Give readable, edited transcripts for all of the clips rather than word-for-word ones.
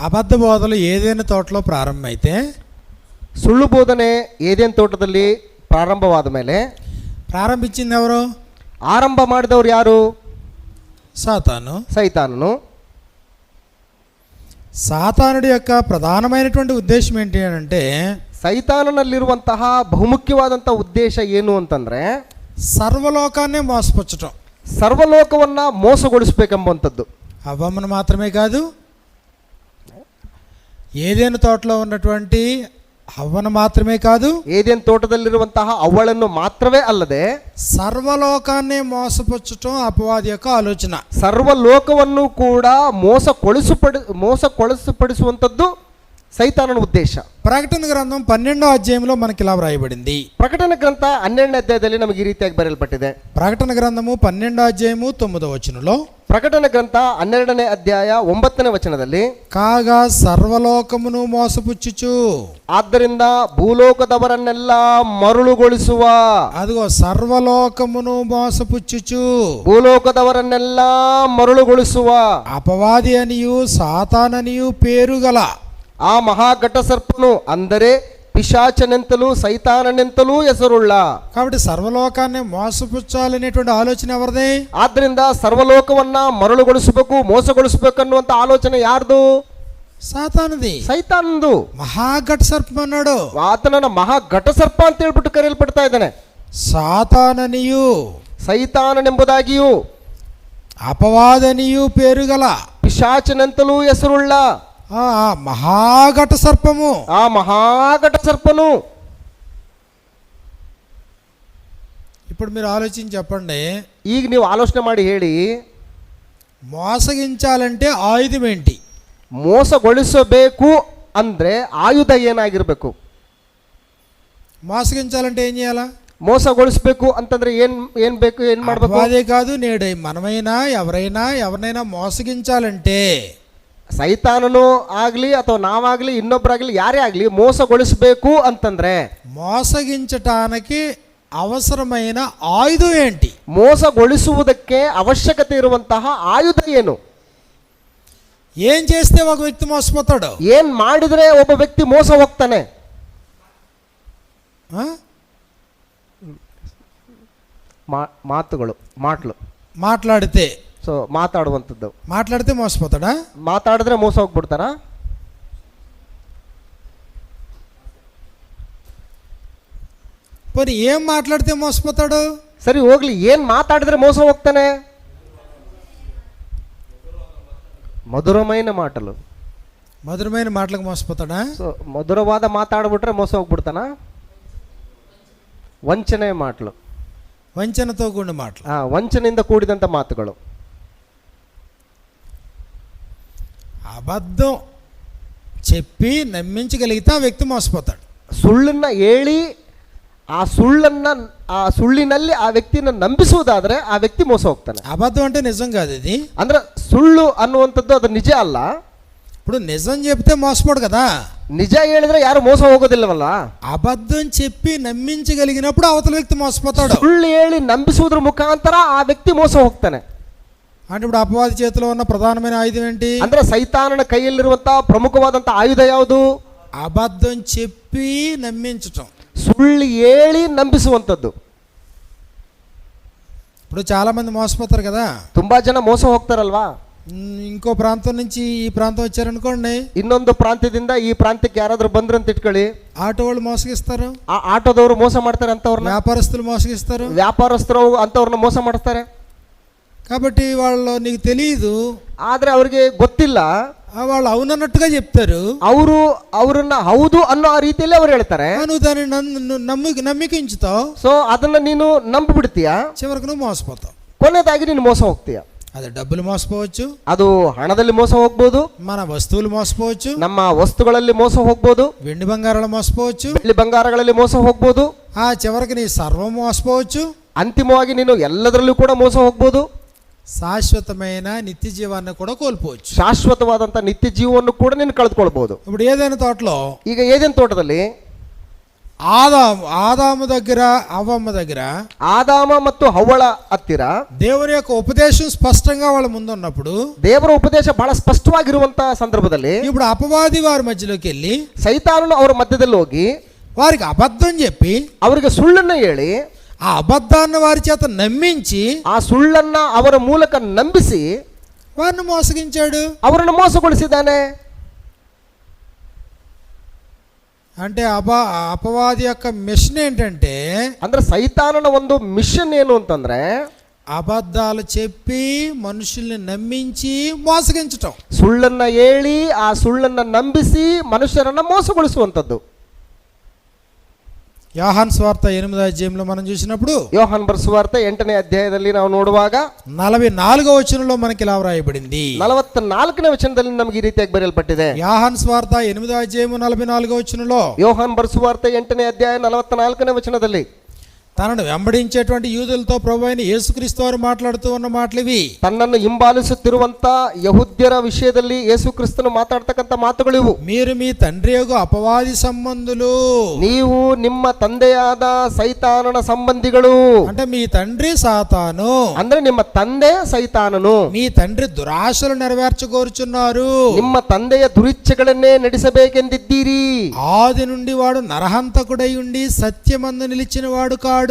అబద్ధ బోధలు ఏదైనా తోటలో ప్రారంభమైతే, ಸುಳ್ಳು ಬೋಧನೆ ಏದೇನ್ ತೋಟದಲ್ಲಿ ಪ್ರಾರಂಭವಾದ ಮೇಲೆ ప్రారంభించింది ఎవరు? ಆರಂಭ ಮಾಡಿದವರು ಯಾರು? సాతాను. ಸೈತಾನನು. సాతానుడి యొక్క ప్రధానమైనటువంటి ఉద్దేశం ఏంటి అంటే, ಸೈತಾನನಲ್ಲಿರುವಂತಹ ಬಹುಮುಖ್ಯವಾದಂಥ ಉದ್ದೇಶ ಏನು ಅಂತಂದ್ರೆ సర్వలోకాన్నే మోసపుచ్చటం, ಸರ್ವಲೋಕವನ್ನ ಮೋಸಗೊಳಿಸಬೇಕೆಂಬಂಥದ್ದು. అవ్వమ్మను మాత్రమే కాదు, ఏదైనా తోటలో ఉన్నటువంటి హవ్వను మాత్రమే కాదు, ಏದೇನ್ ತೋಟದಲ್ಲಿರುವಂತಹ ಅವಳನ್ನು ಮಾತ್ರವೇ ಅಲ್ಲದೆ సర్వలోకాన్నే మోసపుచ్చటం అపవాది యొక్క ఆలోచన. ಸರ್ವಲೋಕವನ್ನು ಕೂಡ ಮೋಸಗೊಳಿಸಪಡಿಸುವಂಥದ್ದು ಸೈತಾನನ ಉದ್ದೇಶ. ప్రకటన గ్రంథం 12వ అధ్యాయంలో మనకి ఇలా వ్రాయబడింది. ಪ್ರಕಟಣೆ ಗ್ರಂಥ 12ನೇ ಅಧ್ಯಾಯದಲ್ಲಿ ನಮಗೆ ಈ ರೀತಿಯಾಗಿ ಬರೆಯಲ್ಪಟ್ಟಿದೆ. ప్రకటన గ్రంథము 12వ అధ్యాయము 9వ వచనంలో, ಪ್ರಕಟಣೆ ಗ್ರಂಥ 12ನೇ ಅಧ್ಯಾಯ 9ನೇ ವಚನದಲ್ಲಿ, కాగా సర్వలోకమును మోసపుచ్చుచు, ಆದ್ದರಿಂದ ಭೂಲೋಕದವರನ್ನೆಲ್ಲ ಮರುಳುಗೊಳಿಸುವ, అదిగో సర్వలోకమును మోసపుచ్చుచు, ಭೂಲೋಕದವರನ್ನೆಲ್ಲ ಮರುಳುಗೊಳಿಸುವ అపవాది అనియు సాతాననియు పేరు గల ಆ ಮಹಾಘಟ ಸರ್ಪನು ಅಂದರೆ ಪಿಶಾಚನೆಂತಲೂ ಸೈತಾನನೆಂತಲೂ ಹೆಸರುಳ್ಳ. కాబట్టి సర్వలోకాన్ని మోసపుచ్చాలనేటువంటి ఆలోచన ఎవరిది? ಆದ್ರಿಂದ ಸರ್ವಲೋಕವನ್ನ ಮರಳುಗೊಳಿಸಬೇಕು, ಮೋಸಗೊಳಿಸಬೇಕು ಅನ್ನುವಂತ ಆಲೋಚನೆ ಯಾರ್ದು? సాతానుది. ಸೈತಾನಂದು. మహాఘట సర్పం అన్నాడు. ಆತನನ್ನ ಮಹಾಘಟ ಸರ್ಪ ಅಂತ ಹೇಳ್ಬಿಟ್ಟು ಕರೆಯಲ್ಪಡ್ತಾ ಇದ್ದಾನೆ. సాతాననియు ಸೈತಾನನೆಂಬುದಾಗಿಯೂ అపవాదనియు పేరు గల ಪಿಶಾಚನೆಂತಲೂ ಹೆಸರುಳ್ಳ మహాఘట సర్పము, ಆ ಮಹಾಘಟ ಸರ್ಪನು. ఇప్పుడు మీరు ఆలోచించి చెప్పండి, ಈಗ ನೀವು ಆಲೋಚನೆ ಮಾಡಿ ಹೇಳಿ, మోసగించాలంటే ఆయుధం ఏంటి? ಮೋಸಗೊಳಿಸಬೇಕು ಅಂದ್ರೆ ಆಯುಧ ಏನಾಗಿರ್ಬೇಕು? మోసగించాలంటే ఏం చేయాలా? ಮೋಸಗೊಳಿಸಬೇಕು ಅಂತಂದ್ರೆ ಏನ್ ಬೇಕು, ಏನ್ ಮಾಡ್ಬೇಕು? అదే కాదు, నేడు మనమైనా ఎవరినైనా మోసగించాలంటే ಸೈತಾನನು ಆಗ್ಲಿ ಅಥವಾ ನಾವಾಗ್ಲಿ ಇನ್ನೊಬ್ಬರಾಗ್ಲಿ ಯಾರೇ ಆಗ್ಲಿ ಮೋಸಗೊಳಿಸಬೇಕು ಅಂತಂದ್ರೆ మోసగించటానికి అవసరమైన ఆయుధం ఏంటి? ಮೋಸಗೊಳಿಸುವುದಕ್ಕೆ ಅವಶ್ಯಕತೆ ಇರುವಂತಹ ಆಯುಧ ಏನು? ఏం చేస్తే ఒక వ్యక్తి మోసపోతాడు? ಏನ್ ಮಾಡಿದ್ರೆ ಒಬ್ಬ ವ್ಯಕ್ತಿ ಮೋಸ ಹೋಗ್ತಾನೆ? మాట్లాడితే ಮಾತಾಡುವಂಥದ್ದು. మాట్లాడితే మోసపోతాడా? ಮಾತಾಡಿದ್ರೆ ಮೋಸ ಹೋಗ್ಬಿಡ್ತಾರಾ? పోనీ ఏం మాట్లాడితే మోసపోతాడు? ಸರಿ ಹೋಗ್ಲಿ, ಏನ್ ಮಾತಾಡಿದ್ರೆ ಮೋಸ ಹೋಗ್ತಾನೆ? ಮಧುರమైన మాటలు. మధురమైన మాటలకు మోసపోతాడా? మధురವಾದ ಮಾತಾಡ್ಬಿಟ್ರೆ ಮೋಸ ಹೋಗ್ಬಿಡ್ತಾನ? ವಂಚನೆ ಮಾಟಲು, వంచనతో కూడిన మాటలు, ವಂಚನೆಯಿಂದ ಕೂಡಿದಂಥ ಮಾತುಗಳು. అబద్ధం చెప్పి నమ్మించగలిగితే ఆ వ్యక్తి మోసపోతాడు. ಸುಳ್ಳನ್ನ ಹೇಳಿ ಆ ಸುಳ್ಳಿನಲ್ಲಿ ಆ ವ್ಯಕ್ತಿನ ನಂಬಿಸುವುದಾದ್ರೆ ಆ ವ್ಯಕ್ತಿ ಮೋಸ ಹೋಗ್ತಾನೆ. అబద్ధం అంటే నిజం కాదు, ఇది ಅಂದ್ರೆ ಸುಳ್ಳು ಅನ್ನುವಂಥದ್ದು ಅದು ನಿಜ ಅಲ್ಲ. ఇప్పుడు నిజం చెప్తే మోసపోడు కదా. ನಿಜ ಹೇಳಿದ್ರೆ ಯಾರು ಮೋಸ ಹೋಗೋದಿಲ್ಲವಲ್ಲ. అబద్ధం చెప్పి నమ్మించగలిగినప్పుడు అవతల వ్యక్తి మోసపోతాడు. ಸುಳ್ಳು ಹೇಳಿ ನಂಬಿಸುವುದರ ಮುಖಾಂತರ ಆ ವ್ಯಕ್ತಿ ಮೋಸ ಹೋಗ್ತಾನೆ. అంటే ఇప్పుడు అపవాది చేతిలో ఉన్న ప్రధానమైన ఆయుధం ఏంటి? ಅಂದ್ರೆ ಸೈತಾನನ ಕೈಯಲ್ಲಿರುವಂತಹ ಪ್ರಮುಖವಾದಂತಹ ಆಯುಧ ಯಾವುದು? అబద్ధం చెప్పి నమ్మించటం, ಸುಳ್ಳು ಹೇಳಿ ನಂಬಿಸುವಂಥದ್ದು. ఇప్పుడు చాలా మంది మోసపోతారు కదా. ತುಂಬಾ ಜನ ಮೋಸ ಹೋಗ್ತಾರಲ್ವಾ? ఇంకో ప్రాంతం నుంచి ఈ ప్రాంతం వచ్చారనుకోండి, ಇನ್ನೊಂದು ಪ್ರಾಂತ್ಯದಿಂದ ಈ ಪ್ರಾಂತ್ಯಕ್ಕೆ ಯಾರಾದ್ರೂ ಬಂದ್ರು ಅಂತ ಇಟ್ಕೊಳ್ಳಿ, ఆటో వాళ్ళు మోసగిస్తారు, ಆ ಆಟೋದವರು ಮೋಸ ಮಾಡ್ತಾರೆ, ಅಂತವ್ರನ್ನ వ్యాపారస్తులు మోసగిస్తారు, ವ್ಯಾಪಾರಸ್ಥರು ಅಂತವ್ರನ್ನ ಮೋಸ ಮಾಡ್ತಾರೆ. కాబట్టి వాళ్ళు నీకు తెలియదు, ಆದ್ರೆ ಅವ್ರಿಗೆ ಗೊತ್ತಿಲ್ಲ, వాళ్ళు అవునన్నట్టుగా చెప్తారు, ಅವ್ರನ್ನ ಹೌದು ಅನ್ನೋ ಆ ರೀತಿಯಲ್ಲಿ ಅವ್ರು ಹೇಳ್ತಾರೆ. నువ్వు దాన్ని నమ్మికించుతావు. ಸೊ ಅದನ್ನ ನೀನು ನಂಬಿಬಿಡ್ತೀಯ, చివరికి నువ్వు మోసపోతావు. ಕೊನೆಯದಾಗಿ ನೀನು ಮೋಸ ಹೋಗ್ತೀಯ. అది డబ్బులు మోసపోవచ్చు, ಅದು ಹಣದಲ್ಲಿ ಮೋಸ ಹೋಗ್ಬೋದು, మన వస్తువులు మోసపోవచ్చు, ನಮ್ಮ ವಸ್ತುಗಳಲ್ಲಿ ಮೋಸ ಹೋಗ್ಬೋದು, వెండి బంగారాలు మోసపోవచ్చు, ಬೆಳ್ಳಿ ಬಂಗಾರಗಳಲ್ಲಿ ಮೋಸ ಹೋಗ್ಬೋದು, చివరికి నీ సర్వం మోసపోవచ్చు, ಅಂತಿಮವಾಗಿ ನೀನು ಎಲ್ಲದರಲ್ಲೂ ಕೂಡ ಮೋಸ ಹೋಗ್ಬೋದು, శాశ్వతమైన నిత్య జీవాన్ని కూడా కోల్పోవచ్చు, ಶಾಶ್ವತವಾದಂಥ ನಿತ್ಯ ಜೀವವನ್ನು ಕೂಡ ನೀನು ಕಳೆದುಕೊಳ್ಬಹುದು. ఇప్పుడు ఏదైనా తోటలో, ಈಗ ಏದೇನ್ ತೋಟದಲ್ಲಿ ఆదాము దగ్గర అవ్వమ్మ దగ్గర ಆದಾಮ ಮತ್ತು ಹವ್ವಳ ಹತ್ತಿರ దేవుని యొక్క ఉపదేశం స్పష్టంగా వాళ్ళ ముందు ఉన్నప్పుడు, ದೇವರ ಉಪದೇಶ ಬಹಳ ಸ್ಪಷ್ಟವಾಗಿರುವಂತಹ ಸಂದರ್ಭದಲ್ಲಿ ఇప్పుడు అపవాది వారి మధ్యలోకి వెళ్ళి ಸೈತಾನನು ಅವರ ಮಧ್ಯದಲ್ಲಿ ಹೋಗಿ వారికి అబద్ధం చెప్పి ಅವರಿಗೆ ಸುಳ್ಳನ್ನ ಹೇಳಿ ఆ అబద్ధాన్ని వారి చేత నమ్మించి ಆ ಸುಳ್ಳನ್ನ ಅವರ ಮೂಲಕ ನಂಬಿಸಿ వారిని మోసగించాడు. ಅವರನ್ನು ಮೋಸಗೊಳಿಸಿದ್ದಾನೆ. అంటే అపవాది యొక్క మిషన్ ఏంటంటే, ಅಂದ್ರೆ ಸೈತಾನನ ಒಂದು ಮಿಷನ್ ಏನು ಅಂತಂದ್ರೆ అబద్ధాలు చెప్పి మనుషుల్ని నమ్మించి మోసగించటం. ಸುಳ್ಳನ್ನ ಹೇಳಿ ಆ ಸುಳ್ಳನ್ನ ನಂಬಿಸಿ ಮನುಷ್ಯರನ್ನ ಮೋಸಗೊಳಿಸುವಂಥದ್ದು. యోహాను సువార్త 8వ అధ్యాయంలో మనం చూసినప్పుడు, ಯೋಹಾನ್ ಬರೆಸುವಾರ್ತ 8ನೇ ಅಧ್ಯಾಯದಲ್ಲಿ ನಾವು ನೋಡುವಾಗ 44వ వచనంలో మనకి ఇలా వ్రాయబడింది. 44ನೇ ವಚನದಲ್ಲಿ ನಮಗೆ ಈ ರೀತಿಯಾಗಿ ಬರೆಯಲ್ಪಟ್ಟಿದೆ. యోహాను సువార్త 8వ అధ్యాయము 44వ వచనంలో, ಯೋಹಾನ್ ಬರೆಸುವಾರ್ತ 8ನೇ ಅಧ್ಯಾಯ 44ನೇ ವಚನದಲ್ಲಿ తనను వెంబడించేటువంటి యూదులతో ప్రభువైన యేసుక్రీస్తు వారు మాట్లాడుతూ ఉన్న మాటలు ఇవి. ತನ್ನನ್ನು ಹಿಂಬಾಲಿಸುತ್ತಿರುವಂತ ಯಹೂದ್ಯರ ವಿಷಯದಲ್ಲಿ ಯೇಸು ಕ್ರಿಸ್ತನು ಮಾತಾಡ್ತಕ್ಕಂಥ ಮಾತುಗಳಿವು. మీరు మీ తండ్రి యొక్క అపవాది సంబంధులు. ನೀವು ನಿಮ್ಮ ತಂದೆಯಾದ ಸೈತಾನನ ಸಂಬಂಧಿಗಳು. అంటే మీ తండ్రి సాతాను, ಅಂದ್ರೆ ನಿಮ್ಮ ತಂದೆ ಸೈತಾನನು. మీ తండ్రి దురాశలు నెరవేర్చగోరుచున్నారు. ನಿಮ್ಮ ತಂದೆಯ ದುರಿಚ್ಛೆಗಳನ್ನೇ ನಡೆಸಬೇಕೆಂದಿದ್ದೀರಿ. ఆది నుండి వాడు నరహంతకుడై ఉండి సత్యమందు నిలిచిన వాడు కాడు.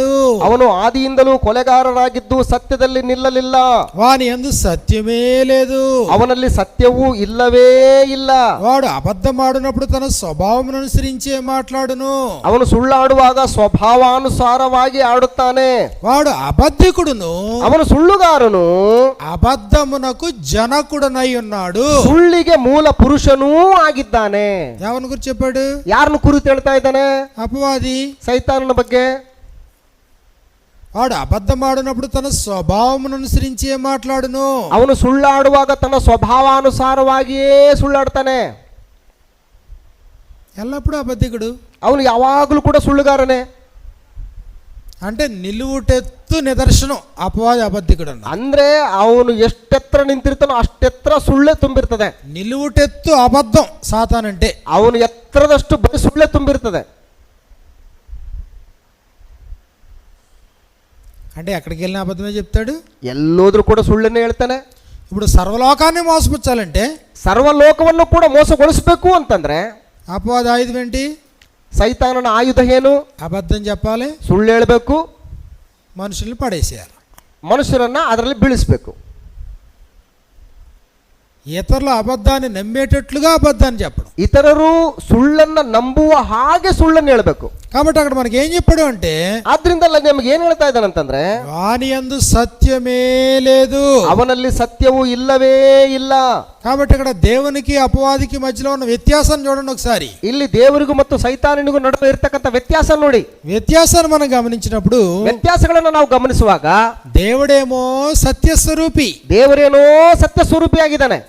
ಅವನು ಆದಿಯಿಂದಲೂ ಕೊಲೆಗಾರರಾಗಿದ್ದು ಸತ್ಯದಲ್ಲಿ ನಿಲ್ಲಲಿಲ್ಲ. వాని యందు సత్యమే లేదు. ಅವನಲ್ಲಿ ಸತ್ಯವೂ ಇಲ್ಲವೇ ಇಲ್ಲ. వాడు అబద్ధమాడినప్పుడు తన స్వభావం అనుసరించే మాట్లాడును. ಅವನು ಸುಳ್ಳಾಡುವಾಗ ಸ್ವಭಾವಾನುಸಾರವಾಗಿ ಆಡುತ್ತಾನೆ. వాడు అబద్ధికుడును, ಅವನು ಸುಳ್ಳುಗಾರನು, అబద్ధమునకు జనకుడనై ఉన్నాడు. ಸುಳ್ಳಿಗೆ ಮೂಲ ಪುರುಷನೂ ಆಗಿದ್ದಾನೆ. ఎవరి గురించి చెప్పాడు? ಯಾರನ್ನು ಕುರಿತು ಹೇಳ್ತಾ ಇದ್ದಾನೆ? అపవాది. ಸೈತಾನನ ಬಗ್ಗೆ. వాడు అబద్ధమాడినప్పుడు తన స్వభావం అనుసరించే మాట్లాడును. ಅವನು ಸುಳ್ಳಾಡುವಾಗ ತನ್ನ ಸ್ವಭಾವಾನುಸಾರವಾಗಿಯೇ ಸುಳ್ಳಾಡ್ತಾನೆ. ఎల్లప్పుడూ అబద్ధికుడు. ಅವನು ಯಾವಾಗಲೂ ಕೂಡ ಸುಳ್ಳುಗಾರನೇ. అంటే నిలువుటెత్తు నిదర్శనం అపవాది అబద్ధికుడు అన్న. ಅಂದ್ರೆ ಅವನು ಎಷ್ಟೆತ್ರ ನಿಂತಿರ್ತಾನೋ ಅಷ್ಟೆತ್ರ ಸುಳ್ಳೇ ತುಂಬಿರ್ತದೆ. నిలువుటెత్తు అబద్ధం సాతానంటే. ಅವನು ಎತ್ತರದಷ್ಟು ಬರೀ ಸುಳ್ಳೇ ತುಂಬಿರ್ತದೆ. అంటే ఎక్కడికి వెళ్ళిన అబద్ధమే చెప్తాడు. ಎಲ್ಲೋದ್ರೂ ಕೂಡ ಸುಳ್ಳನ್ನೇ ಹೇಳ್ತಾನೆ. ఇప్పుడు సర్వలోకాన్ని మోసపుచ్చాలంటే, ಸರ್ವಲೋಕವನ್ನು ಕೂಡ ಮೋಸಗೊಳಿಸಬೇಕು ಅಂತಂದ್ರೆ అపవాది ఆయుధం ఏంటి? ಸೈತಾನನ ಆಯುಧ ಏನು? అబద్ధం చెప్పాలి, ಸುಳ್ಳು ಹೇಳಬೇಕು, మనుషుల్ని పడేసేయాలి, ಮನುಷ್ಯರನ್ನ ಅದರಲ್ಲಿ ಬೀಳಿಸಬೇಕು. ఇతరుల అబద్ధాన్ని నమ్మేటట్లుగా అబద్ధాన్ని చెప్పడం. ಇತರರು ಸುಳ್ಳನ್ನ ನಂಬುವ ಹಾಗೆ ಸುಳ್ಳನ್ನು ಹೇಳಬೇಕು. కాబట్టి అక్కడ మనకి ఏం చెప్పాడు అంటే, ಆದ್ರಿಂದ ನಮಗೆ ಏನ್ ಹೇಳ್ತಾ ಇದ್ದಾನಂತಂದ್ರೆ వాని యందు సత్యమే లేదు. ಅವನಲ್ಲಿ సత్యವು ಇಲ್ಲವೇ ಇಲ್ಲ. కాబట్టి ఇక్కడ దేవునికి అపవాదికి మధ్యలో ఉన్న వ్యత్యాసాన్ని చూడండి ఒకసారి. ಇಲ್ಲಿ ದೇವರಿಗೂ ಮತ್ತು ಸೈತಾನನಿಗೂ ನಡುವೆ ಇರತಕ್ಕಂಥ ವ್ಯತ್ಯಾಸ ನೋಡಿ. వ్యత్యాసాన్ని మనం గమనించినప్పుడు, ವ್ಯತ್ಯಾಸಗಳನ್ನು ನಾವು ಗಮನಿಸುವಾಗ దేవుడేమో సత్యస్వరూపి. ದೇವರೇನೋ ಸತ್ಯ ಸ್ವರೂಪಿಯಾಗಿದ್ದಾನೆ.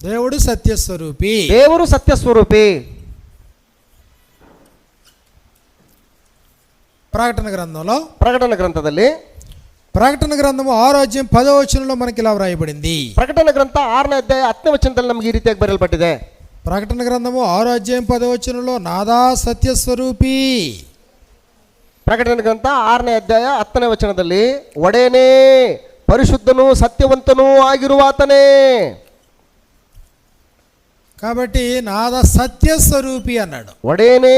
దేవుడు సత్యస్వరూపి. ದೇವರು ಸತ್ಯ ಸ್ವರೂಪಿ. ప్రకటన గ్రంథంలో, ಪ್ರಕಟಣೆ ಗ್ರಂಥದಲ್ಲಿ, ప్రకటన గ్రంథము 6వ అధ్యాయం 10వ వచనంలో మనకి ఇలా వ్రాయబడింది. ಪ್ರಕಟಣೆ ಗ್ರಂಥ 6ನೇ ಅಧ್ಯಾಯ 10ನೇ ವಚನದಲ್ಲಿ ನಮಗೆ ಈ ರೀತಿಯಾಗಿ ಬರೆಯಲ್ಪಟ್ಟಿದೆ. ప్రకటన గ్రంథము 6వ అధ్యాయం 10వ వచనంలో, నాదా సత్యస్వరూపి. ಪ್ರಕಟಣೆ ಗ್ರಂಥ 6ನೇ ಅಧ್ಯಾಯ 10ನೇ ವಚನದಲ್ಲಿ, ಒಡೆಯನೇ ಪರಿಶುದ್ಧನೂ ಸತ್ಯವಂತನೂ ಆಗಿರುವಾತನೇ. కాబట్టి నాదా సత్యస్వరూపి అన్నాడు. ಒಡೆಯನೇ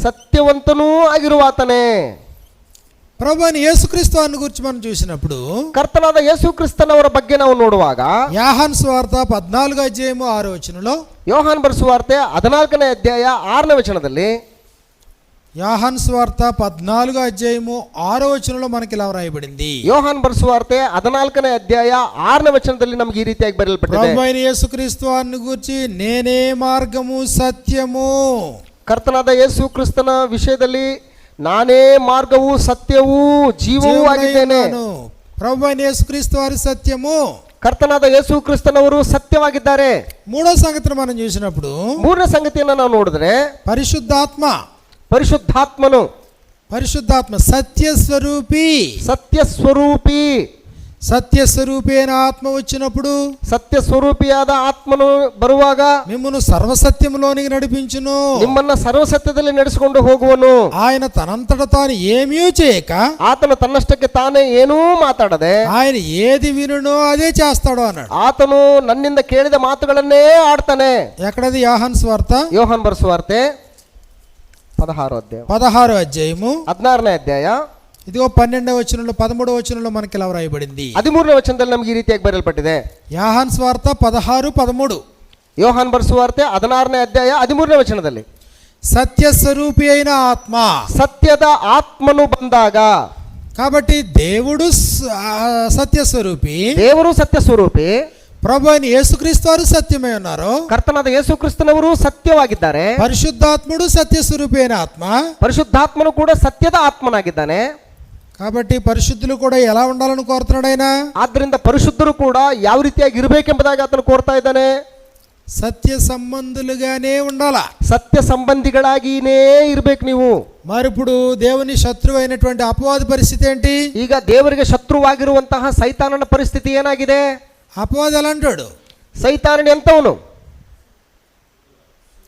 ಸತ್ಯವಂತನೂ ಆಗಿರುವಾತನೇ. ప్రభువైన యేసుక్రీస్తు వారిని గురించి మనం చూసినప్పుడు, ಕರ್ತನಾದ ಯೇಸು ಕ್ರಿಸ್ತನವರ ಬಗ್ಗೆ ನಾವು ನೋಡುವಾಗ యోహాను సువార్త 14వ అధ్యాయము 6వ వచనంలో, ಯೋಹಾನ್ ಬರೆಸುವಾರ್ತೆ 14ನೇ ಅಧ್ಯಾಯ 6ನೇ ವಚನದಲ್ಲಿ, యోహాను సువార్త 14వ అధ్యాయము 6వ వచనంలో మనకి ఇలా వ్రాయబడింది. ಯೋಹಾನ್ ಬರೆಸುವಾರ್ತೆ 14ನೇ ಅಧ್ಯಾಯ 6ನೇ ವಚನದಲ್ಲಿ ನಮಗೆ ಈ ರೀತಿಯಾಗಿ ಬರೆಯಲ್ಪಟ್ಟಿದೆ. ప్రభువైన యేసుక్రీస్తు వారిని గురించి, నేనే మార్గము సత్యము. ಕರ್ತನಾದ ಯೇಸು ಕ್ರಿಸ್ತನ ವಿಷಯದಲ್ಲಿ, ನಾನೇ ಮಾರ್ಗವು ಸತ್ಯವೂ ಜೀವವೂ ಆಗಿದ್ದೇನೆ. ప్రభువైన యేసుక్రీస్తు వారి సత్యము. ಕರ್ತನಾದ ಯೇಸು ಕ್ರಿಸ್ತನವರು ಸತ್ಯವಾಗಿದ್ದಾರೆ. మూడో సంగతిని మనం చూసినప్పుడు, ಮೂರನೇ ಸಂಗತಿಯನ್ನು ನಾವು ನೋಡಿದ್ರೆ, పరిశుద్ధాత్మ. ಪರಿಶುದ್ಧಾತ್ಮನು, పరిశుద్ధాత్మ సత్యస్వరూపి. ಸತ್ಯ ಸ್ವರೂಪಿ. సత్య స్వరూపి అయిన ఆత్మ వచ్చినప్పుడు ಸತ್ಯ ಸ್ವರೂಪಿಯಾದ ಆತ್ಮನು ಬರುವಾಗ మిమ్మును సర్వసత్యములోనికి నడిపించును. ನಿಮ್ಮನ್ನ ಸರ್ವಸತ್ಯದಲ್ಲಿ ನಡೆಸಿಕೊಂಡು ಹೋಗುವನು. ఆయన తనంతట తాను ఏమీ చేయక ಆತನು ತನ್ನಷ್ಟಕ್ಕೆ ತಾನೇ ಏನೂ ಮಾತಾಡದೆ ఆయన ఏది వినునో అదే చేస్తాడు అన్నాడు. ಆತನು ನನ್ನಿಂದ ಕೇಳಿದ ಮಾತುಗಳನ್ನೇ ಆಡ್ತಾನೆ. ఎక్కడది? యోహాను సువార్త ಯೋಹಾನ್ ಬರೆಸುವಾರ್ತೆ 16 అధ్యాయము 16ನೇ ಅಧ್ಯಾಯ ఇదిగో 12వ వచనంలో 13వ వచనంలో మనకి ఇలా వ్రాయబడింది. 13ನೇ ವಚನದಲ್ಲಿ ನಮಗೆ ಈ ರೀತಿಯಾಗಿ ಬರೆಯಲ್ಪಟ್ಟಿದೆ. యోహాను సువార్త 16:13 ಯೋಹಾನ್ ಬರೆಸುವಾರ್ತೆ 16ನೇ ಅಧ್ಯಾಯ 13ನೇ ವಚನದಲ್ಲಿ సత్య స్వరూపి అయిన ఆత్మ. ಸತ್ಯದ ಆತ್ಮನು ಬಂದಾಗ, కాబట్టి దేవుడు సత్య స్వరూపి, ದೇವರು ಸತ್ಯ ಸ್ವರೂಪಿ, ప్రభు అయిన యేసుక్రీస్తు వారు సత్యమై ఉన్నారు, ಕರ್ತನಾದ ಯೇಸು ಕ್ರಿಸ್ತನವರು ಸತ್ಯವಾಗಿದ್ದಾರೆ, పరిశుద్ధాత్ముడు సత్య స్వరూపి అయిన ఆత్మ. ಪರಿಶುದ್ಧಾತ್ಮನು ಕೂಡ ಸತ್ಯದ ಆತ್ಮನಾಗಿದ್ದಾನೆ. కాబట్టి పరిశుద్ధులు కూడా ఎలా ఉండాలని కోరుతున్నాడు ఆయన? ಆದ್ದರಿಂದ ಪರಿಶುದ್ಧರು ಕೂಡ ಯಾವ ರೀತಿಯಾಗಿ ಇರಬೇಕೆಂಬುದಾಗಿ ಆತನು ಕೋರ್ತಾ ಇದ್ದಾನೆ. సత్య సంబంధులుగానే ఉండాలా, ಸತ್ಯ ಸಂಬಂಧಿಗಳಾಗಿನೇ ಇರ್ಬೇಕು ನೀವು. మరి ఇప్పుడు దేవుని శత్రువు అయినటువంటి అపవాది పరిస్థితి ఏంటి? ಈಗ ದೇವರಿಗೆ ಶತ್ರುವಾಗಿರುವಂತಹ ಸೈತಾನನ ಪರಿಸ್ಥಿತಿ ಏನಾಗಿದೆ? అపవాది ఎలా అంటాడు? ಸೈತಾನನ ಎಂತವನು?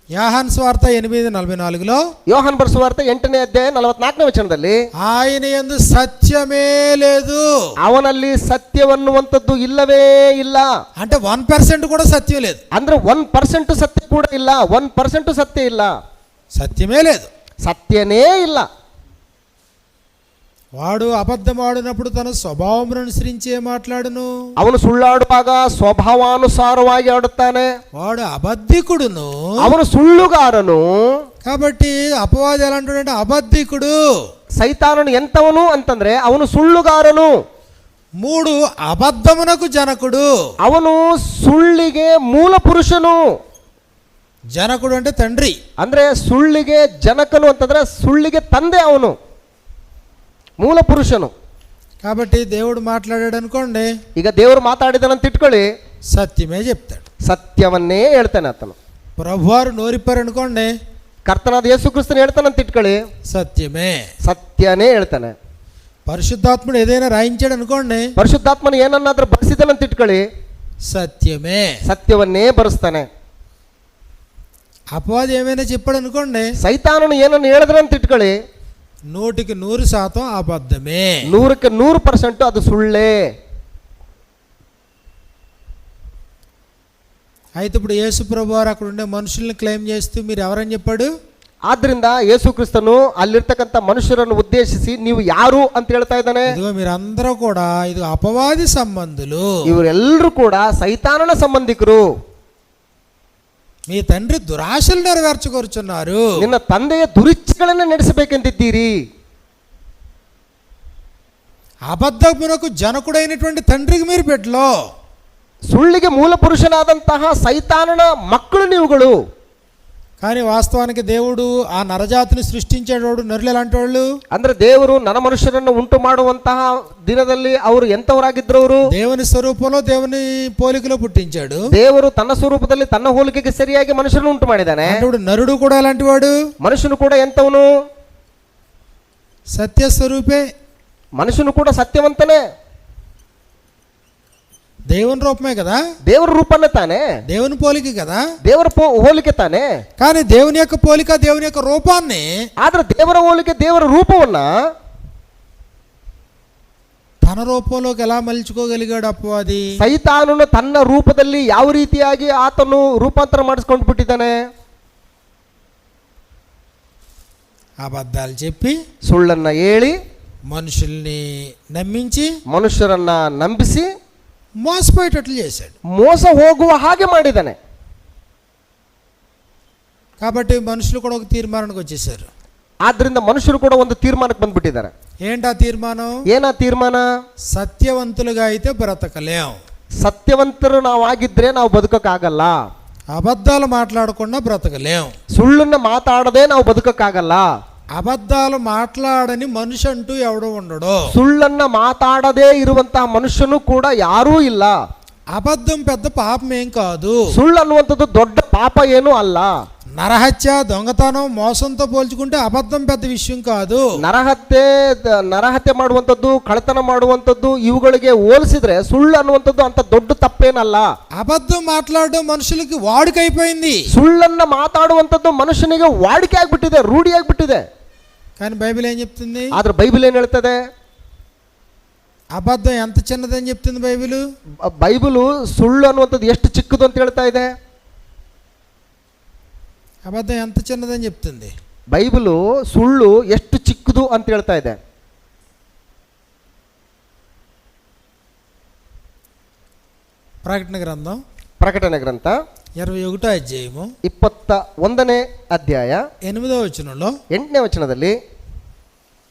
యోహాను సువార్త 8:44లో ಯೋಹಾನ್ ಬರೆಸುವಾರ್ತೆ 8ನೇ ಅಧ್ಯಾಯ 44ನೇ ವಚನದಲ್ಲಿ ఆయన యందు సత్యమే లేదు, ಅವನಲ್ಲಿ ಸತ್ಯವನ್ನುವಂಥದ್ದು ಇಲ್ಲವೇ ಇಲ್ಲ. అంటే 1% కూడా సత్యం లేదు. ಅಂದ್ರೆ 1% ಸತ್ಯ ಕೂಡ ಇಲ್ಲ. 1% ಸತ್ಯ ಇಲ್ಲ, సత్యమే లేదు. ಸತ್ಯನೇ ಇಲ್ಲ. వాడు అబద్ధం ఆడినప్పుడు తన స్వభావం అనుసరించే మాట్లాడును. ಅವನು ಸುಳ್ಳಾಡುವಾಗ ಸ್ವಭಾವಾನುಸಾರವಾಗಿ ಆಡುತ್ತಾನೆ. వాడు అబద్ధికుడును, ಅವನು ಸುಳ್ಳುಗಾರನು. కాబట్టి అపవాది ఎలా అంటాడంటే అబద్ధికుడు. ಸೈತಾನನು ಎಂತವನು ಅಂತಂದ್ರೆ ಅವನು ಸುಳ್ಳುಗಾರನು. 3 అబద్ధమునకు జనకుడు. ಅವನು ಸುಳ್ಳಿಗೆ ಮೂಲ ಪುರುಷನು. జనకుడు అంటే తండ్రి. ಅಂದ್ರೆ ಸುಳ್ಳಿಗೆ ಜನಕನು ಅಂತಂದ್ರೆ ಸುಳ್ಳಿಗೆ ತಂದೆ ಅವನು, ಮೂಲ ಪುರುಷನು. కాబట్టి దేవుడు మాట్లాడాడు అనుకోండి, ಈಗ ದೇವರು ಮಾತಾಡಿದನಂತ ಇಟ್ಕೊಳ್ಳಿ, సత్యమే చెప్తాడు. ಸತ್ಯವನ್ನೇ ಹೇಳ್ತಾನೆ ಆತನು. ప్రభువారు నోరిప్పారు అనుకోండి, ಕರ್ತನಾದ ಯೇಸು ಕ್ರಿಸ್ತನು ಹೇಳ್ತಾನಂತ ಇಟ್ಕೊಳ್ಳಿ, సత్యమే. ಸತ್ಯನೇ ಹೇಳ್ತಾನೆ. పరిశుద్ధాత్ముడు ఏదైనా రాయించాడు అనుకోండి, ಪರಿಶುದ್ಧಾತ್ಮನು ಏನನ್ನಾದ್ರೂ ಬರೆಸಿದನಂತ ಇಟ್ಕೊಳ್ಳಿ, సత్యమే. ಸತ್ಯವನ್ನೇ ಬರೆಸ್ತಾನೆ. అపవాది ఏమైనా చెప్పాడు అనుకోండి, ಸೈತಾನನು ಏನನ್ನು ಹೇಳಿದ್ರಂತ ಇಟ್ಕೊಳ್ಳಿ, 100% అబద్ధమే. 100ಕ್ಕೆ 100% ಅದು ಸುಳ್ಳೇ. అయితే ఇప్పుడు యేసు ప్రభువారు అక్కడ ఉండే మనుషుల్ని క్లెయిమ్ చేస్తూ మీరు ఎవరని చెప్పాడు? ಆದ್ರಿಂದ ಯೇಸು ಕ್ರಿಸ್ತನು ಅಲ್ಲಿರ್ತಕ್ಕಂಥ ಮನುಷ್ಯರನ್ನು ಉದ್ದೇಶಿಸಿ ನೀವು ಯಾರು ಅಂತ ಹೇಳ್ತಾ ಇದ್ದಾನೆ. ఇదిగో మీరందరూ కూడా ఇది అపవాది సంబంధులు, ಇವರೆಲ್ಲರೂ ಕೂಡ ಸೈತಾನನ ಸಂಬಂಧಿಕರು. మీ తండ్రి దురాశలు నెరవేర్చుకొరుచున్నారు, ನಿನ್ನ ತಂದೆಯ ದುರಿಚ್ಛೆಗಳನ್ನು ನಡೆಸಬೇಕೆಂದಿದ್ದೀರಿ. అబద్ధమునకు జనకుడైనటువంటి తండ్రికి మీరు బిడ్డలు, ಸುಳ್ಳಿಗೆ ಮೂಲ ಪುರುಷನಾದಂತಹ ಸೈತಾನನ ಮಕ್ಕಳು ನೀವುಗಳು. కానీ వాస్తవానికి దేవుడు ఆ నరజాతిని సృష్టించేటోడు నరులు ఎలాంటి వాళ్ళు? ಅಂದ್ರೆ ದೇವರು ನರ ಮನುಷ್ಯರನ್ನು ಉಂಟು ಮಾಡುವಂತಹ ದಿನದಲ್ಲಿ ಅವರು ಎಂತವರಾಗಿದ್ರು? దేవుని స్వరూపంలో దేవుని పోలికలో పుట్టించాడు. ದೇವರು ತನ್ನ ಸ್ವರೂಪದಲ್ಲಿ ತನ್ನ ಹೋಲಿಕೆಗೆ ಸರಿಯಾಗಿ ಮನುಷ್ಯರನ್ನು ಉಂಟು ಮಾಡಿದ್ದಾನೆ. అంటే నరుడు కూడా ఎలాంటి వాడు? ಮನುಷ್ಯನು ಕೂಡ ಎಂತವನು? సత్య స్వరూపే. ಮನುಷ್ಯನು ಕೂಡ ಸತ್ಯವಂತನೇ. దేవుని రూపమే కదా, ದೇವರ ರೂಪನೇ ತಾನೆ, దేవుని పోలిక కదా, ದೇವರ ಹೋಲಿಕೆ ತಾನೆ. కానీ దేవుని యొక్క పోలిక దేవుని యొక్క రూపాన్ని, ಆದ್ರೆ ದೇವರ ಹೋಲಿಕೆ ದೇವರ ರೂಪವನ್ನ తన రూపంలోకి ఎలా మలుచుకోగలిగాడు అపవాది? ಸೈತಾನನು ತನ್ನ ರೂಪದಲ್ಲಿ ಯಾವ ರೀತಿಯಾಗಿ ಆತನು ರೂಪಾಂತರ ಮಾಡಿಸ್ಕೊಂಡು ಬಿಟ್ಟಿದ್ದಾನೆ? అబద్ధాలు చెప్పి ಸುಳ್ಳನ್ನ ಹೇಳಿ మనుషుల్ని నమ్మించి ಮನುಷ್ಯರನ್ನ ನಂಬಿಸಿ మోసపోయేటట్లు చేశాడు. ಮೋಸ ಹೋಗುವ ಹಾಗೆ ಮಾಡಿದ್ದಾನೆ. కాబట్టి మనుషులు కూడా ఒక తీర్మానానికి వచ్చేసారు. ಆದ್ರಿಂದ ಮನುಷ್ಯರು ಕೂಡ ಒಂದು ತೀರ್ಮಾನಕ್ಕೆ ಬಂದ್ಬಿಟ್ಟಿದ್ದಾರೆ. ఏంటా తీర్మానం? ಏನಾ ತೀರ್ಮಾನ? సత్యవంతులుగా అయితే బ్రతకలేం. ಸತ್ಯವಂತರು ನಾವಾಗಿದ್ರೆ ನಾವು ಬದುಕಕ್ಕಾಗಲ್ಲ. అబద్ధాలు మాట్లాడకుండా బ్రతకలేం. ಸುಳ್ಳನ್ನ ಮಾತಾಡದೆ ನಾವು ಬದುಕಕ್ಕಾಗಲ್ಲ. అబద్ధాలు మాట్లాడని మనిషి అంటూ ఎవడో ఉండడు. ಸುಳ್ಳನ್ನ ಮಾತಾಡದೇ ಇರುವಂತಹ ಮನುಷ್ಯನು ಕೂಡ ಯಾರೂ ಇಲ್ಲ. అబద్ధం పెద్ద పాపం ఏం కాదు. ಸುಳ್ಳು ಅನ್ನುವಂಥದ್ದು ದೊಡ್ಡ ಪಾಪ ಏನೂ ಅಲ್ಲ. నరహత్య, దొంగతనం, మోసంతో పోల్చుకుంటే అబద్ధం పెద్ద విషయం కాదు. ನರಹತ್ಯೆ ಮಾಡುವಂಥದ್ದು, ಕಳ್ಳತನ ಮಾಡುವಂಥದ್ದು ಇವುಗಳಿಗೆ ಹೋಲಿಸಿದ್ರೆ ಸುಳ್ಳು ಅನ್ನುವಂಥದ್ದು ಅಂತ ದೊಡ್ಡ ತಪ್ಪೇನಲ್ಲ. అబద్ధం మాట్లాడడం మనుషులకి వాడుకైపోయింది. ಸುಳ್ಳನ್ನ ಮಾತಾಡುವಂಥದ್ದು ಮನುಷ್ಯನಿಗೆ ವಾಡಿಕೆ ಆಗ್ಬಿಟ್ಟಿದೆ, ರೂಢಿ ಆಗ್ಬಿಟ್ಟಿದೆ. కానీ బైబిల్ ఏం చెప్తుంది? ಆದ್ರೆ ಬೈಬಲ್ ಏನ್ ಹೇಳ್ತದೆ? అబద్ధం ఎంత చిన్నదని చెప్తుంది బైబిల్. ಬೈಬಲು ಸುಳ್ಳು ಅನ್ನುವಂಥದ್ದು ಎಷ್ಟು ಚಿಕ್ಕದು ಅಂತ ಹೇಳ್ತಾ ಇದೆ. అబద్ధం ఎంత చిన్నదని చెప్తుంది. ಬೈಬಲು ಸುಳ್ಳು ಎಷ್ಟು ಚಿಕ್ಕದು ಅಂತ ಹೇಳ್ತಾ ಇದೆ. ప్రకటన గ్రంథం ಪ್ರಕಟಣೆ ಗ್ರಂಥ 21వ అధ్యాయము 21ನೇ ಅಧ್ಯಾಯ 8వ వచనంలో 8ನೇ ವಚನದಲ್ಲಿ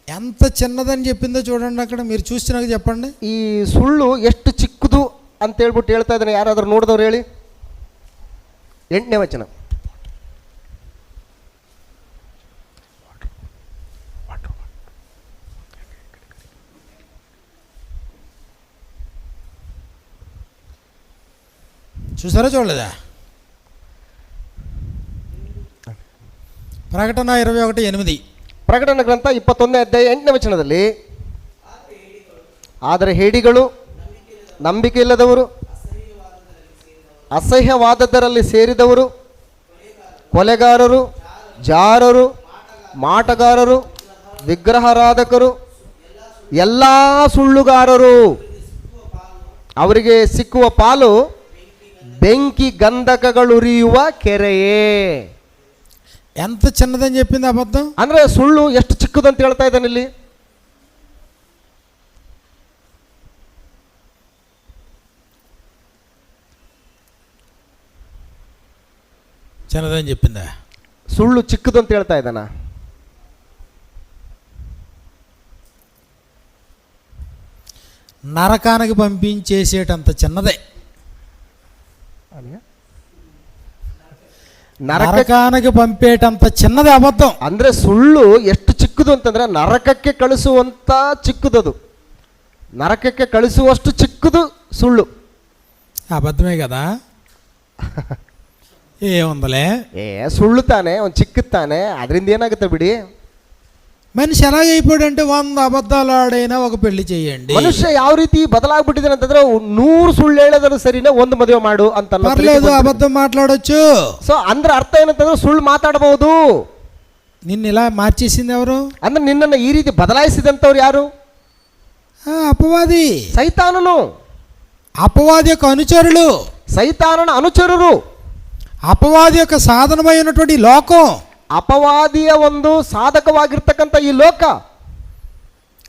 ఎంత చిన్నదని చెప్పిందో చూడండి. అక్కడ మీరు చూసి నాకు చెప్పండి. ಈ ಸುಳ್ಳು ಎಷ್ಟು ಚಿಕ್ಕದು ಅಂತ ಹೇಳ್ಬಿಟ್ಟು ಹೇಳ್ತಾ ಇದ್ದಾನೆ. ಯಾರಾದರೂ ನೋಡಿದವ್ರು ಹೇಳಿ. 8ನೇ ವಚನ. చూసారా చూడలేదా? ప్రకటన 21:8. ಪ್ರಕಟಣೆ ಗ್ರಂಥ 21ನೇ ಅಧ್ಯಾಯ 8ನೇ ವಚನದಲ್ಲಿ, ಆದರೆ ಹೇಡಿಗಳು, ನಂಬಿಕೆ ಇಲ್ಲದವರು, ಅಸಹ್ಯವಾದದರಲ್ಲಿ ಸೇರಿದವರು, ಕೊಲೆಗಾರರು, ಜಾರರು, ಮಾಟಗಾರರು, ವಿಗ್ರಹಾರಾಧಕರು, ಎಲ್ಲ ಸುಳ್ಳುಗಾರರು, ಅವರಿಗೆ ಸಿಕ್ಕುವ ಪಾಲು ಬೆಂಕಿ ಗಂಧಕಗಳುರಿಯುವ ಕೆರೆಯೇ. ఎంత చిన్నదని చెప్పింది అబద్ధం. ಅಂದ್ರೆ ಸುಳ್ಳು ಎಷ್ಟು ಚಿಕ್ಕದು ಅಂತ ಹೇಳ್ತಾ ಇದ್ದಾನೆ ಇಲ್ಲಿ. చిన్నదని చెప్పిందా? ಸುಳ್ಳು ಚಿಕ್ಕದು ಅಂತ ಹೇಳ್ತಾ ಇದ್ದಾನ. నరకానికి పంపించేసేటంత చిన్నదే. నరకానికి పంపేటంత చిన్నది అబద్ధం. ಅಂದ್ರೆ ಸುಳ್ಳು ಎಷ್ಟು ಚಿಕ್ಕದು ಅಂತಂದ್ರೆ ನರಕಕ್ಕೆ ಕಳಿಸುವಂತ ಚಿಕ್ಕದದು. ನರಕಕ್ಕೆ ಕಳಿಸುವಷ್ಟು ಚಿಕ್ಕದು ಸುಳ್ಳು. అబద్ధమే కదా. ఏముందలే, ಸುಳ್ಳು ತಾನೆ, ಒಂದು ಚಿಕ್ಕದು ತಾನೆ, ಅದರಿಂದ ಏನಾಗುತ್ತೆ ಬಿಡಿ. మనిషి ఎలాగైపోయాడంటే 100 అబద్ధాలు ఆడైనా ఒక పెళ్లి చేయండి. ಮನುಷ್ಯ ಯಾವ ರೀತಿ ಬದಲಾಗ್ಬಿಟ್ಟಿದ್ದಾನೆ ಅಂತಂದ್ರೆ 100 ಸುಳ್ಳು ಹೇಳೋದ್ರ ಸರಿನೇ ಒಂದು ಮದುವೆ ಮಾಡು ಅಂತ. పర్లేదు, అబద్ధం మాట్లాడొచ్చు. ಸೊ ಅಂದ್ರೆ ಅರ್ಥ ಏನಂತಂದ್ರೆ ಸುಳ್ಳು ಮಾತಾಡಬಹುದು. నిన్ను ఇలా మార్చేసింది ఎవరు? ಅಂದ್ರೆ ನಿನ್ನನ್ನು ಈ ರೀತಿ ಬದಲಾಯಿಸಿದಂಥವ್ರು ಯಾರು? అపవాది, ಸೈತಾನನು. అపవాది యొక్క అనుచరులు, ಸೈತಾನನ ಅನುಚರರು, అపవాది యొక్క సాధనమైనటువంటి లోకం, ಅಪವಾದಿಯ ಒಂದು ಸಾಧಕವಾಗಿರ್ತಕ್ಕಂಥ ಈ ಲೋಕ.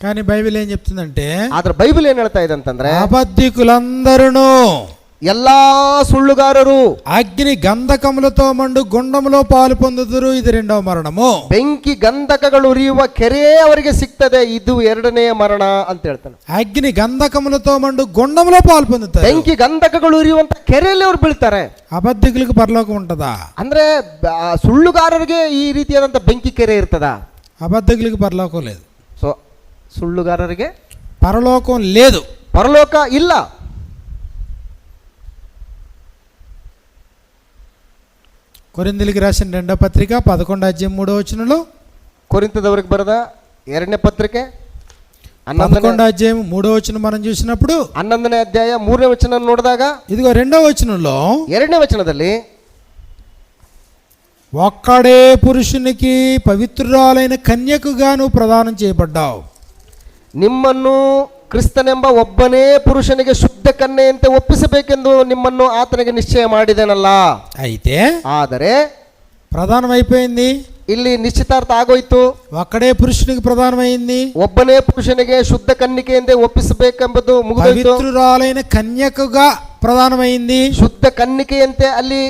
కానీ బైబిల్ ఏం చెప్తుందంటే, ಆದ್ರೆ ಬೈಬಲ್ ಏನ್ ಹೇಳ್ತಾ ಇದೆ ಅಂತಂದ್ರೆ, అబద్ధికులందరూ, ಎಲ್ಲಾ ಸುಳ್ಳುಗಾರರು అగ్ని గంధకములతో మండు గుండములో పాలు పొందుదురు. ఇది రెండవ మరణము. ಬೆಂಕಿ ಗಂಧಕಗಳು ಉರಿಯುವ ಕೆರೆ ಅವರಿಗೆ ಸಿಗ್ತದೆ, ಇದು ಎರಡನೆಯ ಮರಣ ಅಂತ ಹೇಳ್ತಾನೆ. అగ్ని గంధకములతో మండు గుండములో పాలు పొందుతారు. ಬೆಂಕಿ ಗಂಧಕಗಳು ಉರಿಯುವಂತ ಕೆರೆಯಲ್ಲಿ ಅವ್ರು ಬೀಳ್ತಾರೆ. అబద్ధికులకు పరలోకం ఉంటదా? ಅಂದ್ರೆ ಸುಳ್ಳುಗಾರರಿಗೆ ಈ ರೀತಿಯಾದಂತ ಬೆಂಕಿ ಕೆರೆ ಇರ್ತದ? అబద్ధికులకు పరలోకం లేదు. ಸೊ ಸುಳ್ಳುಗಾರರಿಗೆ పరలోకం లేదు, ಪರಲೋಕ ಇಲ್ಲ. కొరింథీయులకు రాసిన 2వ పత్రిక 11వ అధ్యాయం 3వ వచనంలో, ಕೊರಿಂಥದವರಿಗೆ ಬರೆದ 2ನೇ ಪತ್ರಿಕೆ 11వ అధ్యాయం 3వ వచనం మనం చూసినప్పుడు, 11ನೇ ಅಧ್ಯಾಯ 3ನೇ ವಚನ ನೋಡಿದಾಗ, ఇదిగో 2వ వచనంలో 2ನೇ ವಚನದಲ್ಲಿ, ఒక్కడే పురుషునికి పవిత్రురాలైన కన్యకుగా నువ్వు ప్రదానం చేయబడ్డావు. ನಿಮ್ಮನ್ನು ಕ್ರಿಸ್ತನೆಂಬ ಒಬ್ಬನೇ ಪುರುಷನಿಗೆ ಶುದ್ಧ ಕನ್ಯೆಯಂತೆ ಒಪ್ಪಿಸಬೇಕೆಂದು ನಿಮ್ಮನ್ನು ಆತನಿಗೆ ನಿಶ್ಚಯ ಮಾಡಿದನಲ್ಲ. అయితే ಆದರೆ ప్రదానం అయిపోయింది, ಇಲ್ಲಿ ನಿಶ್ಚಿತಾರ್ಥ ಆಗೋಯ್ತು. ఒక్కడే పురుషునికి ప్రదానమైంది, ಒಬ್ಬನೇ ಪುರುಷನಿಗೆ ಶುದ್ಧ ಕನ್ನಿಕೆಯಂತೆ ಒಪ್ಪಿಸಬೇಕೆಂಬುದು ಮುಗಿದೋಯ್ತು. పవిత్రురాలైన కన్యకుగా ప్రదానమైంది. ಶುದ್ಧ ಕನ್ನಿಕೆಯಂತೆ ಅಲ್ಲಿ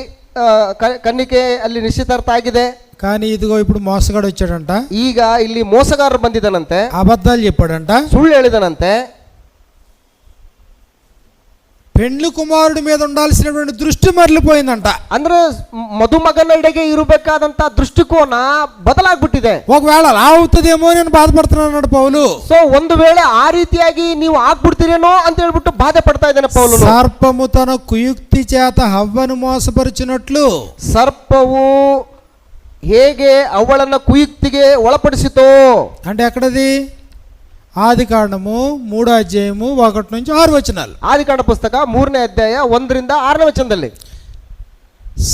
ಕನ್ನಿಕೆ ಅಲ್ಲಿ ನಿಶ್ಚಿತಾರ್ಥ ಆಗಿದೆ. కానీ ఇదిగో ఇప్పుడు మోసగాడు వచ్చాడంట. ಈಗ ಇಲ್ಲಿ ಮೋಸಗಾರರು ಬಂದಿದ್ದಾನಂತೆ, అబద్ధాలు చెప్పాడంట, ಸುಳ್ಳು ಹೇಳಿದನಂತೆ. పెండ్లి కుమారుడి మీద ఉండాల్సినటువంటి దృష్టి మరలిపోయిందంట. ಅಂದ್ರೆ ಮದುಮಗನೆಡೆಗೆ ಇರಬೇಕಾದಂತ ದೃಷ್ಟಿಕೋನ ಬದಲಾಗ್ಬಿಟ್ಟಿದೆ. ఒకవేళ అలా అవుతుందేమో నేను బాధపడుతున్నాడు పౌలు. ಸೊ ಒಂದು ವೇಳೆ ಆ ರೀತಿಯಾಗಿ ನೀವು ಆಗ್ಬಿಡ್ತೀರೇನೋ ಅಂತ ಹೇಳ್ಬಿಟ್ಟು ಬಾಧೆ ಪಡ್ತಾ ಇದ್ದಾನೆ ಪೌಲು. సర్పము తన కుయుక్తి చేత హవ్వను మోసపరిచినట్లు, ಸರ್ಪವು ಹೇಗೆ ಅವಳನ್ನ ಕುಯುಕ್ತಿಗೆ ಒಳಪಡಿಸಿತೋ. అంటే ఎక్కడది? ఆది కాండము 3వ అధ్యాయము 1 నుంచి 6 వచనాలు. ಆದಿಕಾಂಡ ಪುಸ್ತಕ 3ನೇ ಅಧ್ಯಾಯ 1 ರಿಂದ 6ನೇ ವಚನದಲ್ಲಿ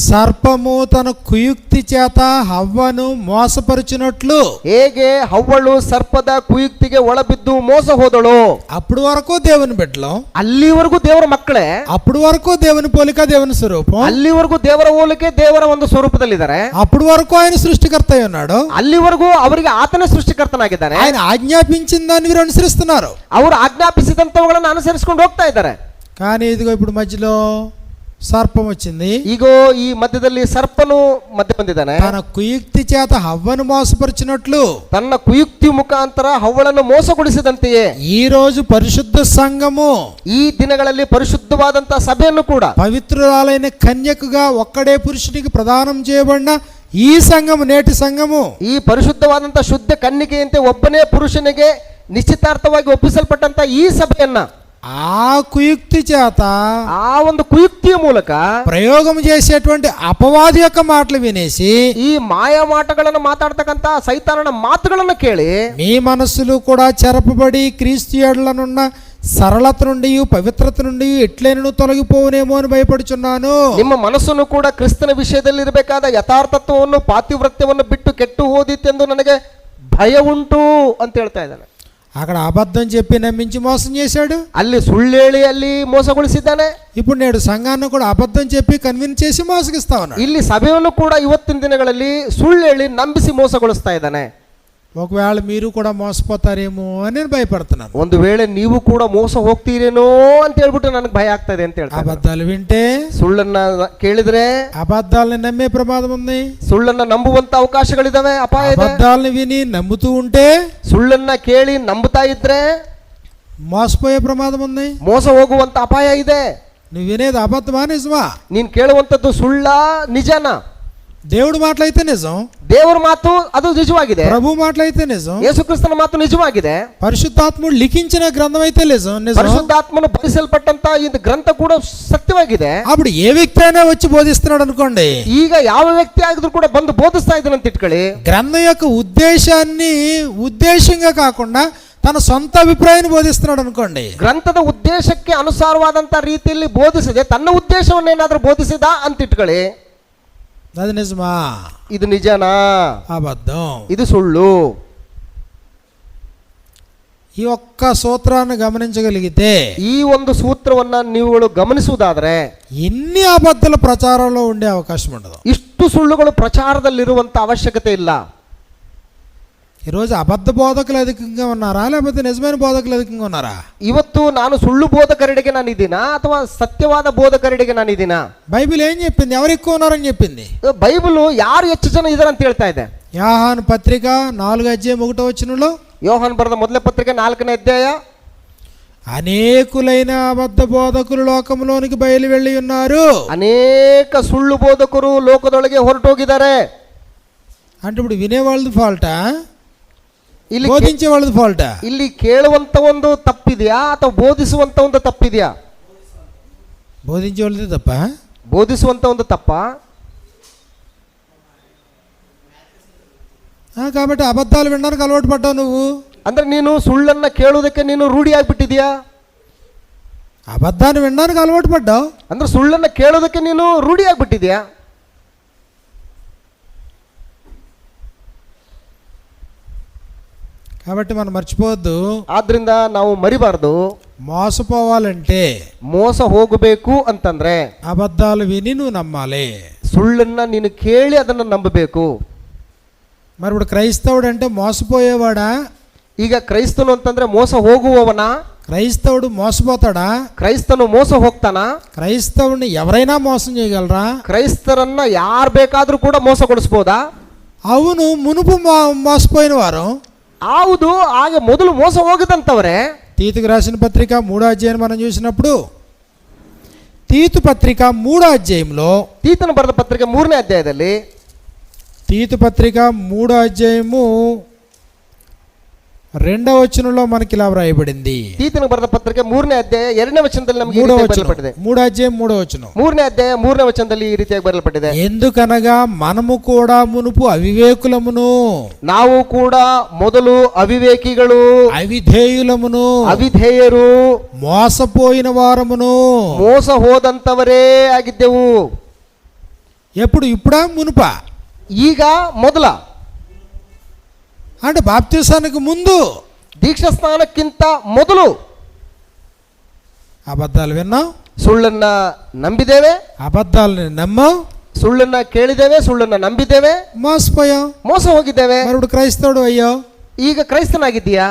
సర్పము తన కుయుక్తి చేత హవ్వను మోసపరిచినట్లు. ಹೇಗೆ ಹವ್ವಳು ಸರ್ಪದ ಕುಯುಕ್ತಿಗೆ ಒಳಬಿದ್ದು ಮೋಸ ಹೋದಳು. అప్పుడు వరకు దేవుని బిడ్డలు, ಅಲ್ಲಿವರೆಗೂ ದೇವರ ಮಕ್ಕಳೇ, అప్పుడు వరకు దేవుని పోలిక దేవుని స్వరూపం, ಅಲ್ಲಿವರೆಗೂ ದೇವರ ಹೋಲಿಕೆ ದೇವರ ಒಂದು ಸ್ವರೂಪದಲ್ಲಿದ್ದಾರೆ. అప్పుడు వరకు ఆయన సృష్టికర్త అయి ఉన్నాడు. ಅಲ್ಲಿವರೆಗೂ ಅವರಿಗೆ ಆತನೇ ಸೃಷ್ಟಿಕರ್ತನಾಗಿದ್ದಾನೆ. ఆయన ఆజ్ఞాపించిన దాన్ని వీరు అనుసరిస్తున్నారు. ಅವರು ಆಜ್ಞಾಪಿಸಿದಂತವುಗಳನ್ನು ಅನುಸರಿಸಿಕೊಂಡು ಹೋಗ್ತಾ ಇದ್ದಾರೆ. కానీ ఇదిగో ఇప్పుడు మధ్యలో సర్పం వచ్చింది. ಈಗೋ ಈ ಮಧ್ಯದಲ್ಲಿ ಸರ್ಪನು ಮಧ್ಯ ಬಂದಿದ್ದಾನೆ. తన కుయుక్తి చేత హవ్వను మోసపరిచినట్లు, ತನ್ನ ಕುಯುಕ್ತಿ ಮುಖಾಂತರ ಹವ್ವಳನ್ನು ಮೋಸಗೊಳಿಸಿದಂತೆಯೇ ఈ రోజు పరిశుద్ధ సంఘము ಈ ದಿನಗಳಲ್ಲಿ ಪರಿಶುದ್ಧವಾದಂತಹ ಸಭೆಯನ್ನು ಕೂಡ పవిత్రురాలైన కన్యకగా ఒక్కడే పురుషునికి ప్రదానం చేయబడిన ఈ సంఘము, నేటి సంఘము, ಈ ಪರಿಶುದ್ಧವಾದಂತಹ ಶುದ್ಧ ಕನ್ನಿಕೆಯಂತೆ ಒಬ್ಬನೇ ಪುರುಷನಿಗೆ ನಿಶ್ಚಿತಾರ್ಥವಾಗಿ ಒಪ್ಪಿಸಲ್ಪಟ್ಟಂತ ಈ ಸಭೆಯನ್ನ ఆ కుయుక్తి చేత ಆ ಒಂದು ಕುಯುಕ್ತಿಯ ಮೂಲಕ ప్రయోగం చేసేటువంటి అపవాది యొక్క మాటలు వినేసి ಈ ಮಾಯಾ ಮಾಟಗಳನ್ನು ಮಾತಾಡ್ತಕ್ಕಂತ ಸೈತಾನನ ಮಾತುಗಳನ್ನು ಕೇಳಿ మీ మనస్సులు కూడా చెరపబడి క్రీస్తు యేడలనున్న సరళత నుండి పవిత్రత నుండి ఎట్లైనను తొలగిపోవునేమో అని భయపడుచున్నాను. ನಿಮ್ಮ ಮನಸ್ಸನ್ನು ಕೂಡ ಕ್ರಿಸ್ತನ ವಿಷಯದಲ್ಲಿ ಇರಬೇಕಾದ ಯಥಾರ್ಥತ್ವವನ್ನು ಪಾತಿವ್ರತ್ಯವನ್ನು ಬಿಟ್ಟು ಕೆಟ್ಟು ಹೋದಿತ್ತೆಂದು ನನಗೆ ಭಯ ಉಂಟು ಅಂತ ಹೇಳ್ತಾ ಇದ್ದಾನೆ. అక్కడ అబద్ధం చెప్పి నమ్మించి మోసం చేశాడు. ಅಲ್ಲಿ ಸುಳ್ಳೇಳಿ ಅಲ್ಲಿ ಮೋಸಗೊಳಿಸಿದ್ದಾನೆ. ఇప్పుడు నేడు సంఘాన్ని కూడా అబద్ధం చెప్పి కన్విన్స్ చేసి మోసగిస్తా ఉన్నాడు. ಇಲ್ಲಿ ಸಭೆಯನ್ನು ಕೂಡ ಇವತ್ತಿನ ದಿನಗಳಲ್ಲಿ ಸುಳ್ಳೇಳಿ ನಂಬಿಸಿ ಮೋಸಗೊಳಿಸ್ತಾ ಇದ್ದಾನೆ. ఒకవేళ మీరు కూడా మోసపోతారేమో అని నేను భయపడుతున్నాను. ಒಂದು ವೇಳೆ ನೀವು ಕೂಡ ಮೋಸ ಹೋಗ್ತೀರೇನೋ ಅಂತ ಹೇಳ್ಬಿಟ್ಟು ನನಗೆ ಭಯ ಆಗ್ತಾ ಇದೆ ಅಂತ ಹೇಳ್ತಾರೆ. అబద్ధాలు వింటే, ಸುಳ್ಳನ್ನ ಕೇಳಿದ್ರೆ అబద్ధాలని నమ్మే ప్రమాదం ఉంది. ಸುಳ್ಳನ್ನ ನಂಬುವಂತ ಅವಕಾಶಗಳಿದಾವೆ, ಅಪಾಯ ಇದೆ. అబద్ధాలని విని నమ్ముతూ ఉంటే ಸುಳ್ಳನ್ನ ಕೇಳಿ ನಂಬುತ್ತಾ ಇದ್ರೆ మోసపోయే ప్రమాదం ఉంది. ಮೋಸ ಹೋಗುವಂತ ಅಪಾಯ ಇದೆ. నువ్వు వినేది అబద్ధమా నిజమా? ನೀನ್ ಕೇಳುವಂತದ್ದು ಸುಳ್ಳ ನಿಜನ? దేవుడు మాటలైతే నిజం, ದೇವರ ಮಾತು ಅದು ನಿಜವಾಗಿದೆ. ప్రభు మాటలైతే నిజం, ಯೇಸುಕ್ರಿಸ್ತನ ಮಾತು ನಿಜವಾಗಿದೆ. పరిశుద్ధాత్ముడు లిఖించిన గ్రంథం అయితే నిజం. ಪರಿಶುದ್ಧಾತ್ಮನು ಬರೆಸಲ್ಪಟ್ಟಂತ ಈ ಗ್ರಂಥ ಕೂಡ ಸತ್ಯವಾಗಿದೆ. అప్పుడు ఏ వ్యక్తి అయినా వచ్చి బోధిస్తున్నాడు అనుకోండి, ಈಗ ಯಾವ ವ್ಯಕ್ತಿ ಆಗಿದ್ರು ಕೂಡ ಬಂದು ಬೋಧಿಸ್ತಾ ಇದ್ದಾನೆ ಅಂತ ಇಟ್ಕೊಳ್ಳಿ. గ్రంథం యొక్క ఉద్దేశాన్ని ఉద్దేశంగా కాకుండా తన సొంత అభిప్రాయాన్ని బోధిస్తున్నాడు అనుకోండి, ಗ್ರಂಥದ ಉದ್ದೇಶಕ್ಕೆ ಅನುಸಾರವಾದಂತ ರೀತಿಯಲ್ಲಿ ಬೋಧಿಸದೆ ತನ್ನ ಉದ್ದೇಶವನ್ನೇನಾದ್ರೂ ಬೋಧಿಸಿದ ಅಂತ ಇಟ್ಕೊಳ್ಳಿ. అది నిజమా? ಇದು ನಿಜನಾ? అబద్ధం. ಇದು ಸುಳ್ಳು. ఈ ఒక్క సూత్రాన్ని గమనించగలిగితే, ಈ ಒಂದು ಸೂತ್ರವನ್ನ ನೀವುಗಳು ಗಮನಿಸುವುದಾದ್ರೆ ఎన్ని అబద్ధాల ప్రచారంలో ఉండే అవకాశం ఉండదు. ಇಷ್ಟು ಸುಳ್ಳುಗಳು ಪ್ರಚಾರದಲ್ಲಿರುವಂತ ಅವಶ್ಯಕತೆ ಇಲ್ಲ. ఈరోజు అబద్ధ బోధకులు అధికంగా ఉన్నారా, లేకపోతే నిజమైన బోధకులు అధికంగా ఉన్నారా? ಇವತ್ತು ನಾನು ಸುಳ್ಳು ಬೋಧಕರೆಡೆಗೆ ನಾನಿದ್ದೀನಾ ಅಥವಾ ಸತ್ಯವಾದ ಬೋಧಕರೆಡೆಗೆ ನಾನಿದ್ದೀನಾ? బైబిల్ ఏం చెప్పింది? ఎవరు ఎక్కువ ఉన్నారని చెప్పింది? ಬೈಬಲ್ ಯಾರು ಹೆಚ್ಚು ಜನ ಇದಾರೆ ಅಂತ ಹೇಳ್ತಾ ಇದೆ. యోహాను పత్రిక 4:1 ಯೋಹಾನ್ ಬರೆದ ಮೊದಲ ಪತ್ರಿಕೆ 4ನೇ ಅಧ್ಯಾಯ, అనేకులైన అబద్ధ బోధకులు లోకంలోనికి బయలు వెళ్ళి ఉన్నారు. ಅನೇಕ ಸುಳ್ಳು ಬೋಧಕರು ಲೋಕದೊಳಗೆ ಹೊರಟೋಗಿದ್ದಾರೆ. అంటే ఇప్పుడు వినేవాళ్ళది ఫాల్టా, ಇಲ್ಲಿ బోధించే వాళ్ళది ఫాల్టా? ಇಲ್ಲಿ ಕೇಳುವಂತ ಒಂದು ತಪ್ಪಿದೆಯಾ ಅಥವಾ ಬೋಧಿಸುವಂತ ಒಂದು ತಪ್ಪಿದೆಯಾ? బోధించే వాళ్ళది తప్ప. ಬೋಧಿಸುವಂತ ಒಂದು ತಪ್ಪ. కాబట్టి అబద్ధాలు వినడానికి అలవాటు పడ్డావు నువ్వు. ಅಂದ್ರೆ ನೀನು ಸುಳ್ಳನ್ನ ಕೇಳುವುದಕ್ಕೆ ನೀನು ರೂಢಿಯಾಗ್ಬಿಟ್ಟಿದ್ಯಾ? అబద్ధాన్ని వినడానికి అలవాటు పడ్డావు ಅಂದ್ರೆ ಸುಳ್ಳನ್ನ ಕೇಳೋದಕ್ಕೆ ನೀನು ರೂಢಿಯಾಗ್ಬಿಟ್ಟಿದ್ಯಾ? కాబట్టి మనం మర్చిపోవద్దు. ಆದ್ರಿಂದ ನಾವು ಮರಿಬಾರ್ದು. మోసపోవాలంటే, ಮೋಸ ಹೋಗಬೇಕು ಅಂತಂದ್ರೆ అబద్ధాలు విని నువ్వు నమ్మాలి. ಸುಳ್ಳನ್ನ ನೀನು ಕೇಳಿ ಅದನ್ನ ನಂಬಬೇಕು. మరి ఇప్పుడు క్రైస్తవుడు అంటే మోసపోయేవాడా? ಈಗ ಕ್ರೈಸ್ತನು ಅಂತಂದ್ರೆ ಮೋಸ ಹೋಗುವವನ? క్రైస్తవుడు మోసపోతాడా? ಕ್ರೈಸ್ತನು ಮೋಸ ಹೋಗ್ತಾನ? క్రైస్తవుడిని ఎవరైనా మోసం చేయగలరా? ಕ್ರೈಸ್ತರನ್ನ ಯಾರು ಬೇಕಾದ್ರೂ ಕೂಡ ಮೋಸಗೊಳಿಸಬಹುದಾ? అవును, మునుపు మోసపోయిన వారు. ಹೌದು, ಹಾಗೆ ಮೊದಲು ಮೋಸ ಹೋಗದಂತವರೇ. తీతుకు రాసిన పత్రిక 3వ అధ్యాయం మనం చూసినప్పుడు, తీతు పత్రిక 3వ అధ్యాయంలో, ತೀತನು ಬರೆದ ಪತ್ರಿಕೆ 3ನೇ ಅಧ್ಯಾಯದಲ್ಲಿ, తీతు పత్రిక 3వ అధ్యాయము రెండవ వచనంలో మనకి ఇలా వ్రాయబడింది. ತೀತನಿಗೆ ಬರೆದ ಪತ್ರಿಕೆ 3ನೇ ಅಧ್ಯಾಯ 2ನೇ ವಚನದಲ್ಲಿ ನಮಗೆ ಈ ರೀತಿಯಾಗಿ ಬರೆಯಲ್ಪಟ್ಟಿದೆ. 3వ అధ్యాయం 3వ వచనం. 3ನೇ ಅಧ್ಯಾಯ 3ನೇ ವಚನದಲ್ಲಿ ಈ ರೀತಿಯಾಗಿ ಬರೆಯಲ್ಪಟ್ಟಿದೆ. ఎందుకనగా మనము కూడా మునుపు అవివేకులమును, ನಾವು ಕೂಡ ಮೊದಲು ಅವಿವೇಕಿಗಳು, అవిధేయులమును, ಅವಿಧೇಯರು, మోసపోయిన వారమును. ಮೋಸ ಹೋದಂತವರೇ ಆಗಿದ್ದೆವು. ఇప్పుడా మునుపా? ಈಗ ಮೊದಲ అంటే బాప్తిసానికి ముందు, ದೀಕ್ಷಾ ಸ್ನಾನಕ್ಕಿಂತ ಮೊದಲು అబద్ధాలు విన్నాం, ಸುಳ್ಳನ್ನ ನಂಬಿದ್ದೇವೆ, అబద్ధాలని నమ్మాం, ಸುಳ್ಳನ್ನ ಕೇಳಿದ್ದೇವೆ, ಸುಳ್ಳನ್ನ ನಂಬಿದ್ದೇವೆ, మోసపోయాం, ಮೋಸ ಹೋಗಿದ್ದೇವೆ. మరుడు క్రైస్తవుడు అయ్యో, ಈಗ ಕ್ರೈಸ್ತನಾಗಿದ್ದೀಯಾ?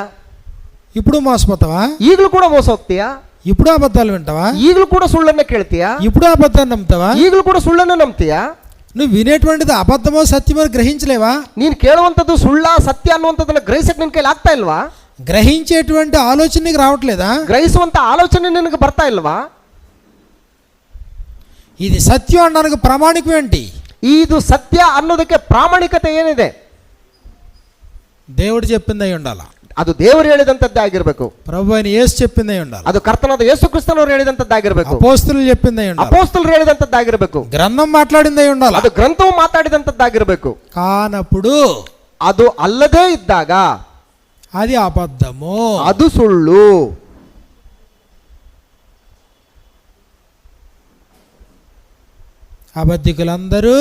ఇప్పుడు మోసపోతావా? ಈಗಲೂ ಕೂಡ ಮೋಸ ಹೋಗ್ತೀಯಾ? ఇప్పుడు అబద్ధాలు వింటావా? ಈಗಲೂ ಕೂಡ ಸುಳ್ಳನ್ನ ಕೇಳ್ತೀಯಾ? ఇప్పుడు అబద్ధాన్ని నమ్ముతావా? ಈಗಲೂ ಕೂಡ ಸುಳ್ಳನ್ನ ನಂಬ್ತೀಯಾ? నువ్వు వినేటువంటిది అబద్ధమో సత్యమో గ్రహించలేవా? ನೀನು ಕೇಳುವಂಥದ್ದು ಸುಳ್ಳ ಸತ್ಯ ಅನ್ನುವಂಥದ್ದನ್ನ ಗ್ರಹಿಸಕ್ಕೆ ನಿನ್ ಕೈಲಿ ಆಗ್ತಾ ಇಲ್ವಾ? గ్రహించేటువంటి ఆలోచన నీకు రావట్లేదా? ಗ್ರಹಿಸುವಂತ ಆಲೋಚನೆ ನಿನಗೆ ಬರ್ತಾ ಇಲ್ವಾ? ఇది సత్యం అనడానికి ప్రామాణికం ఏంటి? ಇದು ಸತ್ಯ ಅನ್ನೋದಕ್ಕೆ ಪ್ರಾಮಾಣಿಕತೆ ಏನಿದೆ? దేవుడు చెప్పింది అయి ఉండాలి, ಅದು ದೇವರು ಹೇಳಿದಂತದ್ದೇ ಆಗಿರಬೇಕು. ప్రభు అయిన యేసు చెప్పింది అయి ఉండాలి, ಅದು ಕರ್ತನಾದ ಯೇಸು ಕ್ರಿಸ್ತನವರು ಹೇಳಿದಂತದ್ದಾಗಿರಬೇಕು. అపోస్తలులు చెప్పింది అయి ఉండాలి, ಅಪೊಸ್ತಲರು ಹೇಳಿದಂತದ್ದಾಗಿರಬೇಕು. గ్రంథం మాట్లాడింది అయి ఉండాలి. ಅದು ಗ್ರಂಥವು ಮಾತಾಡಿದಂತದ್ದಾಗಿರಬೇಕು. కానప్పుడు ಅದು ಅಲ್ಲದೇ ಇದ್ದಾಗ అది అబద్ధము, ಅದು ಸುಳ್ಳು. అబద్ధికులందరూ,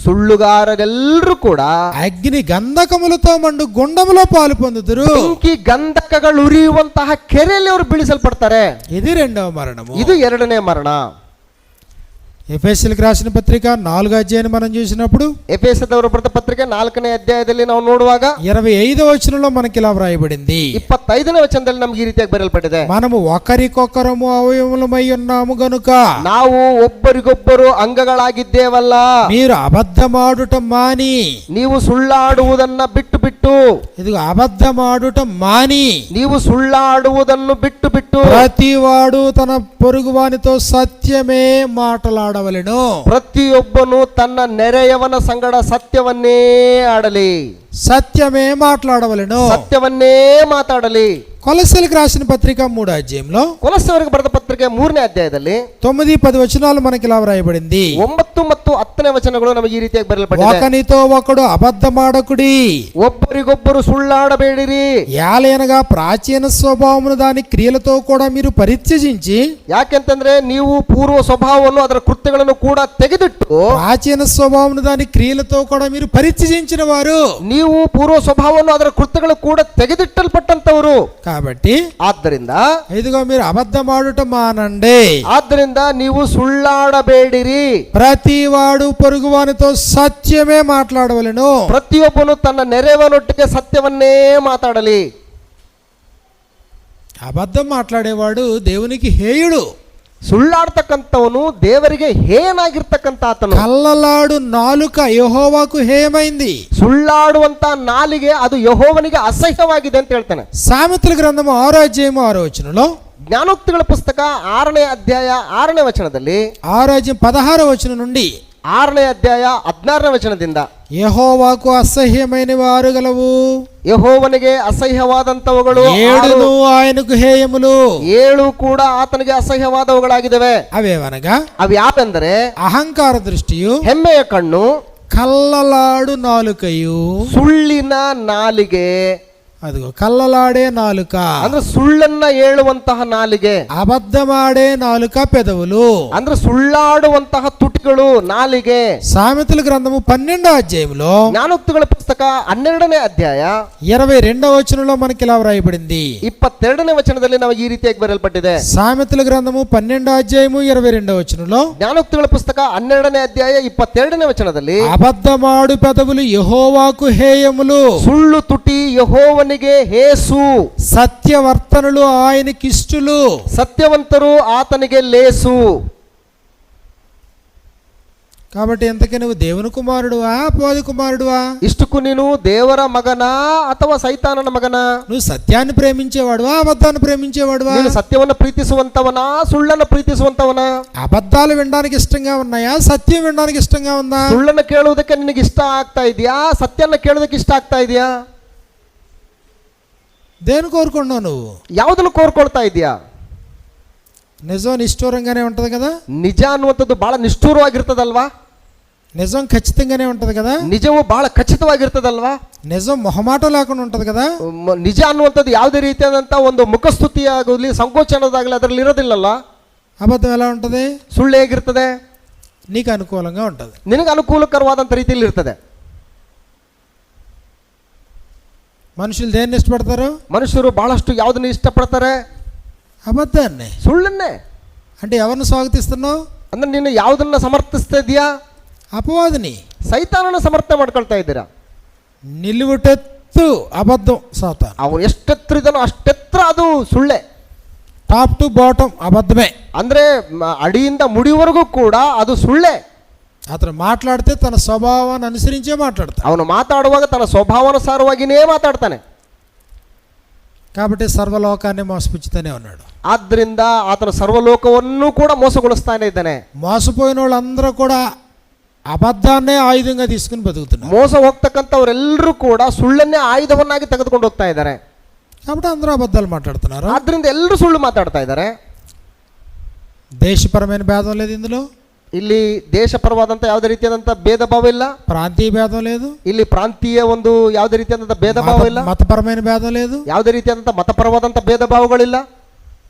ಸುಳ್ಳುಗಾರರೆಲ್ಲರೂ ಕೂಡ అగ్ని గంధకములతో మండు గుండములో పాలు పొందుదురు. ಬೆಂಕಿ ಗಂಧಕಗಳು ಉರಿಯುವಂತಹ ಕೆರೆಯಲ್ಲಿ ಅವರು ಬೀಳಿಸಲ್ಪಡ್ತಾರೆ. ఇది రెండవ మరణము. ಇದು ಎರಡನೇ ಮರಣ. ఎఫెసీయులకు రాసిన పత్రిక 4వ అధ్యాయాన్ని మనం చూసినప్పుడు, ಎಫೆಸದವರು ಬರೆದ ಪತ್ರಿಕೆ 4ನೇ ಅಧ್ಯಾಯದಲ್ಲಿ ನಾವು ನೋಡುವಾಗ 25వ వచనంలో మనకి ఇలా వ్రాయబడింది. 25ನೇ ವಚನದಲ್ಲಿ ನಮ್ಗೆ ಈ ರೀತಿಯಾಗಿ ಬರೆಯಲ್ಪಟ್ಟಿದೆ. మనము ఒకరికొకరము అవయవములమై ఉన్నాము గనుక ನಾವು ಒಬ್ಬರಿಗೊಬ್ಬರು ಅಂಗಗಳಾಗಿದ್ದೇವಲ್ಲ, మీరు అబద్ధమాడుట మాని, ನೀವು ಸುಳ್ಳಾಡುವುದನ್ನ ಬಿಟ್ಟು ಬಿಟ್ಟು, ఇదిగో అబద్ధమాడుట మాని, ನೀವು ಸುಳ್ಳಾಡುವುದನ್ನು ಬಿಟ್ಟು ಬಿಟ್ಟು ప్రతివాడు తన పొరుగువానితో సత్యమే మాట్లాడవలెను. ಪ್ರತಿಯೊಬ್ಬನು ತನ್ನ ನೆರೆಯವನ ಸಂಗಡ ಸತ್ಯವನ್ನೇ ಆಡಲಿ, సత్యమే మాట్లాడవలెను, ಸತ್ಯವನ್ನೇ ಮಾತಾಡಲಿ. కొలస్సీలకు రాసిన పత్రిక 3వ అధ్యాయంలో ಕೊಲಸ್ಸೆಯವರಿಗೆ ಬರೆದ ಪತ್ರಿಕೆ 3ನೇ ಅಧ್ಯಾಯದಲ್ಲಿ 9-10 వచనాలు మనకి ఇలా వ్రాయబడింది. 9 ಮತ್ತು 10ನೇ ವಚನಗಳು ನಮಗೆ ಈ ರೀತಿಯಾಗಿ ಬರೆಯಲ್ಪಟ್ಟಿದೆ. ఒకనితో ఒకడు అబద్ధమాడకుడి, ಒಬ್ಬರಿಗೊಬ್ಬರು ಸುಳ್ಳಾಡಬೇಡಿರಿ. యాలయనగా ప్రాచీన స్వభావమును దాని క్రియలతో కూడా మీరు పరిత్యజించి, ಯಾಕೆಂತಂದ್ರೆ ನೀವು ಪೂರ್ವ ಸ್ವಭಾವವನ್ನು ಅದರ ಕೃತ್ಯಗಳನ್ನು ಕೂಡ ತೆಗೆದಿಟ್ಟು, ప్రాచీన స్వభావమును దాని క్రియలతో కూడా మీరు పరిత్యజించిన వారు. ನೀವು ಪೂರ್ವ ಸ್ವಭಾವವನ್ನು ಅದರ ಕೃತ್ಯಗಳು ಕೂಡ ತೆಗೆದಿಟ್ಟಲ್ಪಟ್ಟಂತವರು. కాబట్టి ಆದ್ದರಿಂದ ఇదిగో మీరు అబద్ధమాడుట మానండి, ಆದ್ದರಿಂದ ನೀವು ಸುಳ್ಳಾಡಬೇಡಿರಿ. ప్రతివాడు పొరుగువానితో సత్యమే మాట్లాడవలెను. ಪ್ರತಿಯೊಬ್ಬನು ತನ್ನ ನೆರೆಯವನೊಟ್ಟಿಗೆ ಸತ್ಯವನ್ನೇ ಮಾತಾಡಲಿ. అబద్ధం మాట్లాడేవాడు దేవునికి హేయుడు. ಸುಳ್ಳಾಡ್ತಕ್ಕಂಥವನು ದೇವರಿಗೆ ಹೇಯನಾಗಿರ್ತಕ್ಕಂಥ ಆತನು. కల్లలాడు నాలుక యెహోవాకు హేయమైంది. ಸುಳ್ಳಾಡುವಂತ ನಾಲಿಗೆ ಅದು ಯೆಹೋವನಿಗೆ ಅಸಹ್ಯವಾಗಿದೆ ಅಂತ ಹೇಳ್ತಾನೆ. సామెతల గ్రంథము 6వ అధ్యాయము 6వ వచనంలో, ಜ್ಞಾನೋಕ್ತಿಗಳ ಪುಸ್ತಕ 6ನೇ ಅಧ್ಯಾಯ 6ನೇ ವಚನದಲ್ಲಿ, 6వ అధ్యాయం 16వ వచనం నుండి 6ನೇ ಅಧ್ಯಾಯ 16ನೇ ವಚನದಿಂದ, యెహోవాకు అసహ్యమైనవి 6 గలవు, ಯೆಹೋವನಿಗೆ ಅಸಹ್ಯವಾದಂತವುಗಳು 7 ఆయనకు హేయములు. 7 ಕೂಡ ಆತನಿಗೆ ಅಸಹ್ಯವಾದವುಗಳಾಗಿದ್ದಾವೆ. అవేవనగా, ಅವು ಯಾವೆಂದರೆ అహంకార దృష్టియు, ಹೆಮ್ಮೆಯ ಕಣ್ಣು, కల్లలాడు నాలుకయు. ಸುಳ್ಳಿನ ನಾಲಿಗೆ. అదిగో కల్లలాడే నాలుక ಅಂದ್ರೆ ಸುಳ್ಳನ್ನ ಹೇಳುವಂತಹ ನಾಲಿಗೆ, అబద్ధమాడే నాలుక పెదవులు. ಅಂದ್ರೆ ಸುಳ್ಳಾಡುವಂತಹ ತುಟಿಗಳು ನಾಲಿಗೆ. సామెతల గ్రంథము 12వ అధ్యాయంలో ಜ್ಞಾನೋಕ್ತಿಗಳ ಪುಸ್ತಕ 12ನೇ ಅಧ್ಯಾಯ 22వ వచనంలో మనకి ఇలా వ్రాయబడింది. 22ನೇ ವಚನದಲ್ಲಿ ನಮಗೆ ಈ ರೀತಿಯಾಗಿ ಬರೆಯಲ್ಪಟ್ಟಿದೆ. సామెతల గ్రంథము 12వ అధ్యాయము 22వ వచనంలో, ಜ್ಞಾನೋಕ್ತಿಗಳ ಪುಸ್ತಕ 12ನೇ ಅಧ್ಯಾಯ 22ನೇ ವಚನದಲ್ಲಿ, అబద్ధమాడు పెదవులు యెహోవాకు హేయములు, ಸುಳ್ಳು ತುಟಿ ಯೆಹೋವನಿಗೆ ಹೇಸು, సత్యవర్తనులు ఆయనకిష్టులు. ಸತ್ಯವಂತರು ಆತನಿಗೆ ಲೇಸು. కాబట్టి ఎంతకీ నువ్వు దేవుని కుమారుడువా, అపవాది కుమారుడువా? ಇಷ್ಟಕ್ಕೂ ನೀನು ದೇವರ ಮಗನಾ ಅಥವಾ ಸೈತಾನನ ಮಗನಾ? నువ్వు సత్యాన్ని ప్రేమించేవాడువా, అబద్ధాన్ని ప్రేమించేవాడువా? ನೀನು ಸತ್ಯವನ್ನು ಪ್ರೀತಿಸುವಂತವನಾ, ಸುಳ್ಳನ್ನು ಪ್ರೀತಿಸುವಂತವನಾ? అబద్ధాలు వినడానికి ఇష్టంగా ఉన్నాయా, సత్యం వినడానికి ఇష్టంగా ఉందా? ಸುಳ್ಳನ್ನು ಕೇಳುವುದಕ್ಕೆ ನಿನಗೆ ಇಷ್ಟ ಆಗ್ತಾ ಇದೆಯಾ, ಸತ್ಯನ ಕೇಳುವುದಕ್ಕೆ ಇಷ್ಟ ಆಗ್ತಾ ಇದೆಯಾ? దేని కోరుకున్నావు నువ్వు? ಯಾವುದನ್ನು ಕೋರ್ಕೊಳ್ತಾ ಇದೆಯಾ? నిజం నిష్ఠూరంగానే ఉంటుంది కదా. ನಿಜ ಅನ್ನುವಂಥದ್ದು ಬಹಳ ನಿಷ್ಠೂರವಾಗಿರ್ತದಲ್ವಾ? నిజం ఖచ్చితంగానే ఉంటుంది కదా. ನಿಜವು ಬಹಳ ಖಚಿತವಾಗಿರ್ತದಲ್ವಾ? నిజం మొహమాటం లేకుండా ఉంటుంది కదా. ನಿಜ ಅನ್ನುವಂಥದ್ದು ಯಾವುದೇ ರೀತಿಯಾದಂಥ ಒಂದು ಮುಖಸ್ತುತಿ ಆಗಲಿ ಸಂಕೋಚನದಾಗಲಿ ಅದರಲ್ಲಿ ಇರೋದಿಲ್ಲಲ್ಲ. అబద్ధం ఎలా ఉంటుంది? ಸುಳ್ಳು ಹೇಗಿರ್ತದೆ? నీకు అనుకూలంగా ఉంటుంది, ನಿನಗೆ ಅನುಕೂಲಕರವಾದಂಥ ರೀತಿಯಲ್ಲಿ ಇರ್ತದೆ. మనుషులు దేన్ని ఇష్టపడతారు? ಮನುಷ್ಯರು ಬಹಳಷ್ಟು ಯಾವುದನ್ನು ಇಷ್ಟಪಡ್ತಾರೆ? అబద్ధాన్ని, ಸುಳ್ಳನ್ನೇ. అంటే ఎవరిని స్వాగతిస్తున్నావు? ಅಂದ್ರೆ ನೀನು ಯಾವುದನ್ನ ಸಮರ್ಥಿಸ್ತಾ ಇದೆಯಾ? అపవాదిని, ಸೈತಾನನ ಸಮರ್ಥನೆ ಮಾಡ್ಕೊಳ್ತಾ ಇದ್ದೀರಾ. నిలువుటెత్తు అబద్ధం సాతాను. ಅವನು ಎಷ್ಟೆತ್ತರಿದನೋ ಅಷ್ಟೆತ್ರ ಅದು ಸುಳ್ಳೆ. టాప్ టు బాటమ్ అబద్ధమే. ಅಂದ್ರೆ ಅಡಿಯಿಂದ ಮುಡಿವರೆಗೂ ಕೂಡ ಅದು ಸುಳ್ಳೆ. అతను మాట్లాడితే తన స్వభావాన్ని అనుసరించే మాట్లాడతాడు. ಅವನು ಮಾತಾಡುವಾಗ ತನ್ನ ಸ್ವಭಾವಾನುಸಾರವಾಗಿಯೇ ಮಾತಾಡ್ತಾನೆ. కాబట్టి సర్వలోకాన్ని మోసపుచ్చుతూనే ఉన్నాడు. ಆದ್ದರಿಂದ ಆತನ ಸರ್ವಲೋಕವನ್ನು ಕೂಡ ಮೋಸಗೊಳಿಸ್ತಾನೆ ಇದ್ದಾನೆ. మోసపోయిన వాళ్ళందరూ కూడా అబద్ధాన్నే ఆయుధంగా తీసుకుని బతుకుతున్నారు. ಮೋಸ ಹೋಗ್ತಕ್ಕಂಥವರೆಲ್ಲರೂ ಕೂಡ ಸುಳ್ಳನ್ನೇ ಆಯುಧವನ್ನಾಗಿ ತೆಗೆದುಕೊಂಡು ಹೋಗ್ತಾ ಇದ್ದಾರೆ. కాబట్టి అందరూ అబద్ధాలు మాట్లాడుతున్నారు. ಆದ್ರಿಂದ ಎಲ್ಲರೂ ಸುಳ್ಳು ಮಾತಾಡ್ತಾ ಇದ್ದಾರೆ. దేశపరమైన భేదం లేదు ఇందులో. ಇಲ್ಲಿ ದೇಶಪರವಾದಂಥ ಯಾವುದೇ ರೀತಿಯಾದಂಥ ಭೇದ ಭಾವ ಇಲ್ಲ. ప్రాంతీయ భేదం లేదు. ಇಲ್ಲಿ ಪ್ರಾಂತೀಯ ಒಂದು ಯಾವುದೇ ರೀತಿಯಾದಂಥ ಭೇದ ಭಾವ ಇಲ್ಲ. మతపరమైన భేదం లేదు. ಯಾವುದೇ ರೀತಿಯಾದಂಥ ಮತಪರವಾದಂಥ ಭೇದ ಭಾವಗಳಿಲ್ಲ.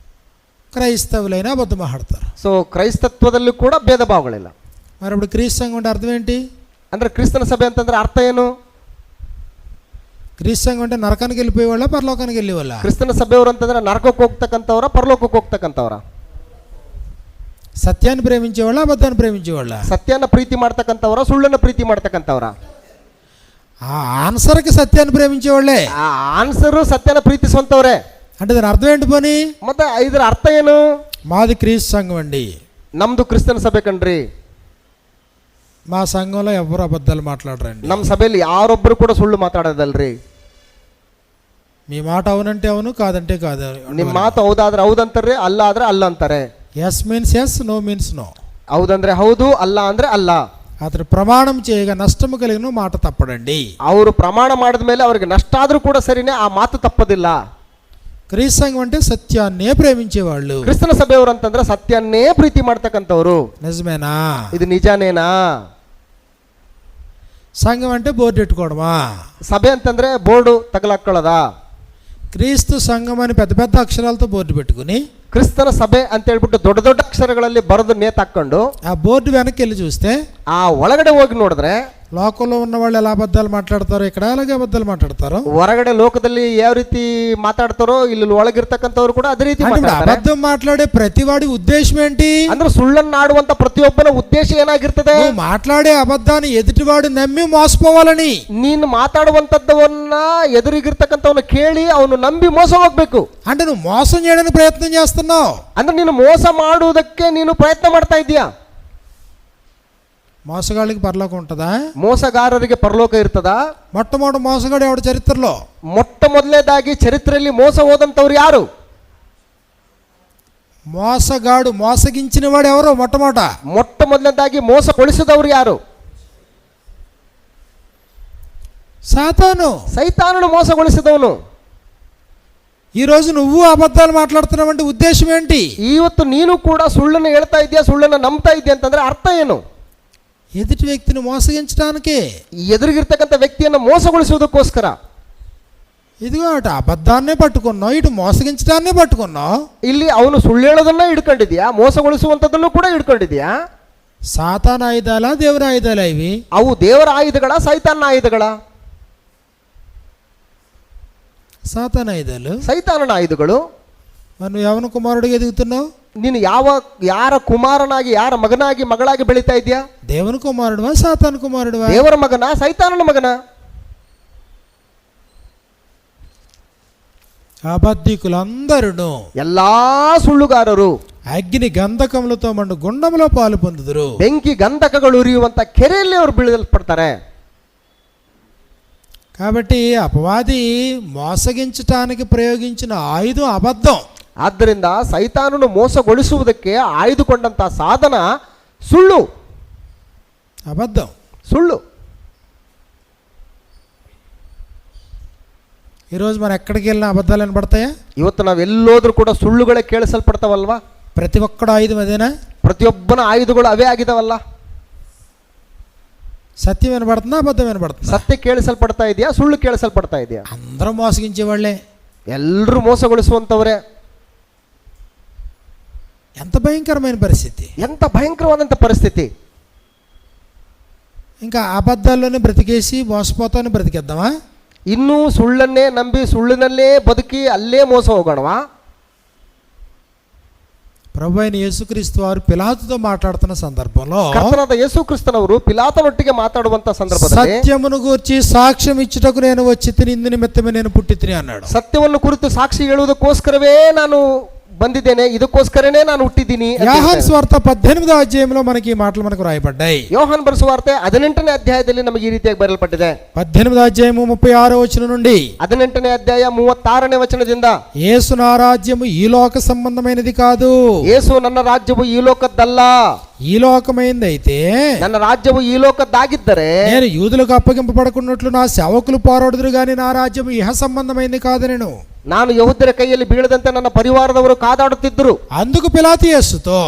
క్రైస్తవులైన అబద్ధం మాట్లాడతారు. ಸೊ ಕ್ರೈಸ್ತತ್ವದಲ್ಲೂ ಕೂಡ ಭೇದ ಭಾವಗಳಿಲ್ಲ. మరి ఇప్పుడు క్రీస్తు సంఘం అంటే అర్థం ఏంటి? ಅಂದ್ರೆ ಕ್ರಿಸ್ತನ ಸಭೆ ಅಂತಂದ್ರೆ ಅರ್ಥ ಏನು? క్రీస్తు సంఘం అంటే నరకానికి వెళ్ళిపోయేవాళ్ళ, పరలోకానికి వెళ్ళేవాళ్ళ? ಕ್ರಿಸ್ತನ ಸಭೆಯವರು ಅಂತಂದ್ರೆ ನರಕಕ್ಕೆ ಹೋಗ್ತಕ್ಕಂಥವ್ರ, ಪರಲೋಕಕ್ಕೆ ಹೋಗ್ತಕ್ಕಂಥವ್ರ? సత్యాన్ని ప్రేమించేవాళ్ళ, అబద్ధాన్ని ప్రేమించేవాళ్ళ? ಸತ್ಯನ ಪ್ರೀತಿ ಮಾಡ್ತಕ್ಕಂಥವ್ರ, ಸುಳ್ಳನ್ನು ಪ್ರೀತಿ ಮಾಡ್ತಕ್ಕಂಥವ್ರ? ఆ ఆన్సర్కి సత్యాన్ని ప్రేమించేవాళ్ళే. ಆ ಆನ್ಸರು ಸತ್ಯನ ಪ್ರೀತಿಸುವಂಥವ್ರೆ. అంటే దాని అర్థం ఏంటి పోనీ? ಮತ್ತೆ ಇದರ ಅರ್ಥ ಏನು? మాది క్రీస్తు సంఘం అండి, ನಮ್ದು ಕ್ರಿಸ್ತನ ಸಭೆ ಕಣ್ರಿ, మా సంఘంలో ఎవరు అబద్ధాలు మాట్లాడరండి, ನಮ್ಮ ಸಭೆಯಲ್ಲಿ ಯಾರೊಬ್ಬರು ಕೂಡ ಸುಳ್ಳು ಮಾತಾಡೋದಲ್ರಿ. మీ మాట అవునంటే అవును, కాదంటే కాదు. ನಿಮ್ಮ ಮಾತು ಹೌದಾದ್ರೆ ಹೌದಂತಾರೆ, ಅಲ್ಲ ಆದ್ರೆ ಅಲ್ಲ ಅಂತಾರೆ. Yes means yes, no means no. ಹೌದಂದ್ರೆ ಹೌದು, ಅಲ್ಲ ಅಂದ್ರೆ ಅಲ್ಲ. అతడు ప్రమాణం చేయగా నష్టము కలిగిన మాట తప్పడండి. ಅವರು ಪ್ರಮಾಣ ಮಾಡಿದ ಮೇಲೆ ಅವರಿಗೆ ನಷ್ಟ ಆದ್ರೂ ಕೂಡ ಸರಿನೇ, ಆ ಮಾತು ತಪ್ಪದಿಲ್ಲ. క్రీస్తు సంఘం అంటే సత్యాన్నే ప్రేమించేవాళ్ళు. ಕ್ರಿಸ್ತನ ಸಭೆಯವರು ಅಂತಂದ್ರೆ ಸತ್ಯನ್ನೇ ಪ್ರೀತಿ ಮಾಡ್ತಕ್ಕಂಥವ್ರು. నిజమేనా? ಇದು ನಿಜಾನೇನಾ? సంఘం అంటే బోర్డు పెట్టుకోవడమా? ಸಭೆ ಅಂತಂದ್ರೆ ಬೋರ್ಡು ತಗಲಾಕೊಳ್ಳೋದ? క్రీస్తు సంఘం అని పెద్ద పెద్ద అక్షరాలతో బోర్డు పెట్టుకుని ಕ್ರಿಸ್ತನ ಸಭೆ ಅಂತ ಹೇಳ್ಬಿಟ್ಟು ದೊಡ್ಡ ದೊಡ್ಡ ಅಕ್ಷರಗಳಲ್ಲಿ ಬರೆದು ನೇತಾಕೊಂಡು ఆ బోర్డు వెనక్కి వెళ్ళి చూస్తే ಆ ಒಳಗಡೆ ಹೋಗಿ ನೋಡಿದ್ರೆ లోకంలో ఉన్న వాళ్ళు ఎలా అబద్ధాలు మాట్లాడతారో ఇక్కడ అలాగే అబద్ధాలు మాట్లాడతారు. ಹೊರಗಡೆ ಲೋಕದಲ್ಲಿ ಯಾವ ರೀತಿ ಮಾತಾಡ್ತಾರೋ ಇಲ್ಲಿ ಒಳಗಿರ್ತಕ್ಕಂಥವ್ರು ಕೂಡ ಅದೇ ರೀತಿ ಮಾತಾಡ್ತಾರೆ. అబద్ధం మాట్లాడే ప్రతివాడి ఉద్దేశం ఏంటి? ಅಂದ್ರೆ ಸುಳ್ಳನ್ನಾಡುವಂತ ಪ್ರತಿಯೊಬ್ಬನ ಉದ್ದೇಶ ಏನಾಗಿರ್ತದೆ? నువ్వు మాట్లాడే అబద్ధాన్ని ఎదుటివాడు నమ్మి మోసపోవాలని. ನೀನು ಮಾತಾಡುವಂತದ್ದವನ್ನ ಎದುರಿಗಿರ್ತಕ್ಕಂಥವನ್ನ ಕೇಳಿ ಅವನು ನಂಬಿ ಮೋಸ ಹೋಗ್ಬೇಕು. అంటే నువ్వు మోసం చేయడానికి ప్రయత్నం చేస్తున్నావు. ಅಂದ್ರೆ ನೀನು ಮೋಸ ಮಾಡುವುದಕ್ಕೆ ನೀನು ಪ್ರಯತ್ನ ಮಾಡ್ತಾ ಇದೀಯಾ. మోసగాళ్ళకి పరలోకం ఉంటుందా? ಮೋಸಗಾರರಿಗೆ ಪರಲೋಕ ಇರ್ತದಾ? మొట్టమొదటి మోసగాడు ఎవడు చరిత్రలో? ಮೊಟ್ಟ ಮೊದಲನೇದಾಗಿ ಚರಿತ್ರೆಯಲ್ಲಿ ಮೋಸ ಹೋದಂಥವ್ರು ಯಾರು? మోసగాడు, మోసగించిన వాడు ఎవరు? ಮೊಟ್ಟ ಮೊದಲನೇದಾಗಿ ಮೋಸಗೊಳಿಸಿದವರು ಯಾರು? సాతాను. ಸೈತಾನನು ಮೋಸಗೊಳಿಸಿದವನು. ఈరోజు నువ్వు అబద్ధాలు మాట్లాడుతున్నావంటే ఉద్దేశం ఏంటి? ಇವತ್ತು ನೀನು ಕೂಡ ಸುಳ್ಳನ್ನು ಹೇಳ್ತಾ ಇದೆಯಾ, ಸುಳ್ಳನ್ನು ನಂಬ್ತಾ ಇದೆಯಾ ಅಂತಂದ್ರೆ ಅರ್ಥ ಏನು? ఎదుటి వ్యక్తిని మోసగించడానికే. ಎದುರಿಗಿರ್ತಕ್ಕಂಥ ವ್ಯಕ್ತಿಯನ್ನು ಮೋಸಗೊಳಿಸುವುದಕ್ಕೋಸ್ಕರ. ఇదిగో అటు అబద్ధాన్నే పట్టుకున్నావు, ఇటు మోసగించడాన్నే పట్టుకున్నావు. ಇಲ್ಲಿ ಅವನು ಸುಳ್ಳು ಹೇಳೋದನ್ನ ಹಿಡ್ಕೊಂಡಿದ್ಯಾ, ಮೋಸಗೊಳಿಸುವಂಥದ್ದನ್ನು ಕೂಡ ಹಿಡ್ಕೊಂಡಿದ್ಯಾ. సాతాను ఆయుధాలా, దేవుని ఆయుధాలా ఇవి? ಅವು ದೇವರ ಆಯುಧಗಳ, ಸೈತಾನ ಆಯುಧಗಳ? సాతాను ఆయుధాలు. ಸೈತಾನನ ಆಯುಧಗಳು. నువ్వు ఎవరి కుమారుడిగా ఎదుగుతున్నావు? ನೀನು ಯಾರ ಕುಮಾರನಾಗಿ, ಯಾರ ಮಗನಾಗಿ, ಮಗಳಾಗಿ ಬೆಳೀತಾ ಇದೆಯಾ? దేవుని కుమారుడువా, సాతాను కుమారుడువా? ದೇವರ ಮಗನ, ಸೈತಾನನ ಮಗನ? అబద్ధికులందరూ, ಎಲ್ಲಾ ಸುಳ್ಳುಗಾರರು అగ్ని గంధకములతో మండు గుండంలో పాలు పొందుదురు. ಬೆಂಕಿ ಗಂಧಕಗಳು ಉರಿಯುವಂತ ಕೆರೆಯಲ್ಲಿ ಅವರು ಬೀಳಲ್ಪಡ್ತಾರೆ. కాబట్టి అపవాది మోసగించటానికి ప్రయోగించిన ఆయుధం అబద్ధం. ಆದ್ದರಿಂದ ಸೈತಾನನು ಮೋಸಗೊಳಿಸುವುದಕ್ಕೆ ಆಯ್ದುಕೊಂಡಂತ ಸಾಧನ ಸುಳ್ಳು, అబద్ధం. ಸುಳ್ಳು. ఈరోజు మనం ఎక్కడికి వెళ్ళినా అబద్ధాలు వినపడతాయా? ಇವತ್ತು ನಾವು ಎಲ್ಲೋದ್ರೂ ಕೂಡ ಸುಳ್ಳುಗಳೇ ಕೇಳಿಸಲ್ಪಡ್ತಾವಲ್ವಾ? ప్రతి ఒక్కడు ఆయుధం అదేనా? ಪ್ರತಿಯೊಬ್ಬನ ಆಯುಧಗಳು ಅವೇ ಆಗಿದಾವಲ್ಲ. సత్యం వినపడుతుందా, అబద్ధం వినపడుతుందా? ಸತ್ಯ ಕೇಳಿಸಲ್ಪಡ್ತಾ ಇದೆಯಾ, ಸುಳ್ಳು ಕೇಳಿಸಲ್ಪಡ್ತಾ ಇದೆಯಾ? అందరూ మోసగించే వాళ్ళే, ಎಲ್ಲರೂ మోసಗೊಳಿಸುವಂತವರೇ. ఎంత భయంకరమైన పరిస్థితి, ఎంత భయంకరವಾದಂಥ పరిస్థితి. ఇంకా అబద్ధాల్లోనే బ్రతికేసి మోసపోతాను బ్రతికేద్దామా? ಇನ್ನೂ ಸುಳ್ಳನ್ನೇ ನಂಬಿ ಸುಳ್ಳಿನಲ್ಲೇ ಬದುಕಿ ಅಲ್ಲೇ ಮೋಸ ಹೋಗೋಣವಾ? ప్రభు అయిన యేసుక్రీస్తు వారు పిలాతుతో మాట్లాడుతున్న సందర్భంలో ಕರ್ತನಾದ ಯೇಸು ಕ್ರಿಸ್ತನವರು ಪಿಲಾತನೊಟ್ಟಿಗೆ ಮಾತಾಡುವಂತ ಸಂದರ್ಭದಲ್ಲಿ సత్యమును గూర్చి సాక్ష్యం ఇచ్చుటకు నేను వచ్చి తిని ఇందు నిమిత్తమే నేను పుట్టి తిని అన్నాడు. ಸತ್ಯವನ್ನು ಕುರಿತು ಸಾಕ್ಷಿ ಹೇಳುವುದಕ್ಕೋಸ್ಕರವೇ ನಾನು ಬಂದಿದ್ದೇನೆ, ಇದಕ್ಕೋಸ್ಕರನೇ ನಾನು ಹುಟ್ಟಿದ್ದೀನಿ. యోహాను సువార్త 18వ అధ్యాయంలో మనకి ఈ మాటలు మనకు రాయబడ్డాయి. ಯೋಹಾನ್ ಬರೆಸುವಾರ್ತೆ 18ನೇ ಅಧ್ಯಾಯದಲ್ಲಿ ನಮಗೆ ಈ ರೀತಿಯಾಗಿ ಬರೆಯಲ್ಪಟ್ಟಿದೆ. 18వ అధ్యాయము 36వ వచనం నుండి 18ನೇ ಅಧ್ಯಾಯ 36ನೇ ವಚನದಿಂದ, యేసు నా రాజ్యము ఈ లోక సంబంధమైనది కాదు, ಯೇಸು ನನ್ನ ರಾಜ್ಯವು ಈ ಲೋಕದ್ದಲ್ಲ, ఈ లోకమైంది అయితే ನನ್ನ ರಾಜ್ಯವು ಈ ಲೋಕದ್ದಾಗಿದ್ದರೆ నేను యూదులకు అప్పగింపబడకున్నట్లు నా సేవకులు పోరాడుదురు గాని నా రాజ్యము ఇహ సంబంధమైంది కాదనెను. ನಾನು ಯಹೂದ್ಯರ ಕೈಯಲ್ಲಿ ಬೀಳದಂತೆ ನನ್ನ ಪರಿವಾರದವರು ಕಾದಾಡುತ್ತಿದ್ದರು. అందుకు పిలాతు యేసుతో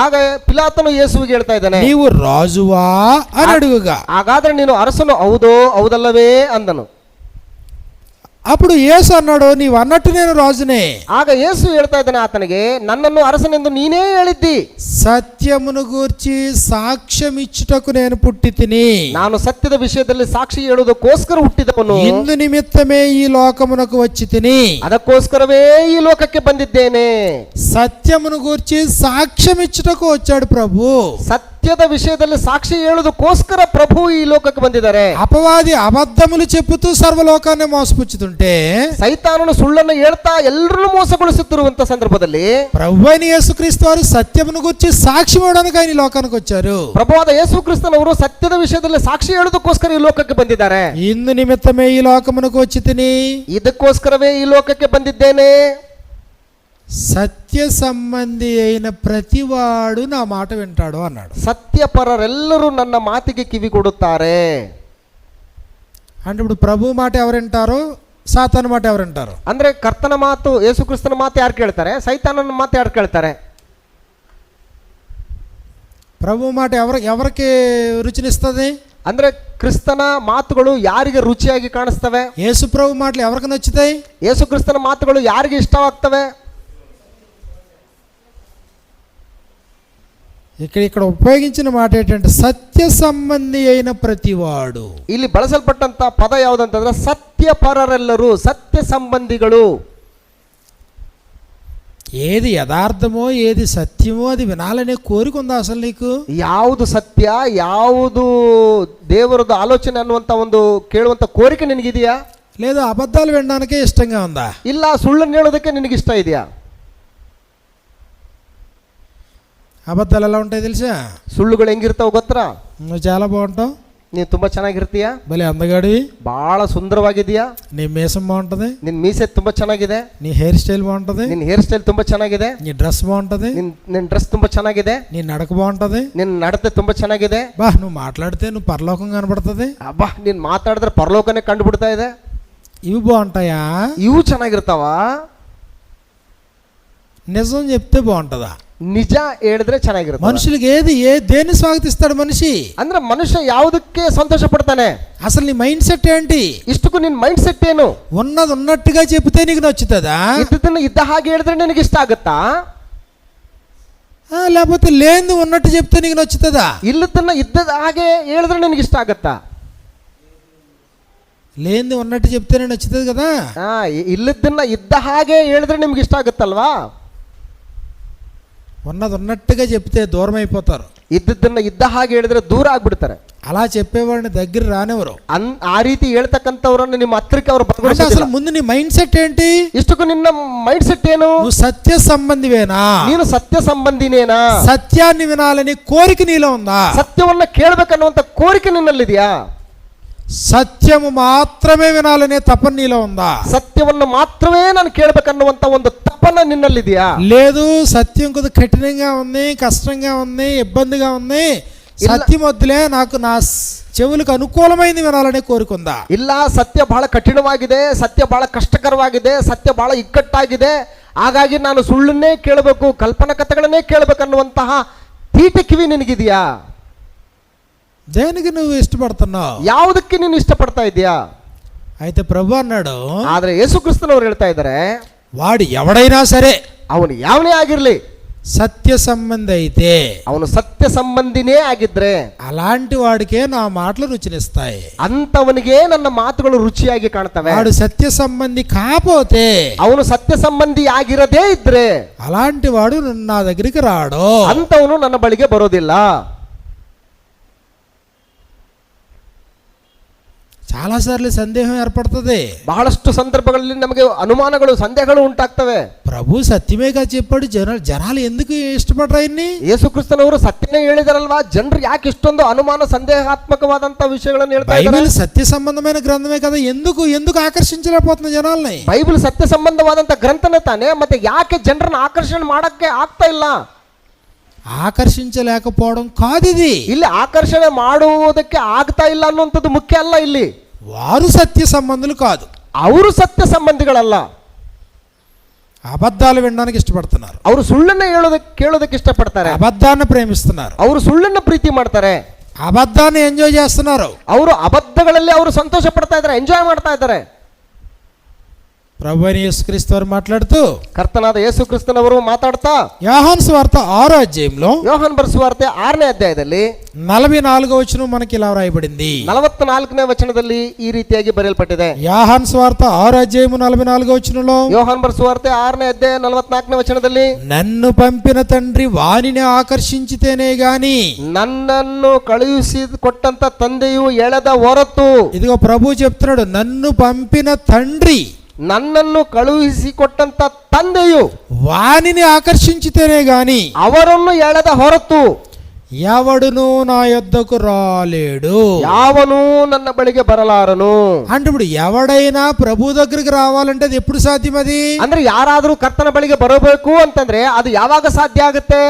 ಆಗ ಪಿಲಾತನು ಯೇಸುವಿಗೆ ಹೇಳ್ತಾ ಇದ್ದಾನೆ, నీవు రాజువా అని అడుగుగా, ಹಾಗಾದ್ರೆ ನೀನು ಅರಸನು ಹೌದೋ ಹೌದಲ್ಲವೇ ಅಂದನು. అప్పుడు యేసు అన్నాడు, నీవు అన్నట్టు నేను రాజునే. ಆಗ ಯೇಸು ಹೇಳ್ತಾ ಇದ್ದಾನೆ ಆತನಿಗೆ, ನನ್ನನ್ನು ಅರಸನೆಂದು ನೀನೇ ಹೇಳಿದ್ದಿ. సత్యమును గూర్చి సాక్ష్యం ఇచ్చుటకు నేను పుట్టి తిని, ನಾನು ಸತ್ಯದ ವಿಷಯದಲ್ಲಿ ಸಾಕ್ಷಿ ಹೇಳುವುದಕ್ಕೋಸ್ಕರ ಹುಟ್ಟಿದವನು, ఇందు నిమిత్తమే ఈ లోకమునకు వచ్చి తిని, ಅದಕ್ಕೋಸ್ಕರವೇ ಈ ಲೋಕಕ್ಕೆ ಬಂದಿದ್ದೇನೆ. సత్యమును గూర్చి సాక్ష్యం ఇచ్చుటకు వచ్చాడు ప్రభు. ಸತ್ಯದ ವಿಷಯದಲ್ಲಿ ಸಾಕ್ಷಿ ಹೇಳುವುದಕ್ಕೋಸ್ಕರ ಪ್ರಭು ಈ ಲೋಕಕ್ಕೆ ಬಂದಿದ್ದಾರೆ. అపవాది అబద్ధములు చెప్పుతూ సర్వలోకాన్ని మోసపుచ్చుతుంటే ಸೈತಾನನು ಸುಳ್ಳನ್ನು ಹೇಳ್ತಾ ಎಲ್ಲರನ್ನೂ ಮೋಸಗೊಳಿಸುತ್ತಿರುವಂತ ಸಂದರ್ಭದಲ್ಲಿ ప్రభు అయిన యేసుక్రీస్తు వారు సత్యమును గురించి సాక్ష్యం ఇవ్వడానికి ఆయన ఈ లోకానికి వచ్చారు. ಪ್ರಭುವಾದ ಯೇಸು ಕ್ರಿಸ್ತನವರು ಸತ್ಯದ ವಿಷಯದಲ್ಲಿ ಸಾಕ್ಷಿ ಹೇಳುವುದಕ್ಕೋಸ್ಕರ ಈ ಲೋಕಕ್ಕೆ ಬಂದಿದ್ದಾರೆ. ఇందు నిమిత్తమే ఈ లోకమునకు వచ్చి తిని, ಇದಕ್ಕೋಸ್ಕರವೇ ಈ ಲೋಕಕ್ಕೆ ಬಂದಿದ್ದೇನೆ. సత్య సంబంధి అయిన ప్రతివాడు నా మాట వింటాడు అన్నాడు. ಸತ್ಯಪರರೆಲ್ಲರೂ ನನ್ನ ಮಾತಿಗೆ ಕಿವಿ ಕೊಡುತ್ತಾರೆ. అంటే ఇప్పుడు ప్రభు మాట ఎవరు వింటారు, సాతాను మాట ఎవరు వింటారు? ಅಂದ್ರೆ ಕರ್ತನ ಮಾತು, ಯೇಸು ಕ್ರಿಸ್ತನ ಮಾತು ಯಾರು ಕೇಳ್ತಾರೆ, ಸೈತಾನನ ಮಾತು ಯಾರು ಕೇಳ್ತಾರೆ? ప్రభు మాట ఎవరికి రుచినిస్తుంది? ಅಂದ್ರೆ ಕ್ರಿಸ್ತನ ಮಾತುಗಳು ಯಾರಿಗೆ ರುಚಿಯಾಗಿ ಕಾಣಿಸ್ತವೆ? యేసు ప్రభు మాటలు ఎవరికి నచ్చుతాయి? ಯೇಸು ಕ್ರಿಸ್ತನ ಮಾತುಗಳು ಯಾರಿಗೆ ಇಷ್ಟವಾಗ್ತವೆ? ఇక్కడ ఉపయోగించిన మాట ఏంటంటే సత్య సంబంధి అయిన ప్రతివాడు. ಇಲ್ಲಿ ಬಳಸಲ್ಪಟ್ಟಂತ ಪದ ಯಾವುದಂತಂದ್ರೆ ಸತ್ಯಪರರೆಲ್ಲರೂ, ಸತ್ಯ ಸಂಬಂಧಿಗಳು. ఏది యథార్థమో ఏది సత్యమో అది వినాలనే కోరిక ఉందా అసలు నీకు? ಯಾವುದು ಸತ್ಯ, ಯಾವುದು ದೇವರದ್ದು ಆಲೋಚನೆ ಅನ್ನುವಂತ ಒಂದು ಕೇಳುವಂತ ಕೋರಿಕೆ ನಿನಗಿದೆಯಾ? లేదా అబద్ధాలు వినడానికే ఇష్టంగా ఉందా? ಇಲ್ಲ ಸುಳ್ಳನ್ನು ಹೇಳೋದಕ್ಕೆ ನಿನಗೆ ಇಷ್ಟ ಇದೆಯಾ? అబద్ధాలు ఎలా ఉంటాయి తెలుసా? ಸುಳ್ಳುಗಳು ಹೆಂಗಿರ್ತಾವ ಗೊತ್ತಾ? నువ్వు చాలా బాగుంటావు, ನೀನು ತುಂಬಾ ಚೆನ್ನಾಗಿರ್ತೀಯಾ, భలే అందగాడివి, ಬಹಳ ಸುಂದರವಾಗಿದೆಯಾ, నీ మీసం బాగుంటది, ನಿನ್ ಮೀಸೆ ತುಂಬಾ ಚೆನ್ನಾಗಿದೆ, నీ హెయిర్ స్టైల్ బాగుంటది, ನಿನ್ ಹೇರ್ ಸ್ಟೈಲ್ ತುಂಬಾ ಚೆನ್ನಾಗಿದೆ, నీ డ్రెస్ బాగుంటది, ನಿನ್ ಡ್ರೆಸ್ ತುಂಬಾ ಚೆನ್ನಾಗಿದೆ, నీ నడక బాగుంటది, ನಿನ್ ನಡತೆ ತುಂಬಾ ಚೆನ್ನಾಗಿದೆ. బా నువ్వు మాట్లాడితే నువ్వు పరలోకం కనబడుతుంది, ಅಬ್ಬಾ ನೀನ್ ಮಾತಾಡಿದ್ರೆ ಪರಲೋಕನೇ ಕಂಡು ಬಿಡ್ತಾ ಇದೆ. ఇవి బాగుంటాయా? ಇವು ಚೆನ್ನಾಗಿರ್ತಾವ? నిజం చెప్తే బాగుంటుందా? ನಿಜ ಹೇಳಿದ್ರೆ ಚೆನ್ನಾಗಿರುತ್ತೆ. మనుషులకి దేన్ని స్వాగతిస్తాడు మనిషి? ಅಂದ್ರೆ ಮನುಷ್ಯ ಯಾವುದಕ್ಕೆ ಸಂತೋಷ ಪಡ್ತಾನೆ? అసలు నీ మైండ్ సెట్ ఏంటి? ಇಷ್ಟಕ್ಕೂ ನಿನ್ ಮೈಂಡ್ ಸೆಟ್ ಏನು? ఉన్నది ఉన్నట్టుగా చెప్తే నీకు నచ్చుతుందా? ಇದ್ದದನ್ನ ಇದ್ದ ಹಾಗೆ ಹೇಳಿದ್ರೆ ನಿನಗೆ ಇಷ್ಟ ಆಗುತ್ತಾ? లేకపోతే లేనిది ఉన్నట్టు చెప్తే నీకు నచ్చుతుందా? ಇಲ್ಲದನ್ನ ಇದ್ದದ ಹಾಗೆ ಹೇಳಿದ್ರೆ ನಿನಗೆ ಇಷ್ಟ ಆಗುತ್ತಾ? లేనిది ఉన్నట్టు చెప్తేనే నచ్చుతుంది కదా. ಇಲ್ಲದನ್ನ ಇದ್ದ ಹಾಗೆ ಹೇಳಿದ್ರೆ ನಿಮ್ಗೆ ಇಷ್ಟ ಆಗುತ್ತಲ್ವಾ? ఉన్నది ఉన్నట్టుగా చెప్తే దూరం అయిపోతారు. ಇದ್ದದನ್ನ ಇದ್ದ ಹಾಗೆ ಹೇಳಿದ್ರೆ ದೂರ ಆಗ್ಬಿಡ್ತಾರೆ. అలా చెప్పేవాడిని దగ్గర రానివ్వరు. ಆ ರೀತಿ ಹೇಳ್ತಕ್ಕಂಥವ್ರನ್ನ ನಿಮ್ಮ ಹತ್ರಕ್ಕೆ ಅವರು అసలు ముందు నీ మైండ్ సెట్ ఏంటి? ಇಷ್ಟಕ್ಕೂ ನಿನ್ನ ಮೈಂಡ್ ಸೆಟ್ ಏನು? నువ్వు సత్య సంబంధివేనా? ನೀನು ಸತ್ಯ ಸಂಬಂಧಿನೇನಾ? సత్యాన్ని వినాలని కోరిక నీలో ఉందా? ಸತ್ಯವನ್ನ ಕೇಳಬೇಕನ್ನುವಂತ ಕೋರಿಕೆ ನಿನ್ನಲ್ಲಿದೆಯಾ? సత్యము మాత్రమే వినాలనే తపన నీలో ఉందా? సత్యವನ್ನು మాత్రమే ನಾನು ಕೇಳಬೇಕನ್ನುವಂತ ಒಂದು తపన నిన్నಲ್ಲಿದೆಯా? లేదు, సత్యం కొద్ది కఠినంగా ఉంది, కష్టంగా ఉంది, ఇబ్బందిగా ఉంది, సత్యం వద్దులే, నాకు నా చెవులకు అనుకూలమైంది వినాలనే కోరుకుందా? ಇಲ್ಲ ಸತ್ಯ ಬಹಳ ಕಠಿಣವಾಗಿದೆ, ಸತ್ಯ ಬಹಳ ಕಷ್ಟಕರವಾಗಿದೆ, ಸತ್ಯ ಬಹಳ ಇಕ್ಕಟ್ಟಾಗಿದೆ, ಹಾಗಾಗಿ ನಾನು ಸುಳ್ಳನ್ನೇ ಕೇಳಬೇಕು, ಕಲ್ಪನಾ ಕಥೆಗಳನ್ನೇ ಕೇಳಬೇಕನ್ನುವಂತಹ ತೀಟೆ ಕಿವಿ ನಿನಗಿದೆಯಾ? దేనికి నువ్వు ఇష్టపడుతున్నావు? ಯಾವುದಕ್ಕೆ ನೀನು ಇಷ್ಟಪಡ್ತಾ ಇದೆಯಾ? అయితే ప్రభు అన్నాడు, ಆದ್ರೆ ಯೇಸು ಕ್ರಿಸ್ತನವರು ಹೇಳ್ತಾ ಇದ್ದಾರೆ, వాడు ఎవడైనా సరే ಅವನು ಯಾವನೇ ಆಗಿರ್ಲಿ, సత్య సంబంధి అయితే ಅವನು ಸತ್ಯ ಸಂಬಂಧಿನೇ ಆಗಿದ್ರೆ అలాంటి వాడికే నా మాటలు రుచినిస్తాయి. ಅಂತವನಿಗೆ ನನ್ನ ಮಾತುಗಳು ರುಚಿಯಾಗಿ ಕಾಣ್ತವೆ. వాడు సత్య సంబంధి కాపోతే, ಅವನು ಸತ್ಯ ಸಂಬಂಧಿ ಆಗಿರದೇ ಇದ್ರೆ అలాంటి వాడు నా దగ్గరికి రాడు, ಅಂತವನು ನನ್ನ ಬಳಿಗೆ ಬರೋದಿಲ್ಲ. చాలా సార్లు సందేహం ఏర్పడుతుంది. ಬಹಳಷ್ಟು ಸಂದರ್ಭಗಳಲ್ಲಿ ನಮಗೆ ಅನುಮಾನಗಳು, ಸಂದೇಹಗಳು ಉಂಟಾಗ್ತವೆ. ప్రభు సత్యమేగా చెప్పాడు, జనాలు ఎందుకు ఇష్టపడరు ఆయన్ని? ಯೇಸು ಕ್ರಿಸ್ತನವರು ಸತ್ಯನೇ ಹೇಳಿದಾರಲ್ವಾ, ಜನರು ಯಾಕೆ ಇಷ್ಟೊಂದು ಅನುಮಾನ ಸಂದೇಹಾತ್ಮಕವಾದಂತ ವಿಷಯಗಳನ್ನು ಹೇಳ್ತಾ ಇದ್ದಾರೆ? బైబిల్ సత్య సంబంధమైన గ్రంథమే కదా, ఎందుకు ఆకర్షించలేకపోతున్న జనాల్ని? ಬೈಬಲ್ ಸತ್ಯ ಸಂಬಂಧವಾದಂತ ಗ್ರಂಥನೇ ತಾನೆ, ಮತ್ತೆ ಯಾಕೆ ಜನರನ್ನ ಆಕರ್ಷಣೆ ಮಾಡಕ್ಕೆ ಆಗ್ತಾ ಇಲ್ಲ? ఆకర్షించలేకపోవడం కాదు ఇది. ಇಲ್ಲಿ ಆಕರ್ಷಣೆ ಮಾಡುವುದಕ್ಕೆ ಆಗ್ತಾ ಇಲ್ಲ ಅನ್ನುವಂಥದ್ದು ಮುಖ್ಯ ಅಲ್ಲ. ಇಲ್ಲಿ వారు సత్య సంబంధులు కాదు, ಅವರು ಸತ್ಯ ಸಂಬಂಧಿಗಳಲ್ಲ. అబద్ధాలు వినడానికి ఇష్టపడుతున్నారు, ಅವರು ಸುಳ್ಳನ್ನ ಕೇಳೋದಕ್ಕೆ ಇಷ್ಟಪಡ್ತಾರೆ, అబద్ధాన్ని ప్రేమిస్తున్నారు, ಅವರು ಸುಳ್ಳನ್ನ ಪ್ರೀತಿ ಮಾಡ್ತಾರೆ, అబద్ధాన్ని ఎంజాయ్ చేస్తున్నారు. ಅವರು ಅಬದ್ಧಗಳಲ್ಲಿ ಅವರು ಸಂತೋಷ ಪಡ್ತಾ ಇದ್ದಾರೆ, ಎಂಜಾಯ್ ಮಾಡ್ತಾ ಇದ್ದಾರೆ. ప్రభు అయిన యేసుక్రీస్తు వారు మాట్లాడుతూ, ಕರ್ತನಾದ ಯೇಸು ಕ್ರಿಸ್ತನವರು ಮಾತಾಡ್ತಾ, యోహాను సువార్త 6వ అధ్యాయంలో ಯೋಹಾನ್ ಬರೆಸುವಾರ್ತೆ 6ನೇ ಅಧ್ಯಾಯದಲ್ಲಿ 44వ వచనం మనకి ఇలా వ్రాయబడింది. 44ನೇ ವಚನದಲ್ಲಿ ಈ ರೀತಿಯಾಗಿ ಬರೆಯಲ್ಪಟ್ಟಿದೆ. యోహాను సువార్త 6వ అధ్యాయము 44వ వచనంలో, ಯೋಹಾನ್ ಬರೆಸುವಾರ್ತೆ 6ನೇ ಅಧ್ಯಾಯ 44ನೇ ವಚನದಲ್ಲಿ, నన్ను పంపిన తండ్రి వానిని ఆకర్షించితేనే గాని, ನನ್ನನ್ನು ಕಳುಹಿಸಿ ಕೊಟ್ಟಂತ ತಂದೆಯು ಎಳೆದ ಹೊರತು, ఇదిగో ప్రభు చెప్తున్నాడు, నన్ను పంపిన తండ్రి, ನನ್ನನ್ನು ಕಳುಹಿಸಿ ಕೊಟ್ಟಂತ ತಂದೆಯು వానిని ఆకర్షించితేనే గాని ಅವರನ್ನು ಎಳೆದ ಹೊರತು ఎవడును నా యొద్దకు రాలేడు, ಯಾವನೂ ನನ್ನ ಬಳಿಗೆ ಬರಲಾರನು. అంటే ఇప్పుడు ఎవడైనా ప్రభు దగ్గరికి రావాలంటే అది ఎప్పుడు సాధ్యం? అది ಅಂದ್ರೆ ಯಾರಾದರೂ ಕರ್ತನ ಬಳಿಗೆ ಬರಬೇಕು ಅಂತಂದ್ರೆ ಅದು ಯಾವಾಗ ಸಾಧ್ಯ ಆಗುತ್ತೆ?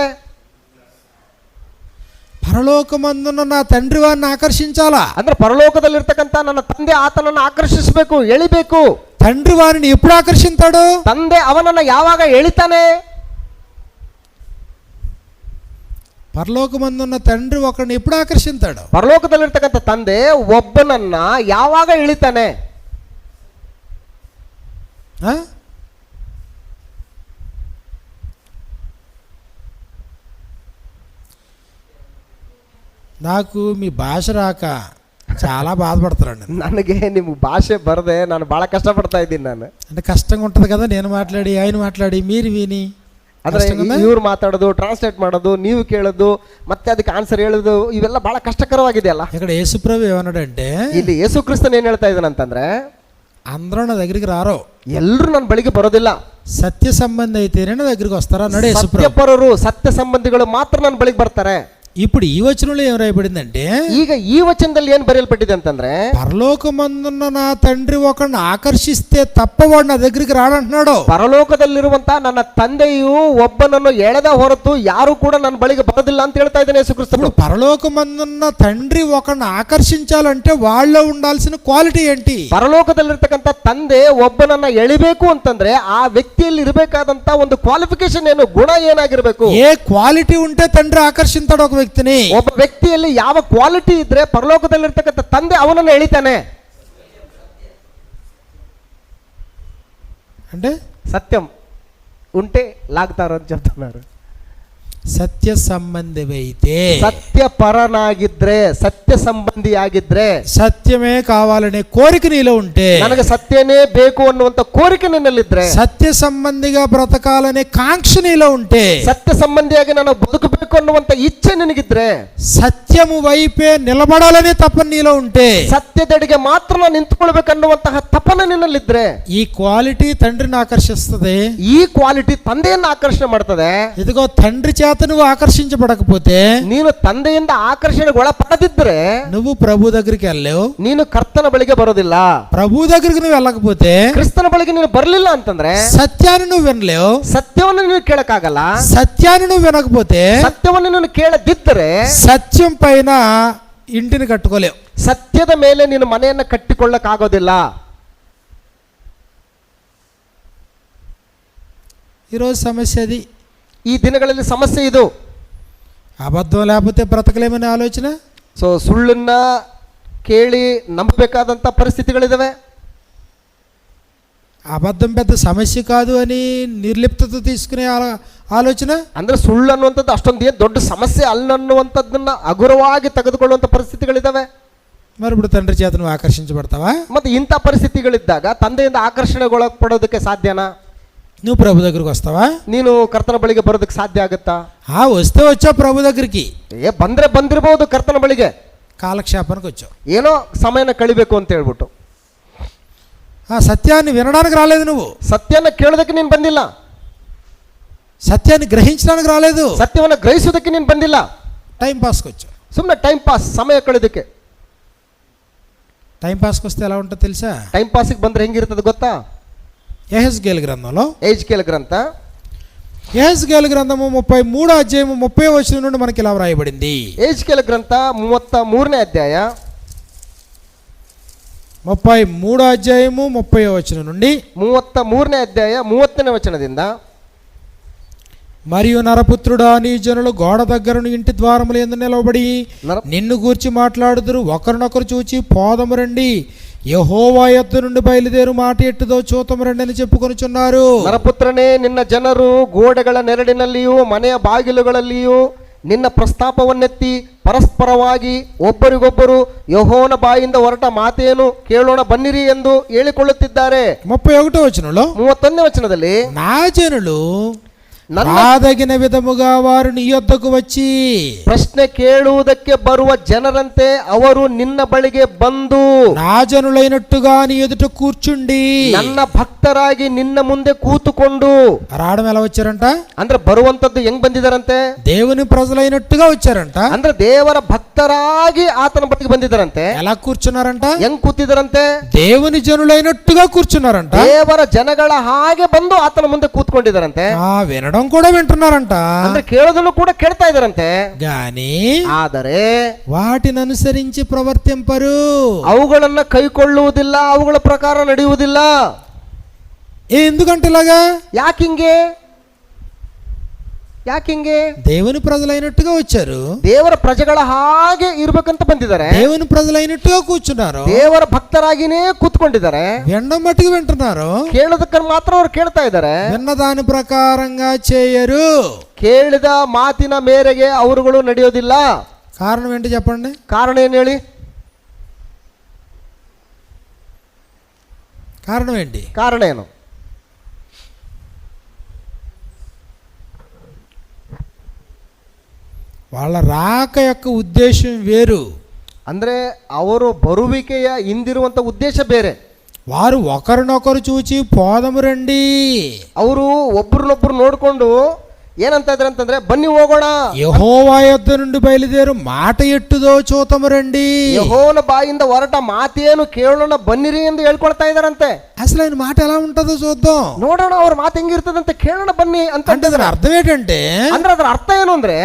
పరలోకమందున్న నా తండ్రి వారిని ఆకర్షించాలా? ಅಂದ್ರೆ ಪರಲೋಕದಲ್ಲಿರ್ತಕ್ಕಂಥ ನನ್ನ ತಂದೆ ಆತನನ್ನು ಆಕರ್ಷಿಸಬೇಕು, ಎಳಿಬೇಕು. తండ్రి వారిని ఎప్పుడు ఆకర్షిస్తాడు? ತಂದೆ ಅವನನ್ನ ಯಾವಾಗ ಎಳಿತಾನೆ? పరలోకమందున్న తండ్రి ఒకరిని ఎప్పుడు ఆకర్షిస్తాడు? ಪರಲೋಕದಲ್ಲಿರ್ತಕ್ಕಂಥ ತಂದೆ ಒಬ್ಬನನ್ನ ಯಾವಾಗ ಎಳಿತಾನೆ? నాకు మీ భాష రాక చాలా బాధపడతారండి. ನನಗೆ ನಿಮ್ಮ ಭಾಷೆ ಬರದೆ ನಾನು ಬಹಳ ಕಷ್ಟಪಡ್ತಾ ಇದ್ದೀನಿ. ನಾನು అంటే కష్టంగా ఉంటుంది కదా, నేను మాట్లాడి ఆయన మాట్లాడి మీరు విని, ಅಂದ್ರೆ ಇವ್ರು ಮಾತಾಡೋದು, ಟ್ರಾನ್ಸ್ಲೇಟ್ ಮಾಡೋದು, ನೀವು ಕೇಳೋದು, ಮತ್ತೆ ಅದಕ್ಕೆ ಆನ್ಸರ್ ಹೇಳೋದು, ಇವೆಲ್ಲ ಬಹಳ ಕಷ್ಟಕರವಾಗಿದೆ ಅಲ್ಲ. ఇక్కడ యేసుప్రభు ఏమన్నాడంటే, ಇಲ್ಲಿ ಯೇಸು ಕ್ರಿಸ್ತನ್ ಏನ್ ಹೇಳ್ತಾ ಇದ್ದಾನಂತಂದ್ರೆ, అందరూ నా దగ్గరికి రారో, ಎಲ್ಲರೂ ನನ್ನ ಬಳಿಗೆ ಬರೋದಿಲ್ಲ, సత్య సంబంధి అయితేనే నా దగ్గరికి వస్తారా అన్నాడు యేసుప్రభు. ಸತ್ಯಪರರು, ಸತ್ಯ ಸಂಬಂಧಿಗಳು ಮಾತ್ರ ನನ್ನ ಬಳಿಗೆ ಬರ್ತಾರೆ. ఇప్పుడు ఈ వచనంలో ఏం రాయబడిందంటే, ಈಗ ಈ ವಚನದಲ್ಲಿ ಏನ್ ಬರೆಯಲ್ಪಟ್ಟಿದೆ ಅಂತಂದ್ರೆ, పరలోకమందున్న నా తండ్రి ఒకరిని ఆకర్షిస్తే తప్ప వాడు నా దగ్గరికి రాడంటున్నాడు. ಪರಲೋಕದಲ್ಲಿರುವಂತ ನನ್ನ ತಂದೆಯು ಒಬ್ಬನನ್ನು ಎಳೆದ ಹೊರತು ಯಾರು ಕೂಡ ನನ್ನ ಬಳಿಗೆ ಬರೋದಿಲ್ಲ ಅಂತ ಹೇಳ್ತಾ ಇದ್ದಾನೆ ಯೇಸು ಕ್ರಿಸ್ತನು. పరలోకమందున్న తండ్రి ఒకరిని ఆకర్షించాలంటే వాళ్ళలో ఉండాల్సిన క్వాలిటీ ఏంటి? ಪರಲೋಕದಲ್ಲಿರ್ತಕ್ಕಂಥ ತಂದೆ ಒಬ್ಬನನ್ನ ಎಳಿಬೇಕು ಅಂತಂದ್ರೆ ಆ ವ್ಯಕ್ತಿಯಲ್ಲಿ ಇರಬೇಕಾದಂತ ಒಂದು ಕ್ವಾಲಿಫಿಕೇಶನ್ ಏನು, ಗುಣ ಏನಾಗಿರ್ಬೇಕು? ఏ క్వాలిటీ ఉంటే తండ్రి ఆకర్షిస్తాడు ఒక వ్యక్తిని? ಒಬ್ಬ ವ್ಯಕ್ತಿಯಲ್ಲಿ ಯಾವ ಕ್ವಾಲಿಟಿ ಇದ್ರೆ ಪರಲೋಕದಲ್ಲಿರ್ತಕ್ಕಂಥ ತಂದೆ ಅವನನ್ನು ಎಳಿತಾನೆ. అంటే సత్యం ఉంటే లాగుతారు అని చెప్తున్నారు. సత్య సంబంధివైతే, సత్యపరనాగిದ್ರೆ, సత్య ಸಂಬಂಧಿಯಾಗಿದ್ರೆ, సత్యమే కావాలనే కోరిక నీలో ఉంటే, ನನಗೆ ಸತ್ಯನೇ ಬೇಕು ಅನ್ನುವಂತ ಕೋರಿಕೆ ನಿನ್ನಲ್ಲಿದ್ರೆ, సత్య సంబంధిగా బ్రతకాలనే కాంక్ష నీలో ఉంటే, ಸತ್ಯ ಸಂಬಂಧಿಯಾಗಿ ನಾನು ಬದುಕಬೇಕು ಅನ್ನುವಂತ ಇಚ್ಛೆ ನಿನಗಿದ್ರೆ, సత్యము వైపే నిలబడాలనే తపన నీలో ఉంటే, ಸತ್ಯದೆಡೆಗೆ ಮಾತ್ರ ನಾನು ನಿಂತುಕೊಳ್ಬೇಕನ್ನುವಂತಹ ತಪನೆ ನಿನ್ನಲ್ಲಿದ್ರೆ, ఈ క్వాలిటీ తండ్రిని ఆకర్షిస్తుంది. ಈ ಕ್ವಾಲಿಟಿ ತಂದೆಯನ್ನು ಆಕರ್ಷಣೆ ಮಾಡ್ತದೆ. ఇదిగో తండ్రి చేత నువ్వు ఆకర్షించబడకపోతే, ನೀನು ತಂದೆಯಿಂದ ಆಕರ್ಷಣೆಗೆ ಒಳಪಡದಿದ್ರೆ నువ్వు ప్రభు దగ్గరికి వెళ్ళలేవు. ನೀನು ಕರ್ತನ ಬಳಿಗೆ ಬರೋದಿಲ್ಲ. ప్రభు దగ్గరికి నువ్వు వెళ్ళకపోతే, ಕ್ರಿಸ್ತನ ಬಳಿಗೆ ನೀನು ಬರಲಿಲ್ಲ ಅಂತಂದ್ರೆ సత్యాన్ని నువ్వు వినలేవు. ಸತ್ಯವನ್ನು ನೀನು ಕೇಳಕ್ಕಾಗಲ್ಲ. సత్యాన్ని నువ్వు వినకపోతే, ಸತ್ಯವನ್ನು ನೀನು ಕೇಳದಿದ್ದರೆ సత్యం పైన ఇంటిని కట్టుకోలేవు. ಸತ್ಯದ ಮೇಲೆ ನೀನು ಮನೆಯನ್ನು ಕಟ್ಟಿಕೊಳ್ಳಕ್ಕಾಗೋದಿಲ್ಲ. ఈరోజు సమస్య అది. ಈ ದಿನಗಳಲ್ಲಿ ಸಮಸ್ಯೆ ಇದು. అబద్ధం లేకపోతే బ్రతకలేమనే ఆలోచన. ಸೊ ಸುಳ್ಳನ್ನ ಕೇಳಿ ನಂಬಬೇಕಾದಂಥ ಪರಿಸ್ಥಿತಿಗಳಿದಾವೆ. అబద్ధం పెద్ద సమస్య కాదు అని నిర్లిప్తత తీసుకునే ఆలోచన. ಅಂದ್ರೆ ಸುಳ್ಳು ಅನ್ನುವಂಥದ್ದು ಅಷ್ಟೊಂದು ಏನು ದೊಡ್ಡ ಸಮಸ್ಯೆ ಅಲ್ಲನ್ನುವಂಥದ್ದನ್ನ ಹಗುರವಾಗಿ ತೆಗೆದುಕೊಳ್ಳುವಂಥ ಪರಿಸ್ಥಿತಿಗಳಿದಾವೆ. మరి ఇప్పుడు తండ్రి చేత నువ్వు ఆకర్షించబడతావా? ಮತ್ತೆ ಇಂಥ ಪರಿಸ್ಥಿತಿಗಳಿದ್ದಾಗ ತಂದೆಯಿಂದ ಆಕರ್ಷಣೆಗೊಳಪಡೋದಕ್ಕೆ ಸಾಧ್ಯನಾ? నువ్వు ప్రభు దగ్గరికి వస్తావా? ನೀನು ಕರ್ತನ ಬಳಿಗೆ ಬರೋದಕ್ಕೆ ಸಾಧ್ಯ ಆಗುತ್ತಾ? వస్తే వచ్చావు ప్రభు దగ్గరికి. ಬಂದ್ರೆ ಬಂದಿರಬಹುದು ಕರ್ತನ ಬಳಿಗೆ, కాలక్షేపానికి వచ్చావు, ಏನೋ ಸಮಯನ ಕಳಿಬೇಕು ಅಂತ ಹೇಳ್ಬಿಟ್ಟು. సత్యాన్ని వినడానికి రాలేదు, నువ్వు ಸತ್ಯನ ಕೇಳೋದಕ್ಕೆ ನೀನು ಬಂದಿಲ್ಲ, సత్యాన్ని గ్రహించడానికి రాలేదు, ಸತ್ಯವನ್ನು ಗ್ರಹಿಸೋದಕ್ಕೆ ನೀನು ಬಂದಿಲ್ಲ, టైం పాస్కి వచ్చావు. ಸುಮ್ಮನೆ ಟೈಮ್ ಪಾಸ್, ಸಮಯ ಕಳೆದಕ್ಕೆ. టైం పాస్కి వస్తే ఎలా ఉంటుందో తెలుసా? ಟೈಮ್ పాಸ್ಗೆ ಬಂದ್ರೆ ಹೆಂಗಿರ್ತದೆ ಗೊತ್ತಾ? యెహెజ్కేలు గ్రంథంలో, యెహెజ్కేలు గ్రంథ, యెహెజ్కేలు గ్రంథము 33వ అధ్యాయము 30వ వచనం నుండి మనకి ఇలా వ్రాయబడింది. యెహెజ్కేలు గ్రంథ 33ನೇ అధ్యాయ 33వ అధ్యాయము 30వ వచనం నుండి 33ನೇ అధ్యాయ 30ನೇ వచనದಿಂದ, మరియు నరపుత్రుడా, నీ జనులు గోడ దగ్గరను ఇంటి ద్వారముల యందు నిలవబడి నిన్ను గూర్చి మాట్లాడుదురు, ఒకరినొకరు చూచి పోదము రండి, యెహోవా యొద్ద నుండి బయలుదేరు మాట ఎట్టుదో చూతము రండి అని చెప్పుకొనుచున్నారు. ನರಪುತ್ರನೇ, ನಿನ್ನ ಜನರು ಗೋಡೆಗಳ ನೆರಳಿನಲ್ಲಿಯೂ ಮನೆಯ ಬಾಗಿಲುಗಳಲ್ಲಿಯೂ ನಿನ್ನ ಪ್ರಸ್ತಾಪವನ್ನೆತ್ತಿ ಪರಸ್ಪರವಾಗಿ ಒಬ್ಬರಿಗೊಬ್ಬರು ಯೆಹೋವನ ಬಾಯಿಂದ ಹೊರಟ ಮಾತೇನು ಕೇಳೋಣ ಬನ್ನಿರಿ ಎಂದು ಹೇಳಿಕೊಳ್ಳುತ್ತಿದ್ದಾರೆ. 31వ వచనంలో 31ನೇ వచನದಲ್ಲಿ, నా జనులు రాదగిన విధముగా వారు నీ యొద్దకు వచ్చి ಪ್ರಶ್ನೆ ಕೇಳುವುದಕ್ಕೆ ಬರುವ ಜನರಂತೆ ಅವರು ನಿನ್ನ ಬಳಿಗೆ ಬಂದು నా జనులైనట్టుగా నీ ఎదుట కూర్చుండి ನನ್ನ ಭಕ್ತರಾಗಿ ನಿನ್ನ ಮುಂದೆ ಕೂತುಕೊಂಡು. రావడం ఎలా వచ్చారంట? ಅಂದ್ರೆ ಬರುವಂತದ್ದು ಹೆಂಗ್ ಬಂದಿದಾರಂತೆ? దేవుని ప్రజలైనట్టుగా వచ్చారంట. ಅಂದ್ರೆ ದೇವರ ಭಕ್ತರಾಗಿ ಆತನ ಬಳಿಗೆ ಬಂದಿದ್ದಾರಂತೆ. ఎలా కూర్చున్నారంట? ಹೆಂಗ್ ಕೂತಿದಾರಂತೆ? దేవుని జనులైనట్టుగా కూర్చున్నారంట. ದೇವರ ಜನಗಳ ಹಾಗೆ ಬಂದು ಆತನ ಮುಂದೆ ಕೂತ್ಕೊಂಡಿದ್ದಾರಂತೆ. వినడం కూడా వింటున్నారంట, ಅಂದ್ರೆ ಕೇಳೋದನ್ನು ಕೂಡ ಕೇಳ್ತಾ ಇದ್ದಾರಂತೆ. గాని ಆದರೆ వాటిని అనుసరించి ప్రవర్తింపరు, ಅವುಗಳನ್ನ ಕೈಕೊಳ್ಳುವುದಿಲ್ಲ, ಅವುಗಳ ಪ್ರಕಾರ ನಡೆಯುವುದಿಲ್ಲ. ఎందుకంటే ఇలాగా? ಯಾಕಿಂಗೆ? దేవుని ప్రజలైనట్టుగా వచ్చారు, ದೇವರ ಪ್ರಜೆಗಳ ಹಾಗೆ ಇರ್ಬೇಕಂತ ಬಂದಿದ್ದಾರೆ, దేవుని ప్రజలైనట్టుగా కూర్చున్నారు, ದೇವರ ಭಕ್ತರಾಗಿನೇ ಕೂತ್ಕೊಂಡಿದ್ದಾರೆ, వినడం మట్టుకు వింటున్నారు, ಕೇಳೋದಕ್ಕೆ ಮಾತ್ರ ಅವ್ರು ಕೇಳ್ತಾ ಇದ್ದಾರೆ, విన్న దాని ప్రకారంగా చేయరు, ಕೇಳಿದ ಮಾತಿನ ಮೇರೆಗೆ ಅವರುಗಳು ನಡೆಯೋದಿಲ್ಲ. కారణం ఏంటి చెప్పండి? ಕಾರಣ ಏನು ಹೇಳಿ? కారణం ఏంటి? ಕಾರಣ ಏನು? వాళ్ళ రాక యొక్క ఉద్దేశం వేరు. ಅಂದ್ರೆ ಅವರು ಬರುವಿಕೆಯ ಹಿಂದಿರುವಂತ ಉದ್ದೇಶ ಬೇರೆ. వారు ఒకరినొకరు చూచి పోదము రండి, ಅವರು ಒಬ್ಬರನ್ನೊಬ್ಬರು ನೋಡ್ಕೊಂಡು ಏನಂತ ಇದ್ರೆ ಅಂತಂದ್ರೆ ಬನ್ನಿ ಹೋಗೋಣ, యెహోవా యొద్ద నుండి బయలుదేరు మాట ఎట్టుదో చూతము రండి, ಯೆಹೋವನ ಬಾಯಿಂದ ಹೊರಟ ಮಾತೇನು ಕೇಳೋಣ ಬನ್ನಿರಿ ಎಂದು ಹೇಳ್ಕೊಳ್ತಾ ಇದಾರಂತೆ. అసలు ఆయన మాట ఎలా ఉంటుందో చూద్దాం, ನೋಡೋಣ ಅವ್ರ ಮಾತು ಹೆಂಗಿರ್ತದಂತೆ, ಕೇಳೋಣ బన్ని ಅಂತ. అంటే దాని అర్థం ఏంటంటే, ಅಂದ್ರೆ ಅದರ ಅರ್ಥ ಏನು ಅಂದ್ರೆ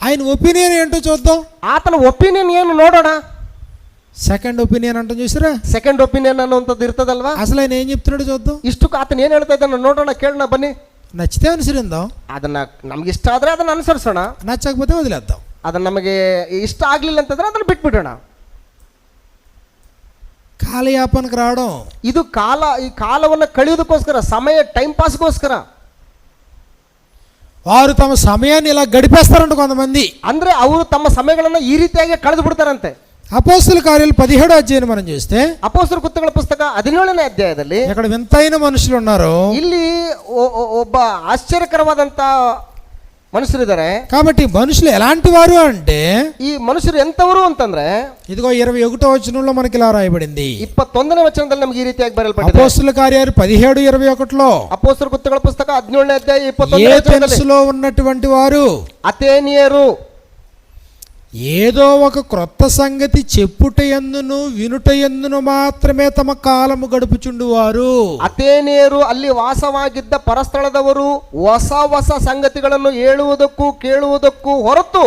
ఆయన ఒపీనియన్ ఏంటో చూద్దాం, ಆತನ ಒಪಿನಿಯನ್ ಏನು ನೋಡೋಣ. సెకండ్ ఒపీనియన్ అంటాం చూసారా? ಸೆಕೆಂಡ್ ಒಪಿನಿಯನ್ ಅನ್ನುವಂಥದ್ದು ಇರ್ತದಲ್ವಾ? అసలు ఆయన ఏం చెప్తున్నాడు చూద్దాం. ಇಷ್ಟು ಆತನ ಏನ್ ಹೇಳ್ತಾ ಇದ್ದಾನೆ ನೋಡೋಣ, ಕೇಳೋಣ ಬನ್ನಿ. నచ్చితే అనుసరిద్దాం, ಅದನ್ನ ನಮ್ಗೆ ಇಷ್ಟ ಆದ್ರೆ ಅದನ್ನ ಅನುಸರಿಸೋಣ, నచ్చకపోతే వదిలేద్దాం. ಅದನ್ನ ನಮಗೆ ಇಷ್ಟ ಆಗ್ಲಿಲ್ಲ ಅಂತಂದ್ರೆ ಅದನ್ನ ಬಿಟ್ಬಿಡೋಣ. కాలయాపనకు రావడం, ಇದು ಕಾಲ, ಈ ಕಾಲವನ್ನು ಕಳೆಯೋದಕ್ಕೋಸ್ಕರ, ಸಮಯ ಟೈಮ್ ಪಾಸ್ಗೋಸ್ಕರ వారు తమ సమయాన్ని ఇలా గడిపేస్తారంట కొంతమంది. ಅಂದ್ರೆ ಅವರು ತಮ್ಮ ಸಮಯಗಳನ್ನ ಈ ರೀತಿಯಾಗಿ ಕಳೆದು ಬಿಡ್ತಾರಂತೆ. అపోస్తల కార్యాలు 17వ అధ్యాయం మనం చూస్తే, ಅಪೊಸ್ತಲರ ಕೃತ್ಯಗಳ ಪುಸ್ತಕ 17ನೇ ಅಧ್ಯಾಯದಲ್ಲಿ ఇక్కడ వింతైన మనుషులు ఉన్నారు. ಇಲ್ಲಿ ಒಬ್ಬ ಆಶ್ಚರ್ಯಕರವಾದಂತ ಮನುಷ್ಯರಿದ್ದಾರೆ. కాబట్టి మనుషులు ఎలాంటి వారు అంటే, ಈ ಮನುಷ್ಯರು ಎಂತವರು ಅಂತಂದ್ರೆ ఇదిగో 21వ వచనంలో మనకి ఇలా రాయబడింది. 21ನೇ ವಚನದಲ್ಲಿ ನಮಗೆ ಈ ರೀತಿಯಾಗಿ ಬರೆಯಲ್ಪಟ್ಟಿದೆ. అపోస్తల కార్యాలు 17:21లో ಅಪೊಸ್ತಲರ ಕೃತ್ಯಗಳ ಪುಸ್ತಕ 17ನೇ ಅಧ್ಯಾಯ 21ನೇ ವಚನದಲ್ಲಿ ఏథెన్సులో ఉన్నటువంటి వారు ಅಥೇನಿಯರು ఏదో ఒక క్రొత్త సంగతి చెప్పుట యందును వినుట యందును మాత్రమే తమ కాలము గడుపుచుండువారు. ಅಥೇನಿಯರು ಅಲ್ಲಿ ವಾಸವಾಗಿದ್ದ ಪರಸ್ಥಳದವರು ಹೊಸ ಹೊಸ ಸಂಗತಿಗಳನ್ನು ಹೇಳುವುದಕ್ಕೂ ಕೇಳುವುದಕ್ಕೂ ಹೊರತು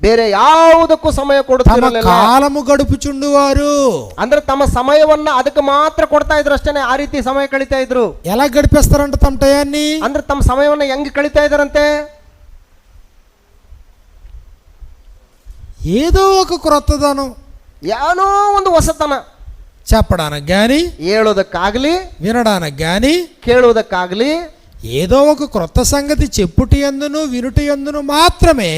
ಬೇರೆ ಯಾವುದಕ್ಕೂ ಸಮಯ తమ ಕೊಡುತ್ತಿರಲಿಲ್ಲ. కాలము గడుపుచుండువారు. ಅಂದ್ರೆ ತಮ್ಮ ಸಮಯವನ್ನ ಅದಕ್ಕೆ ಮಾತ್ರ ಕೊಡ್ತಾ ಇದ್ರು ಅಷ್ಟೇನೆ. ಆ ರೀತಿ ಸಮಯ ಕಳೀತಾ ಇದ್ರು. ఎలా గడిపేస్తారంట తమ టయాన్ని? ಅಂದ್ರೆ ತಮ್ಮ ಸಮಯವನ್ನ ಹೆಂಗ್ ಕಳೀತಾ ಇದಾರಂತೆ? ఏదో ఒక క్రొత్తదనం ಏನೋ ಒಂದು ಹೊಸತನ చెప్పడానికి గాని, ಹೇಳೋದಕ್ಕಾಗ್ಲಿ, వినడానికి గాని, ಕೇಳುವುದಕ್ಕಾಗ್ಲಿ, ఏదో ఒక క్రొత్త సంగతి చెప్పుటి యందును వినుటి యందును మాత్రమే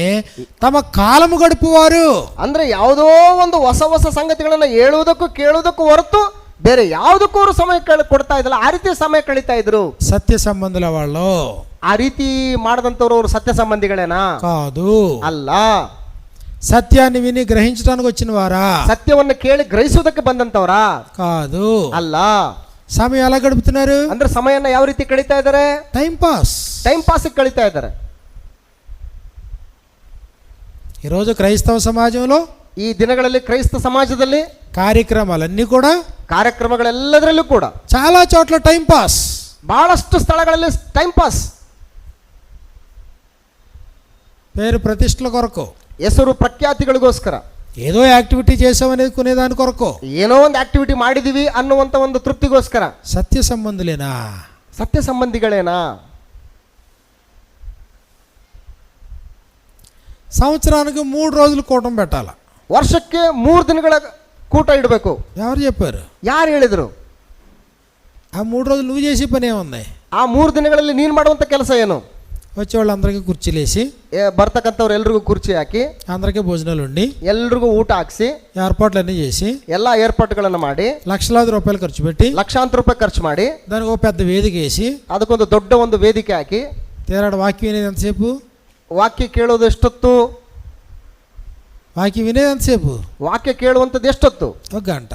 తమ కాలము గడుపువారు. ಅಂದ್ರೆ ಯಾವುದೋ ಒಂದು ಹೊಸ ಹೊಸ ಸಂಗತಿಗಳನ್ನ ಹೇಳುವುದಕ್ಕೂ ಕೇಳುವುದಕ್ಕೂ ಹೊರತು ಬೇರೆ ಯಾವುದಕ್ಕೂ ಅವರು ಸಮಯ ಕೊಡ್ತಾ ಇದ್ದಿಲ್ಲ. ಆ ರೀತಿ ಸಮಯ ಕಳೀತಾ ಇದ್ರು. సత్య సంబంధుల వాళ్ళు ಆ ರೀತಿ ಮಾಡದಂತವ್ರು ಅವರು ಸತ್ಯ ಸಂಬಂಧಿಗಳೇನಾ? కాదు. ಅಲ್ಲ. సత్యాన్ని విని గ్రహించడానికి వచ్చిన వారా? ಸತ್ಯವನ್ನ ಕೇಳಿ ಗ್ರಹಿಸುವುದಕ್ಕೆ ಬಂದಂತವರಾ? కాదు. ಅಲ್ಲ. సమయం ఎలా గడుపుతున్నారు? ಅಂದ್ರೆ ಸಮಯನ ಯಾವ ರೀತಿ ಕಳೀತಾ ಇದ್ದಾರೆ? Time pass. ಟೈಮ್ ಪಾಸ್ ಕಳೀತಾ ಇದ್ದಾರೆ. ఈరోజు క్రైస్తవ సమాజంలో ಈ ದಿನಗಳಲ್ಲಿ ಕ್ರೈಸ್ತ ಸಮಾಜದಲ್ಲಿ కార్యక్రమాలన్నీ కూడా, ಕಾರ್ಯಕ್ರಮಗಳೆಲ್ಲದರಲ್ಲೂ ಕೂಡ చాలా చోట్ల టైం పాస్. ಬಹಳಷ್ಟು ಸ್ಥಳಗಳಲ್ಲಿ ಟೈಮ್ ಪಾಸ್, పేరు ప్రతిష్టల కొరకు, ಹೆಸರು ಪ್ರಖ್ಯಾತಿಗಳಿಗೋಸ್ಕರ, ఏదో యాక్టివిటీ చేసామనేది కొనేదాని కొరకు, ಏನೋ ಒಂದು ಆಕ್ಟಿವಿಟಿ ಮಾಡಿದೀವಿ ಅನ್ನುವಂತ ಒಂದು ತೃಪ್ತಿಗೋಸ್ಕರ. సత్య సంబంధులేనా? ಸತ್ಯ ಸಂಬಂಧಿಗಳೇನಾ? సంవత్సరానికి 3 రోజులు కూటం పెట్టాల. ವರ್ಷಕ್ಕೆ 3 ದಿನಗಳ ಕೂಟ ಇಡಬೇಕು. ఎవరు చెప్పారు? ಯಾರು ಹೇಳಿದ್ರು? ఆ 3 రోజులు నువ్వు చేసే పని ఏముంది? ಆ 3 ದಿನಗಳಲ್ಲಿ ನೀನು ಮಾಡುವಂತ ಕೆಲಸ ಏನು? వచ్చేవాళ్ళందరికీ కుర్చీలు వేసి, ಬರ್ತಕ್ಕಂಥವ್ರು ಎಲ್ರಿಗೂ ಕುರ್ಚಿ ಹಾಕಿ, అందరికీ భోజనాలు వండి, ಎಲ್ರಿಗೂ ಊಟ ಹಾಕ್ಸಿ, ఏర్పాట్లన్నీ చేసి, ಎಲ್ಲ ಏರ್ಪಾಟ್ಗಳನ್ನು ಮಾಡಿ, లక్షలాది రూపాయలు ఖర్చు పెట్టి, ಲಕ್ಷಾಂತರ ರೂಪಾಯಿ ಖರ್ಚು ಮಾಡಿ, దానికి ఒక పెద్ద వేదిక వేసి, ಅದಕ್ಕೊಂದು ದೊಡ್ಡ ಒಂದು ವೇದಿಕೆ ಹಾಕಿ, తీరాడు వాక్యం వినేది ఎంతసేపు? ವಾಕ್ಯ ಕೇಳೋದು ಎಷ್ಟೊತ್ತು? వాక్యం వినేది ఎంతసేపు? ವಾಕ್ಯ ಕೇಳುವಂಥದ್ದು ಎಷ್ಟೊತ್ತು? 1 గంట.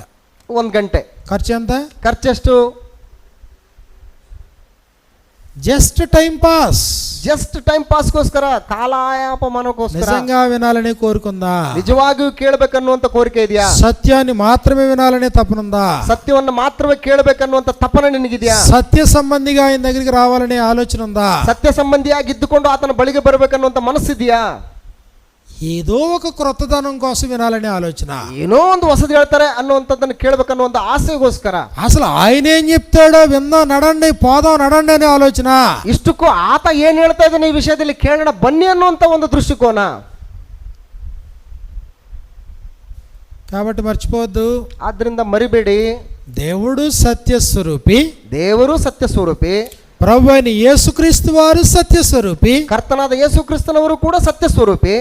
1 ಗಂಟೆ. ఖర్చు ఎంత? ಖರ್ಚೆಷ್ಟು? Just time pass. Just time ಪಾಸ್ಗೋಸ್ಕರ, ಕಾಲಾಯಾಪಮಾನಕ್ಕೋಸ್ಕರ. నిజంగా వినాలని కోరుకుందా? ನಿಜವಾಗಿಯೂ ಕೇಳಬೇಕನ್ನುವಂತ ಕೋರಿಕೆ ಇದೆಯಾ? సత్యాన్ని మాత్రమే వినాలనే తపనుందా? ಸತ್ಯವನ್ನು ಮಾತ್ರವೇ ಕೇಳಬೇಕನ್ನುವಂತ ತಪನೆ ನಿನಗಿದೆಯಾ? సత్య సంబంధిగా ఆయన దగ్గరికి రావాలనే ఆలోచన ఉందా? ಸತ್ಯ ಸಂಬಂಧಿಯಾಗಿದ್ದುಕೊಂಡು ಆತನ ಬಳಿಗೆ ಬರಬೇಕನ್ನುವಂತ ಮನಸ್ಸಿದೆಯಾ? ఏదో ఒక క్రొత్తదనం కోసం వినాలనే ఆలోచన. ಏನೋ ಒಂದು ಹೊಸದು ಹೇಳ್ತಾರೆ ಅನ್ನುವಂಥದ್ದನ್ನು ಕೇಳಬೇಕನ್ನುವಂತ ಆಸೆಗೋಸ್ಕರ. అసలు ఆయన ఏం చెప్తాడో విందాం, నడండి, పోదాం, నడండి అనే ఆలోచన. ಇಷ್ಟಕ್ಕೂ ಆತ ಏನ್ ಹೇಳ್ತಾ ಇದ್ದಾನೆ ಈ ವಿಷಯದಲ್ಲಿ ಕೇಳೋಣ ಬನ್ನಿ ಅನ್ನುವಂತ ಒಂದು ದೃಷ್ಟಿಕೋನ. కాబట్టి మర్చిపోవద్దు, ಆದ್ರಿಂದ ಮರಿಬೇಡಿ, దేవుడు సత్యస్వరూపి, ದೇವರು ಸತ್ಯ ಸ್ವರೂಪಿ, ప్రభు అయిన యేసుక్రీస్తు వారు సత్యస్వరూపి, ಕರ್ತನಾದ ಯೇಸು ಕ್ರಿಸ್ತನವರು ಕೂಡ ಸತ್ಯ ಸ್ವರೂಪಿ,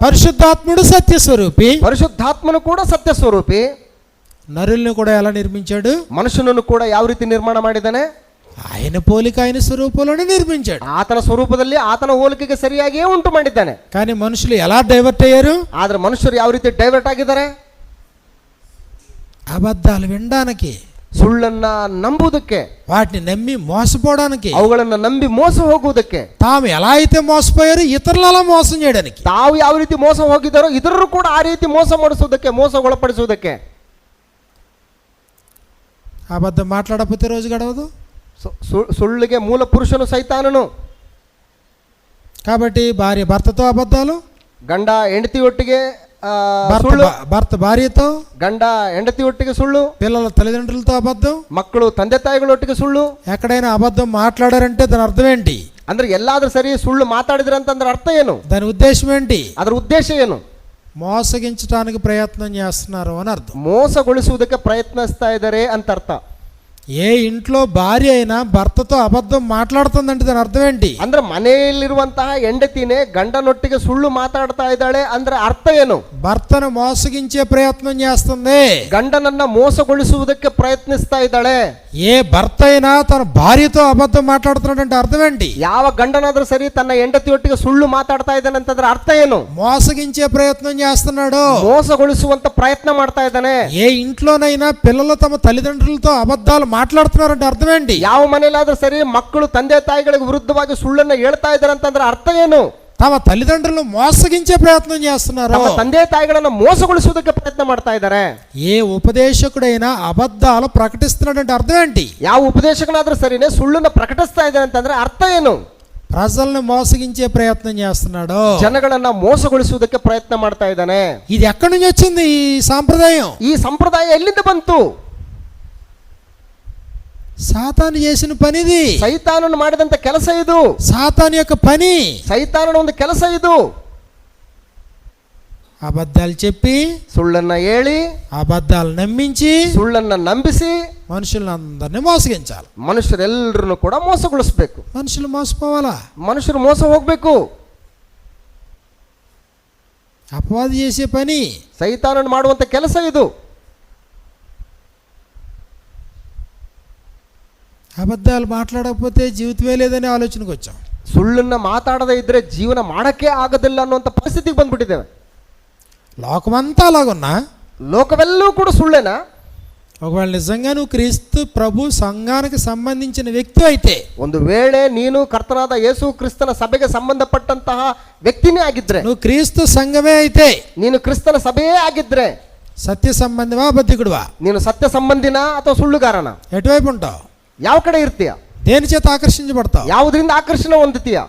పరిశుద్ధాత్ముడు సత్యస్వరూపి. ಪರಿಶುದ್ಧಾತ್ಮನು ಕೂಡ ಸತ್ಯ ಸ್ವರೂಪಿ. నరుల్ని కూడా ఎలా నిర్మించాడు? ಮನುಷ್ಯನನ್ನು ಕೂಡ ಯಾವ ರೀತಿ ನಿರ್ಮಾಣ ಮಾಡಿದ್ದಾನೆ? ఆయన పోలిక, ఆయన స్వరూపంలోనే నిర్మించాడు. ಆತನ ಸ್ವರೂಪದಲ್ಲಿ ಆತನ ಹೋಲಿಕೆಗೆ ಸರಿಯಾಗಿಯೇ ಉಂಟು ಮಾಡಿದ್ದಾನೆ. కానీ మనుషులు ఎలా డైవర్ట్ అయ్యారు? ಆದ್ರೆ ಮನುಷ್ಯರು ಯಾವ ರೀತಿ ಡೈವರ್ಟ್ ಆಗಿದ್ದಾರೆ? అబద్ధాలు వినడానికి, ಸುಳ್ಳನ್ನ ನಂಬುವುದಕ್ಕೆ, వాటిని నమ్మి మోసపోవడానికి, ಅವುಗಳನ್ನ ನಂಬಿ ಮೋಸ ಹೋಗುವುದಕ್ಕೆ, తాము ఎలా అయితే మోసపోయారో ఇతరులు అలా మోసం చేయడానికి, ತಾವು ಯಾವ ರೀತಿ ಮೋಸ ಹೋಗಿದ್ದಾರೋ ಇತರರು ಕೂಡ ಆ ರೀತಿ ಮೋಸ ಮಾಡಿಸುವುದಕ್ಕೆ, ಮೋಸಗೊಳಪಡಿಸುವುದಕ್ಕೆ. అబద్ధం మాట్లాడకపోతే రోజు గడవదు. ಸುಳ್ಳಿಗೆ ಮೂಲ ಪುರುಷನು ಸೈತಾನನು. కాబట్టి భార్య భర్తతో అబద్ధాలు, ಗಂಡ ಹೆಂಡತಿ ಒಟ್ಟಿಗೆ భర్త భార్యతో, ಗಂಡ ಹೆಂಡತಿ ಒಟ್ಟಿಗೆ ಸುಳ್ಳು, పిల్లల తల్లిదండ్రులతో అబద్ధం, ಮಕ್ಕಳು ತಂದೆ ತಾಯಿಗಳೊಟ್ಟಿಗೆ ಸುಳ್ಳು. ఎక్కడైనా అబద్ధం మాట్లాడారంటే దాని అర్థం ఏంటి? ಅಂದ್ರೆ ಎಲ್ಲಾದ್ರೂ ಸರಿ ಸುಳ್ಳು ಮಾತಾಡಿದ್ರೆ ಅಂತಂದ್ರೆ ಅರ್ಥ ಏನು? దాని ఉద్దేశం ఏంటి? ಅದರ ಉದ್ದೇಶ ಏನು? మోసగించడానికి ప్రయత్నం చేస్తున్నారు అని అర్థం. ಮೋಸಗೊಳಿಸುವುದಕ್ಕೆ ಪ್ರಯತ್ನಿಸ್ತಾ ಇದ್ದಾರೆ ಅಂತ ಅರ್ಥ. ఏ ఇంట్లో భార్య అయినా భర్తతో అబద్ధం మాట్లాడుతుందంటే దాని అర్థం ఏంటి? ಅಂದ್ರೆ ಮನೆಯಲ್ಲಿರುವಂತಹ ಹೆಂಡತಿನೇ ಗಂಡನೊಟ್ಟಿಗೆ ಸುಳ್ಳು ಮಾತಾಡ್ತಾ ಇದ್ದಾಳೆ ಅಂದ್ರೆ ಅರ್ಥ ಏನು? భర్తను మోసగించే ప్రయత్నం చేస్తుంది, ಗಂಡನನ್ನ ಮೋಸಗೊಳಿಸುವುದಕ್ಕೆ ಪ್ರಯತ್ನಿಸ್ತಾ ಇದ್ದಾಳೆ. ఏ భర్త అయినా తన భార్యతో అబద్ధం మాట్లాడుతున్నాడంటే అర్థం ఏంటి? ಯಾವ ಗಂಡನಾದ್ರೂ ಸರಿ ತನ್ನ ಹೆಂಡತಿಯೊಟ್ಟಿಗೆ ಸುಳ್ಳು ಮಾತಾಡ್ತಾ ಇದ್ದಾನೆ ಅಂತಂದ್ರೆ ಅರ್ಥ ಏನು? మోసగించే ప్రయత్నం చేస్తున్నాడు, ಮೋಸಗೊಳಿಸುವಂತ ಪ್ರಯತ್ನ ಮಾಡ್ತಾ ಇದ್ದಾನೆ. ఏ ఇంట్లోనైనా పిల్లలు తమ తల్లిదండ్రులతో అబద్ధాలు మాట్లాడుతున్నారంటే అర్థం ఏంటి? ಯಾವ ಮನೆಯಲ್ಲಾದ್ರೂ ಸರಿ ಮಕ್ಕಳು ತಂದೆ ತಾಯಿಗಳಿಗೆ ವಿರುದ್ಧವಾಗಿ ಸುಳ್ಳನ್ನ ಹೇಳ್ತಾ ಇದ್ದಾರೆ ಅಂತಂದ್ರೆ ಅರ್ಥ ಏನು? తమ తల్లిదండ్రులను మోసగించే ప్రయత్నం చేస్తున్నారు, ತಮ್ಮ ತಂದೆ ತಾಯಿಗಳನ್ನ ಮೋಸಗೊಳಿಸುವುದಕ್ಕೆ ಪ್ರಯತ್ನ ಮಾಡ್ತಾ ಇದ್ದಾರೆ. ఏ ఉపదేశకుడైనా అబద్ధాలు ప్రకటిస్తున్నాడంటే అర్థం ఏంటి? ಯಾವ ಉಪದೇಶಕನಾದ್ರೂ ಸರಿನೇ ಸುಳ್ಳನ್ನ ಪ್ರಕಟಿಸ್ತಾ ಇದ್ದಾರೆ ಅಂತಂದ್ರೆ ಅರ್ಥ ಏನು? ప్రజల్ని మోసగించే ప్రయత్నం చేస్తున్నాడు. ಜನಗಳನ್ನ ಮೋಸಗೊಳಿಸುವುದಕ್ಕೆ ಪ್ರಯತ್ನ ಮಾಡ್ತಾ ಇದ್ದಾನೆ. ఇది ఎక్కడి నుంచి వచ్చింది ఈ సాంప్రదాయం? ಈ ಸಂಪ್ರದಾಯ ಎಲ್ಲಿಂದ ಬಂತು? సాతాను చేసిన పనిది. ಸೈತಾನನು ಮಾಡಿದಂತ ಕೆಲಸ ಇದು. సాతాను యొక్క పని. ಸೈತಾನನ ಒಂದು ಕೆಲಸ ಇದು. అబద్ధాలు చెప్పి, ಸುಳ್ಳನ್ನ ಹೇಳಿ, అబద్ధాలు నమ్మించి, ಸುಳ್ಳನ್ನ ನಂಬಿಸಿ మనుషులందరినీ మోసగించాలి. ಮನುಷ್ಯರೆಲ್ಲರನ್ನು ಕೂಡ ಮೋಸಗೊಳಿಸಬೇಕು. మనుషులు మోసపోవాలా? ಮನುಷ್ಯರು ಮೋಸ ಹೋಗ್ಬೇಕು. అపవాది చేసే పని. ಸೈತಾನನು ಮಾಡುವಂತ ಕೆಲಸ ಇದು. అబద్ధాలు మాట్లాడకపోతే జీవితమే లేదనే ఆలోచనకు వచ్చాం. ಸುಳ್ಳನ್ನ ಮಾತಾಡದೇ ಇದ್ರೆ ಜೀವನ ಮಾಡಕ್ಕೆ ಆಗೋದಿಲ್ಲ ಅನ್ನುವಂಥ ಪರಿಸ್ಥಿತಿಗೆ ಬಂದ್ಬಿಟ್ಟಿದ್ದೇವೆ. లోకమంతా అలాగున్నా, ಲೋಕವೆಲ್ಲವೂ ಕೂಡ ಸುಳ್ಳೇನಾ? ఒకవేళ నిజంగా నువ్వు క్రీస్తు ప్రభు సంఘానికి సంబంధించిన వ్యక్తి అయితే, ಒಂದು ವೇಳೆ ನೀನು ಕರ್ತನಾದ ಯೇಸು ಕ್ರಿಸ್ತನ ಸಭೆಗೆ ಸಂಬಂಧಪಟ್ಟಂತಹ ವ್ಯಕ್ತಿನೇ ಆಗಿದ್ರೆ, నువ్వు క్రీస్తు సంఘమే అయితే, ನೀನು ಕ್ರಿಸ್ತನ ಸಭೆಯೇ ಆಗಿದ್ರೆ, సత్య సంబంధివా అబద్ధికుడువా? ನೀನು ಸತ್ಯ ಸಂಬಂಧಿನ ಅಥವಾ ಸುಳ್ಳುಗಾರನ? ఎటువైపు ఉంటావు? ಯಾವ ಕಡೆ ಇರ್ತೀಯ? దేని చేత ఆకర్షించబడతావు? ಯಾವುದರಿಂದ ಆಕರ್ಷಣೆ ಹೊಂದುತ್ತೀಯ?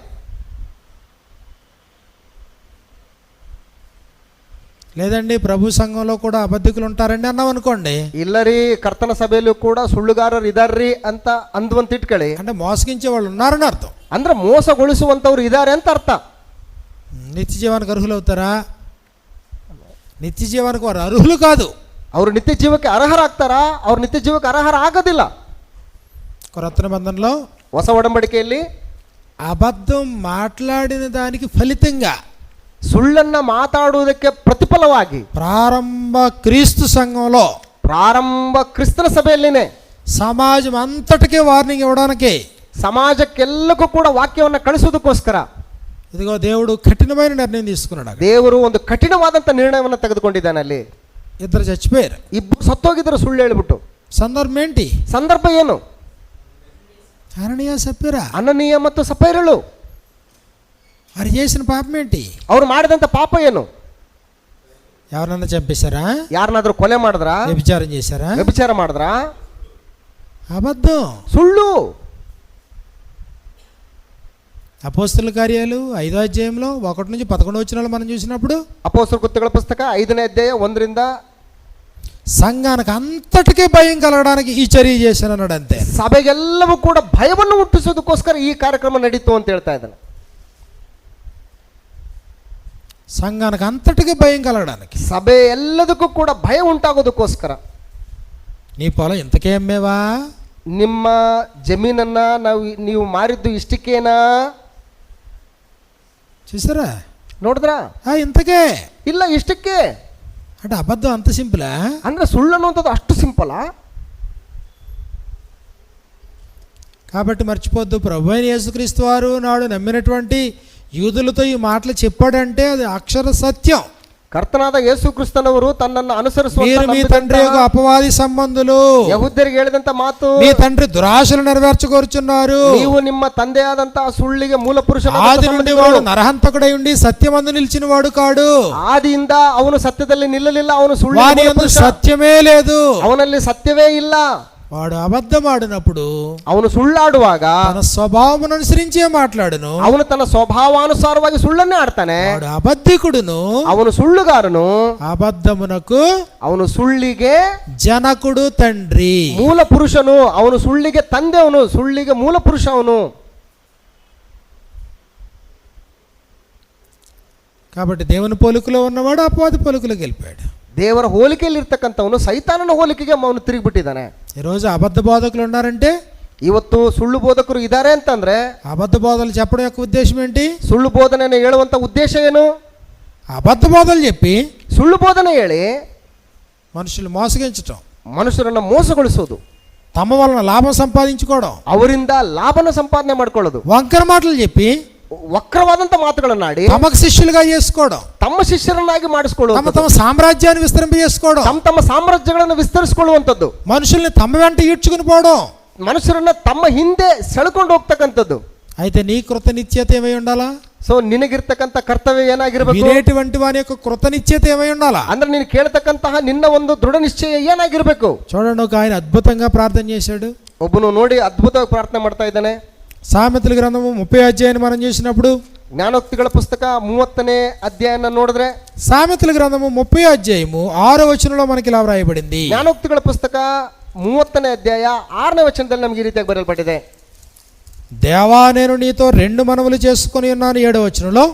లేదండి ప్రభు సంఘంలో కూడా అబద్ధికులు ఉంటారండి అన్నాం అనుకోండి, ಇಲ್ಲರಿ ಕರ್ತನ ಸಭೆಯಲ್ಲೂ ಕೂಡ ಸುಳ್ಳುಗಾರರು ಇದಾರ್ರಿ ಅಂತ ಅಂದುವಂತ ಇಟ್ಕೊಳ್ಳಿ, అంటే మోసగించే వాళ్ళు ఉన్నారని అర్థం. ಅಂದ್ರೆ ಮೋಸಗೊಳಿಸುವಂತವ್ರು ಇದಾರೆ ಅಂತ ಅರ್ಥ. నిత్య జీవానికి అర్హులు అవుతారా? నిత్య జీవానికి వారు అర్హులు కాదు. ಅವರು ನಿತ್ಯ ಜೀವಕ್ಕೆ ಅರ್ಹರಾಗ್ತಾರಾ? ಅವ್ರು ನಿತ್ಯ ಜೀವಕ್ಕೆ ಅರ್ಹರ ಆಗೋದಿಲ್ಲ. కొత్త నిబంధనలో ಹೊಸ ಒಡಂಬಡಿಕೆಯಲ್ಲಿ అబద్ధం మాట్లాడిన దానికి ఫలితంగా, ಸುಳ್ಳನ್ನ ಮಾತಾಡುವುದಕ್ಕೆ ಪ್ರತಿಫಲವಾಗಿ ప్రారంభ క్రీస్తు సంఘంలో, ಪ್ರಾರಂಭ ಕ್ರಿಸ್ತನ ಸಭೆಯಲ್ಲಿನೇ సమాజం అంతటికీ వార్నింగ్ ఇవ్వడానికి, ಸಮಾಜಕ್ಕೆಲ್ಲಕ್ಕೂ ಕೂಡ ವಾಕ್ಯವನ್ನು ಕಳಿಸುವುದಕ್ಕೋಸ್ಕರ ఇదిగో దేవుడు కఠినమైన నిర్ణయం తీసుకున్నాడు. ದೇವರು ಒಂದು ಕಠಿಣವಾದಂಥ ನಿರ್ಣಯವನ್ನು ತೆಗೆದುಕೊಂಡಿದ್ದಾನೆ. ಅಲ್ಲಿ ఇద్దరు చచ్చిపోయారు. ಇಬ್ಬರು ಸತ್ತೋಗಿದ್ರು ಸುಳ್ಳು ಹೇಳ್ಬಿಟ್ಟು. సందర్భం ఏంటి? ಸಂದರ್ಭ ಏನು? అననీయ సప్పిరా, ಅನನೀಯ ಮತ್ತು ಸಫೈರಳು వారు చేసిన పాపం ఏంటి? ಅವ್ರು ಮಾಡಿದಂಥ ಪಾಪ ಏನು? ఎవరన్నా చంపేశారా? ಯಾರನ್ನಾದ್ರೂ ಕೊಲೆ ಮಾಡಿದ್ರಾ? వ్యభిచారం చేశారా? ವ್ಯಭಿಚಾರ ಮಾಡಿದ್ರಾ? అబద్ధం, ಸುಳ್ಳು. అపోస్తలుల కార్యాలు 5వ అధ్యాయంలో 1 నుంచి 11 వచనాలు మనం చూసినప్పుడు, ಅಪೊಸ್ತಲರ ಕೃತ್ಯಗಳ ಪುಸ್ತಕ 5ನೇ ಅಧ್ಯಾಯ 1ರಿಂದ సంఘానికి అంతటికే భయం కలగడానికి ఈ చర్య చేశాను అన్నాడు అంతే. ಸಭೆಗೆಲ್ಲವೂ ಕೂಡ ಭಯವನ್ನು ಹುಟ್ಟಿಸೋದಕ್ಕೋಸ್ಕರ ಈ ಕಾರ್ಯಕ್ರಮ ನಡೀತು ಅಂತ ಹೇಳ್ತಾ ಇದ್ದಾನೆ. సంఘానికి అంతటికే భయం కలగడానికి, ಸಭೆ ಎಲ್ಲದಕ್ಕೂ ಕೂಡ ಭಯ ಉಂಟಾಗೋದಕ್ಕೋಸ್ಕರ. నీ పొలం ఇంతకే అమ్మేవా? ನಿಮ್ಮ ಜಮೀನನ್ನ ನೀವು ಮಾರಿದ್ದು ಇಷ್ಟಕ್ಕೇನಾ? చూసారా? ನೋಡಿದ್ರಾ? ఇంతకే, ಇಲ್ಲ ಇಷ್ಟಕ್ಕೆ. అంటే అబద్ధం అంత సింపులా? ಅಂದ್ರೆ ಸುಳ್ಳು ಅನ್ನುವಂಥದ್ದು ಅಷ್ಟು సింపులా? కాబట్టి మర్చిపోద్దు, ప్రభు అయిన యేసుక్రీస్తు వారు నాడు నమ్మినటువంటి యూదులతో ఈ మాటలు చెప్పాడంటే అది అక్షర సత్యం. ಕರ್ತನಾದ ಯೇಸು ಕ್ರಿಸ್ತನವರು ತನ್ನನ್ನು మీరు మీ తండ్రి యొక్క అపవాది సంబంధులు, ಯಹೂದ್ಯರಿಗೆ ಹೇಳಿದಂತ ಮಾತು, మీ తండ్రి దురాశలు నెరవేర్చుకోరుచున్నారు. ನೀವು ನಿಮ್ಮ ತಂದೆಯಾದಂತಹ ಸುಳ್ಳಿಗೆ ಮೂಲ ಪುರುಷ. ఆది నుండి వాడు నరహంతకుడై ఉండి సత్యమందు నిలిచిన వాడు కాడు. ಆದಿಯಿಂದ ಅವನು ಸತ್ಯದಲ್ಲಿ ನಿಲ್ಲಲಿಲ್ಲ, ಅವನು ಸುಳ್ಳು. వాని యందు సత్యమే లేదు, ಅವನಲ್ಲಿ ಸತ್ಯವೇ ಇಲ್ಲ. వాడు అబద్ధమాడినప్పుడు, ಅವನು ಸುಳ್ಳಾಡುವಾಗ తన స్వభావం అనుసరించే మాట్లాడును. ಅವನು ತನ್ನ ಸ್ವಭಾವಾನುಸಾರವಾಗಿ ಸುಳ್ಳನ್ನೇ ಆಡ್ತಾನೆ. వాడు అబద్ధికుడును, ಅವನು ಸುಳ್ಳುಗಾರನು, అబద్ధమునకు ಅವನು ಸುಳ್ಳಿಗೆ జనకుడు తండ్రి. ಮೂಲ ಪುರುಷನು, ಅವನು ಸುಳ್ಳಿಗೆ ತಂದೆ, ಅವನು ಸುಳ್ಳಿಗೆ ಮೂಲ ಪುರುಷ. ಅವನು కాబట్టి దేవుని పోలికలో ఉన్నవాడు అపవాది పోలికలోకి వెళ్ళిపోయాడు. ದೇವರ ಹೋಲಿಕೆಯಲ್ಲಿ ಇರ್ತಕ್ಕಂಥವನು ಸೈತಾನನ ಹೋಲಿಕೆಗೆ ಅವನು ತಿರುಗಿಬಿಟ್ಟಿದ್ದಾನೆ. ఈరోజు అబద్ధ బోధకులు ఉన్నారంటే, ಇವತ್ತು ಸುಳ್ಳು ಬೋಧಕರು ಇದ್ದಾರೆ ಅಂತಂದ್ರೆ, అబద్ధ బోధలు చెప్పడం యొక్క ఉద్దేశం ఏంటి? ಸುಳ್ಳು ಬೋಧನೆಯನ್ನು ಹೇಳುವಂತ ಉದ್ದೇಶ ಏನು? అబద్ధ బోధలు చెప్పి ಸುಳ್ಳು ಬೋಧನೆ ಹೇಳಿ మనుషులు మోసగించటం, ಮನುಷ್ಯರನ್ನ ಮೋಸಗೊಳಿಸೋದು, తమ వలన లాభం సంపాదించుకోవడం, ಅವರಿಂದ ಲಾಭನ ಸಂಪಾದನೆ ಮಾಡ್ಕೊಳ್ಳೋದು, వంకర మాటలు చెప్పి ವಕ್ರವಾದಂತ ಮಾತುಗಳನ್ನಾಡಿ తమకు శిష్యులుగా చేసుకోవడం, ತಮ್ಮ ಶಿಷ್ಯರನ್ನಾಗಿ ಮಾಡಿಸ್ಕೊಳ್ಳೋದು, తమ తమ సామ్రాజ్యాన్ని విస్తరింపజేసుకోవడం, ತಮ್ಮ ಸಾಮ್ರಾಜ್ಯಗಳನ್ನು ವಿಸ್ತರಿಸಿಕೊಳ್ಳುವಂಥದ್ದು, మనుషుల్ని తమ వెంట ఈడ్చుకుని పోవడం, ಮನುಷ್ಯರನ್ನ ತಮ್ಮ ಹಿಂದೆ ಸೆಳ್ಕೊಂಡು ಹೋಗ್ತಕ್ಕಂಥದ್ದು. అయితే నీ కృత నిశ్చయత ఏమై ఉండాలా? ಸೊ ನಿನಗಿರ್ತಕ್ಕಂಥ ಕರ್ತವ್ಯ ಏನಾಗಿರ್ಬೇಕು? వినేటువంటి వాని యొక్క కృత నిశ్చయత ఏమై ఉండాలా? ಅಂದ್ರೆ ನೀನು ಕೇಳ್ತಕ್ಕಂತಹ ನಿನ್ನ ಒಂದು ದೃಢ ನಿಶ್ಚಯ ಏನಾಗಿರ್ಬೇಕು? చూడండి, ఒక ఆయన అద్భుతంగా ప్రార్థన చేశాడు. ಒಬ್ಬನು ನೋಡಿ ಅದ್ಭುತವಾಗಿ ಪ್ರಾರ್ಥನೆ ಮಾಡ್ತಾ ಇದ್ದಾನೆ. సామెతల గ్రంథము 30 అధ్యాయాన్ని మనం చూసినప్పుడు, ಜ್ಞಾನೋಕ್ತಿಗಳ ಪುಸ್ತಕ 30ನೇ ಅಧ್ಯಾಯನ ನೋಡಿದ್ರೆ, సామెతల గ్రంథము 30 అధ్యాయము 6వ వచనంలో మనకి ఇలా వ్రాయబడింది. ಜ್ಞಾನೋಕ್ತಿಗಳ ಪುಸ್ತಕ 30ನೇ ಅಧ್ಯಾಯ 6ನೇ ವಚನದಲ್ಲಿ ನಮಗೆ ಈ ರೀತಿಯಾಗಿ ಬರೆಯಲ್ಪಟ್ಟಿದೆ. దేవా నేను నీతో 2 మనవులు చేసుకొని ఉన్నాను 7వ వచనంలో,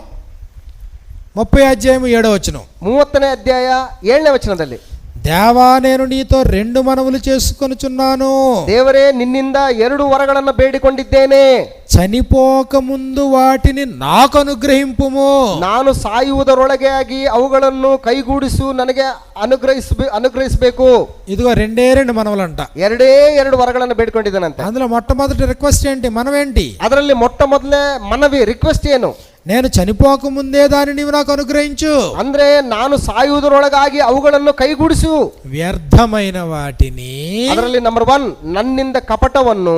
30 అధ్యాయము 7వ వచనం. 30ನೇ అధ్యాయ 7ನೇ ವಚನದಲ್ಲಿ, దేవా నేను నీతో 2 మనవులు చేసుకొనుచున్నాను, ದೇವರೇ ನಿನ್ನಿಂದ 2 ವರಗಳನ್ನು ಬೇಡಿಕೊಂಡಿದ್ದೇನೆ, చనిపోక ముందు వాటిని నాకు అనుగ్రహింపుము. ನಾನು ಸಾಯುವುದರೊಳಗೆ ಆಗಿ ಅವುಗಳನ್ನು ಕೈಗೂಡಿಸು, ನನಗೆ ಅನುಗ್ರಹಿಸಬೇಕು. ఇదిగో 2 మనవులంట. 2 ವರಗಳನ್ನು ಬೇಡಿಕೊಂಡಿದ್ದಾನಂತೆ. అందులో మొట్టమొదటి రిక్వెస్ట్ ఏంటి? మనమేంటి? ಅದರಲ್ಲಿ ಮೊಟ್ಟ ಮೊದಲೇ ಮನವಿ, ರಿಕ್ವೆಸ್ಟ್ ಏನು? నేను చనిపోక ముందే దాన్ని నీవు నాకు అనుగ్రహించు. ಅಂದ್ರೆ ನಾನು ಸಾಯುವುದರೊಳಗಾಗಿ ಅವುಗಳನ್ನು ಕೈಗೂಡಿಸು. వ్యర్థమైన వాటిని, ಅದರಲ್ಲಿ ನಂಬರ್ 1, ನನ್ನಿಂದ ಕಪಟವನ್ನು,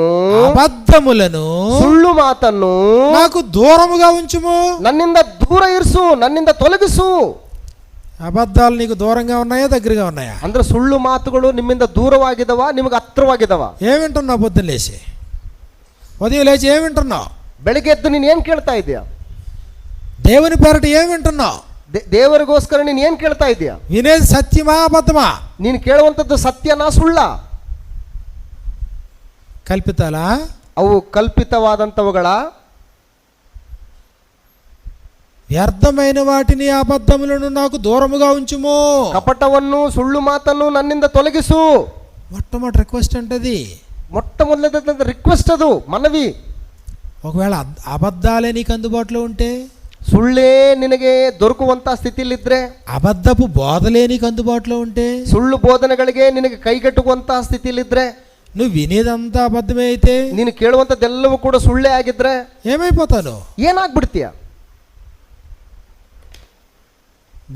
అబద్ధములను, ಸುಳ್ಳು ಮಾತನ್ನು నాకు దూరముగా ఉంచుము. ನನ್ನಿಂದ ದೂರ ಇರಿಸು, ನನ್ನಿಂದ ತೊಲಗಿಸು. అబద్ధాలు నీకు దూరంగా ఉన్నాయా, దగ్గరగా ఉన్నాయా? ಅಂದ್ರೆ ಸುಳ್ಳು ಮಾತುಗಳು ನಿಮ್ಮಿಂದ ದೂರವಾಗಿದವ, ನಿಮಗೆ ಹತ್ರವಾಗಿದವ? ఏమింటున్నావు? పొద్దున్న లేచి, ఉదయం లేచి ఏం వింటున్నావు? ಬೆಳಿಗ್ಗೆ ಎದ್ದು ನೀನು ಏನ್ ಕೇಳ್ತಾ ಇದೀಯಾ? దేవుని పేరట ఏం వింటున్నావు? ದೇವರಿಗೋಸ್ಕರ ನೀನು ಏನ್ ಕೇಳ್ತಾ ಇದೀಯಾ? వినేది సత్యమా, అబద్ధమా? ನೀನು ಕೇಳುವಂತದ್ದು ಸತ್ಯನಾ ಸುಳ್ಳ? కల్పితాలా? ಅವು ಕಲ್ಪಿತವಾದಂತವುಗಳ? వ్యర్థమైన వాటిని, అబద్ధములను నాకు దూరముగా ఉంచుము. ಕಪಟವನ್ನು, ಸುಳ್ಳು ಮಾತನ್ನು ನನ್ನಿಂದ ತೊಲಗಿಸು. మొట్టమొదటి రిక్వెస్ట్ అంటది. ಮೊಟ್ಟ ಮೊದಲನೇದ ರಿಕ್ವೆಸ್ಟ್, ಅದು ಮನವಿ. ఒకవేళ అబద్ధాలే నీకు అందుబాటులో ఉంటే, ಸುಳ್ಳೇ ನಿನಗೆ ದೊರಕುವಂತ ಸ್ಥಿತಿಯಲ್ಲಿದ್ರೆ, అబద్ధపు బోధలే నీకు అందుబాటులో ఉంటే, ಸುಳ್ಳು ಬೋಧನೆಗಳಿಗೆ ನಿನಗೆ ಕೈಗೆಟುಕುವಂತ ಸ್ಥಿತಿಯಲ್ಲಿದ್ರೆ, నువ్వు వినేదంతా అబద్ధమే అయితే, ನೀನು ಕೇಳುವಂತದ್ದೆಲ್ಲವೂ ಕೂಡ ಸುಳ್ಳೇ ಆಗಿದ್ರೆ ఏమైపోతాను? ಏನಾಗ್ಬಿಡ್ತೀಯ?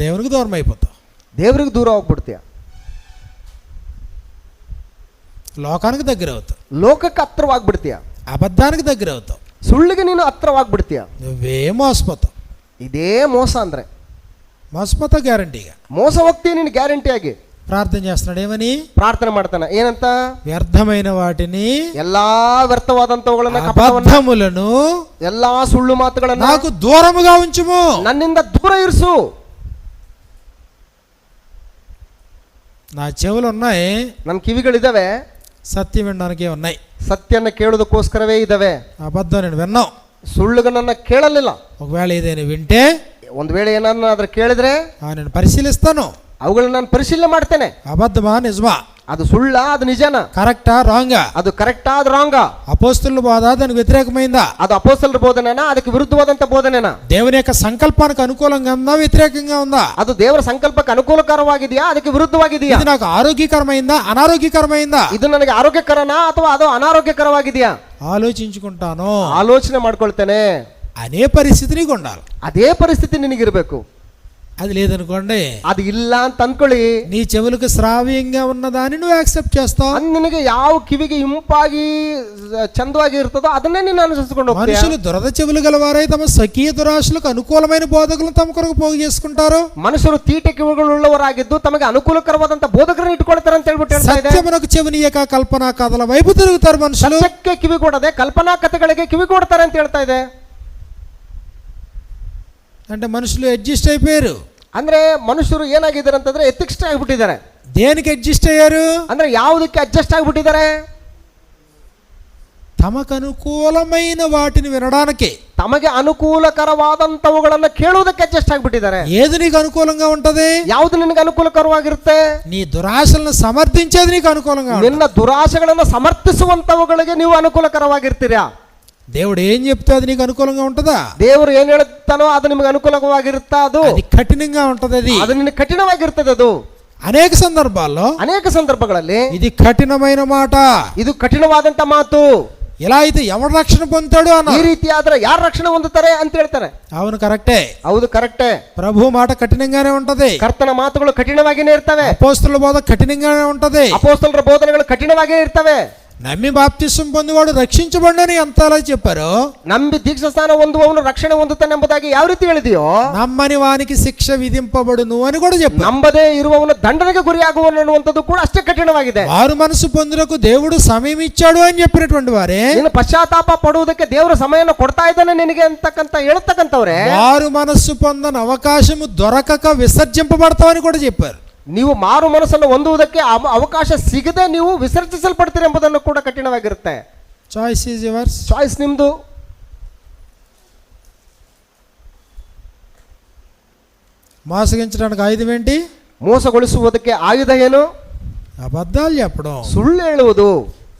దేవునికి దూరం అయిపోతావు. ದೇವರಿಗೆ ದೂರ ಹೋಗ್ಬಿಡ್ತೀಯ. లోకానికి దగ్గర అవుతావు. ಲೋಕಕ್ಕೆ ಹತ್ರವಾಗ್ಬಿಡ್ತೀಯ. అబద్ధానికి దగ్గర అవుతావు. ಸುಳ್ಳಿಗೆ ನೀನು ಹತ್ರವಾಗ್ಬಿಡ್ತೀಯ. నువ్వే మోసపోతావు. ಇದೇ ಮೋಸ ಅಂದ್ರೆ. మోసపోతావు గ్యారంటీగా. ಮೋಸ ಹೋಗ್ತೀಯ ನೀನು ಗ್ಯಾರಂಟಿಯಾಗಿ. ప్రార్థన చేస్తున్నాడు, ఏమని? ಪ್ರಾರ್ಥನೆ ಮಾಡ್ತಾನೆ, ಏನಂತ? వ్యర్థమైన వాటిని, ಎಲ್ಲಾ ವ್ಯರ್ಥವಾದಂತವುಗಳನ್ನ, అబద్ధములను, ಎಲ್ಲಾ ಸುಳ್ಳು ಮಾತುಗಳನ್ನ నాకు దూరముగా ఉంచుము. ನನ್ನಿಂದ ದೂರ ಇರಿಸು. నా చెవులు ఉన్నాయి, ನನ್ನ ಕಿವಿಗಳಿದಾವೆ, సత్యం వినడానికే ఉన్నాయి. ಸತ್ಯನ ಕೇಳೋದಕ್ಕೋಸ್ಕರವೇ ಇದಾವೆ. అబద్ధం నేను విన్నావు. ಸುಳ್ಳುಗಳನ್ನ ಕೇಳಲಿಲ್ಲ. ఒకవేళ ఏదైనా వింటే, ಒಂದು ವೇಳೆ ಏನಾದ್ರೂ ಕೇಳಿದ್ರೆ నేను పరిశీలిస్తాను. ಅವುಗಳನ್ನ ನಾನು ಪರಿಶೀಲನೆ ಮಾಡ್ತೇನೆ. అబద్ధమా నిజమా, ಅದು ಸುಳ್ಳ, ಅದು ನಿಜನಾ, కరెక్టా రాంగా, ಅದು కరెక్టా, ಅದು ರಾಂಗಾ, అపోస్తుల బోధ దానికి వ్యతిరేకమైందా, ಅದು ಅಪೊಸ್ತಲರ ಬೋಧನೆನಾ, ಅದಕ್ಕೆ ವಿರುದ್ಧವಾದಂತ ಬೋಧನೆನಾ, దేవుని యొక్క సంకల్పానికి అనుకూలంగా ఉందా, వ్యతిరేకంగా ఉందా, ಅದು ದೇವರ ಸಂಕಲ್ಪಕ್ಕೆ ಅನುಕೂಲಕರವಾಗಿದೆಯಾ, ಅದಕ್ಕೆ ವಿರುದ್ಧವಾಗಿದೆಯಾ, ఇది నాకు ఆరోగ్యకరమైందా, అనారోగ్యకరమైందా, ಇದು ನನಗೆ ಆರೋಗ್ಯಕರನಾ ಅಥವಾ ಅದು ಅನಾರೋಗ್ಯಕರವಾಗಿದೆಯಾ, ఆలోచించుకుంటాను, ಆಲೋಚನೆ ಮಾಡ್ಕೊಳ್ತೇನೆ. అనే పరిస్థితి నీకు ఉండాలి. ಅದೇ ಪರಿಸ್ಥಿತಿ ನಿನಗಿರಬೇಕು. అది లేదనుకోండి, ಅದು ಇಲ್ಲ ಅಂತ ಅನ್ಕೊಳ್ಳಿ, నీ చెవులకు శ్రావ్యంగా ఉన్నదాన్ని నువ్వు యాక్సెప్ట్ చేస్తావు. ಅದು ನಿನಗೆ ಯಾವ ಕಿವಿಗೆ ಇಂಪಾಗಿ ಚಂದವಾಗಿ ಇರ್ತದೋ ಅದನ್ನೇ ನೀನು ಅನುಸರಿಸಿಕೊಂಡು ಹೋಗ್ತೀಯ. మనుషులు దురద చెవులు గలవారై తమ స్వకీయ దురాశలకు అనుకూలమైన బోధకులను తమ కొరకు పోగు చేసుకుంటారు. ಮನುಷ್ಯರು ತೀಟೆ ಕಿವಿಗಳುಳ್ಳವರಾಗಿದ್ದು ತಮಗೆ ಅನುಕೂಲಕರವಾದಂತ ಬೋಧಕರನ್ನು ಇಟ್ಕೊಳ್ತಾರೆ ಅಂತ ಹೇಳ್ಬಿಟ್ಟು ಹೇಳ್ತಾ ಇದೆ. సత్యమునకు చెవినియక కల్పనా కథల వైపు తిరుగుతారు మనుషులు. ಸತ್ಯಕ್ಕೆ ಕಿವಿ ಕೊಡದೆ ಕಲ್ಪನಾ ಕಥೆಗಳಿಗೆ ಕಿವಿ ಕೊಡ್ತಾರೆ ಅಂತ ಹೇಳ್ತಾ ಇದೆ. అంటే మనుషులు అడ్జస్ట్ అయిపోయారు. ಅಂದ್ರೆ ಮನುಷ್ಯರು ಏನಾಗಿದ್ದಾರೆ ಅಂತಂದ್ರೆ ಎಥಿಕ್ಸ್ಟ್ ಆಗಿಬಿಟ್ಟಿದ್ದಾರೆ. దేనికి అడ్జస్ట్ అయ్యారు? ಅಂದ್ರೆ ಯಾವುದಕ್ಕೆ ಅಡ್ಜಸ್ಟ್ ಆಗಿಬಿಟ್ಟಿದ್ದಾರೆ? తమకు అనుకూలమైన వాటిని వినడానికి, ತಮಗೆ ಅನುಕೂಲಕರವಾದಂತವುಗಳನ್ನ ಕೇಳುವುದಕ್ಕೆ ಅಡ್ಜಸ್ಟ್ ಆಗಿಬಿಟ್ಟಿದ್ದಾರೆ. ఏది నీకు అనుకూలంగా ఉంటది? ಯಾವುದು ನಿನಗೆ ಅನುಕೂಲಕರವಾಗಿರುತ್ತೆ? నీ దురాశలను సమర్థించేది నీకు అనుకూలంగా ఉంటుంది. ನಿನ್ನ ದುರಾಶೆಗಳನ್ನ ಸಮರ್ಥಿಸುವಂತವುಗಳಿಗೆ ನೀವು ಅನುಕೂಲಕರವಾಗಿರ್ತೀರಾ? దేవుడు ఏం చెప్తే అది నీకు అనుకూలంగా ఉంటదా? ದೇವರು ಏನ್ ಹೇಳ್ತಾನೋ ಅದು ನಿಮಗೆ ಅನುಕೂಲವಾಗಿರುತ್ತಾ? అది కఠినంగా ఉంటది. ಅದು ನಿನಗೆ ಕಠಿಣವಾಗಿರ್ತದೆ. ಅದು అనేక సందర్భాల్లో, ಅನೇಕ ಸಂದರ್ಭಗಳಲ್ಲಿ ఇది కఠినమైన మాట. ಇದು ಕಠಿಣವಾದಂತ ಮಾತು. ఇలా అయితే ఎవరు రక్షణ పొందుతాడు అన్న. ಈ ರೀತಿ ಆದ್ರೆ ಯಾರು ರಕ್ಷಣೆ ಹೊಂದುತ್ತಾರೆ ಅಂತ ಹೇಳ್ತಾರೆ. అవును, కరెక్టే. ಹೌದು, ಕರೆಕ್ಟೇ. ప్రభు మాట కఠినంగానే ఉంటది. ಕರ್ತನ ಮಾತುಗಳು ಕಠಿಣವಾಗಿನೇ ಇರ್ತವೆ. అపోస్తలుల బోధ కఠినంగానే ఉంటది. ಅಪೊಸ್ತಲರ ಬೋಧನೆಗಳು ಕಠಿಣವಾಗಿಯೇ ಇರ್ತವೆ. నమ్మి బాప్తిసం పొందివాడు రక్షించబడని ఎంత అలా చెప్పారు. ನಂಬಿ ದೀಕ್ಷಾ ಸ್ನಾನ ಹೊಂದುವವನು ರಕ್ಷಣೆ ಹೊಂದುತ್ತಾನೆ ಎಂಬುದಾಗಿ ಯಾವ ರೀತಿ ಹೇಳಿದೆಯೋ, నమ్మని వానికి శిక్ష విధింపబడును అని కూడా చెప్పారు. ನಂಬದೇ ಇರುವವನು ದಂಡನೆಗೆ ಗುರಿಯಾಗುವನು ಅನ್ನುವಂಥದ್ದು ಕೂಡ ಅಷ್ಟೇ ಕಠಿಣವಾಗಿದೆ. వారు మనసు పొందుటకు దేవుడు సమయం ఇచ్చాడు అని చెప్పినటువంటి వారే, ನೀನು ಪಶ್ಚಾತ್ತಾಪ ಪಡುವುದಕ್ಕೆ ದೇವರು ಸಮಯನ ಕೊಡ್ತಾ ಇದ್ದಾನೆ ನಿನಗೆ ಅಂತಕ್ಕಂತ ಹೇಳ್ತಕ್ಕಂಥವ್ರೆ, వారు మనస్సు పొందని అవకాశము దొరకక విసర్జింపబడతామని కూడా చెప్పారు. ನೀವು ಮಾರು ಮನಸ್ಸನ್ನು ಹೊಂದುವುದಕ್ಕೆ ಅವಕಾಶ ಸಿಗದೆ ನೀವು ವಿಸರ್ಜಿಸಲ್ಪಡ್ತೀರಿ ಎಂಬುದನ್ನು ಕೂಡ ಕಠಿಣವಾಗಿರುತ್ತೆ. Choice is yours. ಚಾಯ್ಸ್ ನಿಮ್ದು. మోసగించడానికి ఆయుధం ఏంటి? ಮೋಸಗೊಳಿಸುವುದಕ್ಕೆ ಆಯುಧ ಏನು? అబద్ధాలు చెప్పడం. ಸುಳ್ಳು ಹೇಳುವುದು.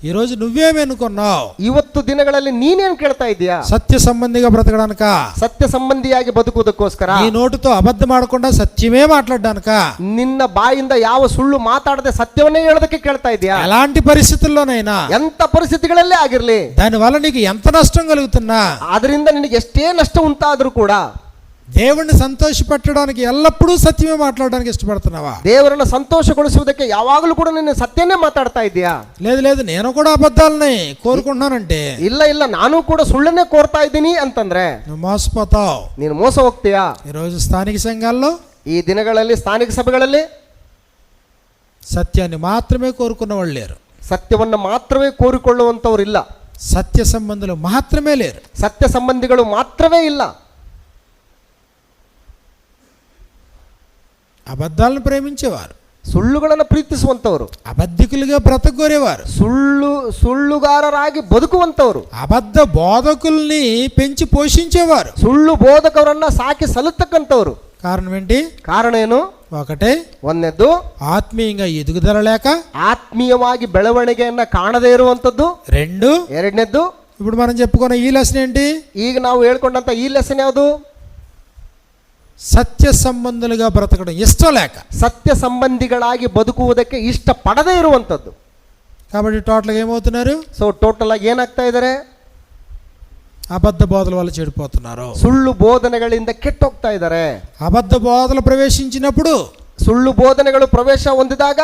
ఈ రోజు నువ్వేమనుకున్నావు? ಇವತ್ತು ದಿನಗಳಲ್ಲಿ ನೀನೇನ್ ಕೇಳ್ತಾ ಇದೀಯಾ? సత్య సంబంధిగా బ్రతకడానిక, ಸತ್ಯ ಸಂಬಂಧಿಯಾಗಿ ಬದುಕುವುದಕ್ಕೋಸ್ಕರ, నీ నోటితో అబద్ధం ఆడకుండా సత్యమే మాట్లాడడానిక, ನಿನ್ನ ಬಾಯಿಂದ ಯಾವ ಸುಳ್ಳು ಮಾತಾಡದೆ ಸತ್ಯವನ್ನೇ ಹೇಳೋದಕ್ಕೆ ಕೇಳ್ತಾ ಇದೀಯಾ? ఎలాంటి పరిస్థితుల్లోనైనా, ಎಂತ ಪರಿಸ್ಥಿತಿಗಳಲ್ಲೇ ಆಗಿರ್ಲಿ, దానివల్ల నీకు ఎంత నష్టం కలుగుతున్నా, ಅದರಿಂದ ನಿನಗೆ ಎಷ್ಟೇ ನಷ್ಟ ಉಂಟಾದ್ರೂ ಕೂಡ దేవుణ్ణి సంతోషపెట్టడానికి ఎల్లప్పుడూ సత్యమే మాట్లాడడానికి ఇష్టపడుతున్నావా? ದೇವರನ್ನ ಸಂತೋಷಗೊಳಿಸುವುದಕ್ಕೆ ಯಾವಾಗಲೂ ಕೂಡ ನೀನು ಸತ್ಯನೇ ಮಾತಾಡ್ತಾ ಇದೀಯಾ? లేదు లేదు, నేను కూడా అబద్ధాలని కోరుకుంటున్నానంటే, ಇಲ್ಲ ಇಲ್ಲ ನಾನು ಕೂಡ ಸುಳ್ಳನ್ನೇ ಕೋರ್ತಾ ಇದ್ದೀನಿ ಅಂತಂದ್ರೆ నువ్వు మోసపోతావు. ನೀನು ಮೋಸ ಹೋಗ್ತೀಯಾ? ఈరోజు స్థానిక సంఘాల్లో ಈ ದಿನಗಳಲ್ಲಿ ಸ್ಥಾನಿಕ ಸಭೆಗಳಲ್ಲಿ సత్యాన్ని మాత్రమే కోరుకున్న వాళ్ళు లేరు. ಸತ್ಯವನ್ನು ಮಾತ್ರವೇ ಕೋರಿಕೊಳ್ಳುವಂತವ್ರು ಇಲ್ಲ. సత్య సంబంధులు మాత్రమే లేరు. ಸತ್ಯ ಸಂಬಂಧಿಗಳು ಮಾತ್ರವೇ ಇಲ್ಲ. అబద్ధాలను ప్రేమించేవారు, ಸುಳ್ಳುಗಳನ್ನು ಪ್ರೀತಿಸುವಂತವರು, అబద్ధికులుగా బ్రతకగోరేవారు, ಸುಳ್ಳುಗಾರರಾಗಿ ಬದುಕುವಂತವರು, అబద్ధ బోధకుల్ని పెంచి పోషించేవారు. ಸುಳ್ಳು ಬೋಧಕರನ್ನ ಸಾಕಿ ಸಲ್ಲತಕ್ಕಂಥವ್ರು. కారణం ఏంటి? ಕಾರಣ ಏನು? ఒకటే, ಒಂದನೇದ್ದು ఆత్మీయంగా ఎదుగుదల లేక, ಆತ್ಮೀಯವಾಗಿ ಬೆಳವಣಿಗೆಯನ್ನ ಕಾಣದೇ ಇರುವಂತದ್ದು. రెండు, ಎರಡನೇದ್ದು ఇప్పుడు మనం చెప్పుకున్న ఈ లెసన్ ఏంటి? ಈಗ ನಾವು ಹೇಳ್ಕೊಂಡಂತ ಈ ಲೆಸನ್ ಯಾವುದು? సత్య సంబంధులుగా బ్రతకడం ఇష్టం లేక, ಸತ್ಯ ಸಂಬಂಧಿಗಳಾಗಿ ಬದುಕುವುದಕ್ಕೆ ಇಷ್ಟ ಪಡದೇ ಇರುವಂತದ್ದು. కాబట్టి టోటల్గా ఏమవుతున్నారు? ಸೊ ಟೋಟಲ್ ಆಗಿ ಏನಾಗ್ತಾ ಇದ್ದಾರೆ? అబద్ధ బోధల వల్ల చెడిపోతున్నారు. ಸುಳ್ಳು ಬೋಧನೆಗಳಿಂದ ಕೆಟ್ಟೋಗ್ತಾ ಇದ್ದಾರೆ. అబద్ధ బోధలు ప్రవేశించినప్పుడు, ಸುಳ್ಳು ಬೋಧನೆಗಳು ಪ್ರವೇಶ ಹೊಂದಿದಾಗ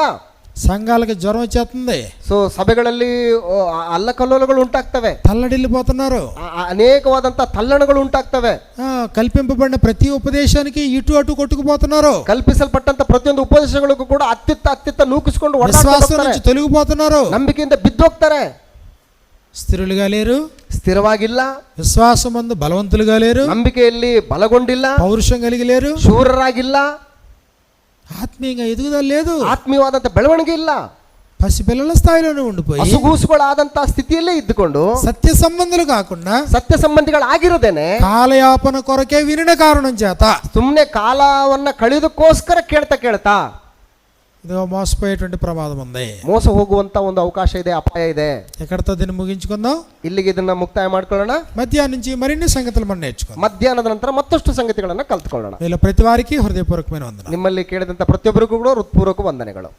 సంఘాలకి జ్వరం వచ్చేస్తుంది. ಸೊ ಸಭೆಗಳಲ್ಲಿ ಅಲ್ಲಕಲ್ಲೋಲಗಳು ಉಂಟಾಗ್ತವೆ, తల్లడిల్లిపోతున్నారు, ಅನೇಕವಾದಂತ ತಲ್ಲಣಗಳು ಉಂಟಾಗ್ತವೆ. కల్పింపబడిన ప్రతి ఉపదేశానికి ఇటు అటు కొట్టుకుపోతున్నారు. ಕಲ್ಪಿಸಲ್ಪಟ್ಟಂತ ಪ್ರತಿಯೊಂದು ಉಪದೇಶಗಳಿಗೂ ಕೂಡ ಅತ್ತಿತ್ತ ನೂಕಿಸಿಕೊಂಡು విశ్వాసం నుంచి తొలగిపోతున్నారు. ನಂಬಿಕೆಯಿಂದ ಬಿದ್ದೋಗ್ತಾರೆ. స్థిరులుగా లేరు, ಸ್ಥಿರವಾಗಿಲ್ಲ. విశ్వాసమందు బలవంతులుగా లేరు, ನಂಬಿಕೆಯಲ್ಲಿ ಬಲಗೊಂಡಿಲ್ಲ, పౌరుషం కలిగి లేరు, ಶೂರರಾಗಿಲ್ಲ, ఆత్మీయంగా ఎదుగుదల లేదు, ಆತ್ಮೀಯವಾದಂತ ಬೆಳವಣಿಗೆ ಇಲ್ಲ. పసిపిల్లల స్థాయిలోనే ఉండిపోయి ಹಸುಗೂಸುಗಳಾದಂತ ಸ್ಥಿತಿಯಲ್ಲೇ ಇದ್ದುಕೊಂಡು సత్య సంబంధులు కాకుండా ಸತ್ಯ ಸಂಬಂಧಿಗಳಾಗಿರದೇನೆ కాలయాపన కొరకే వినిన కారణం చేత ಸುಮ್ಮನೆ ಕಾಲವನ್ನ ಕಳೆಯೋದಕ್ಕೋಸ್ಕರ ಕೇಳ್ತಾ ఇదిగో మోసపోయేటువంటి ప్రమాదం ఉంది. ಮೋಸ ಹೋಗುವಂತ ಒಂದು ಅವಕಾಶ ಇದೆ, ಅಪಾಯ ಇದೆ. ఎక్కడితో దీన్ని ముగించుకుందాం? ಇಲ್ಲಿಗೆ ಇದನ್ನ ಮುಕ್ತಾಯ ಮಾಡ್ಕೊಳ್ಳೋಣ. మధ్యాహ్నం నుంచి మరిన్ని సంగతులు మనం నేర్చుకుందాం. ಮಧ್ಯಾಹ್ನದ ನಂತರ ಮತ್ತಷ್ಟು ಸಂಗತಿಗಳನ್ನ ಕಲ್ತ್ಕೊಳ್ಳೋಣ. వీళ్ళ ప్రతి వారికి హృదయపూర్వకమైన వందనాలు. ನಿಮ್ಮಲ್ಲಿ ಕೇಳಿದಂತ ಪ್ರತಿಯೊಬ್ಬರಿಗೂ ಕೂಡ ಹೃತ್ಪೂರ್ವಕ ವಂದನೆಗಳು.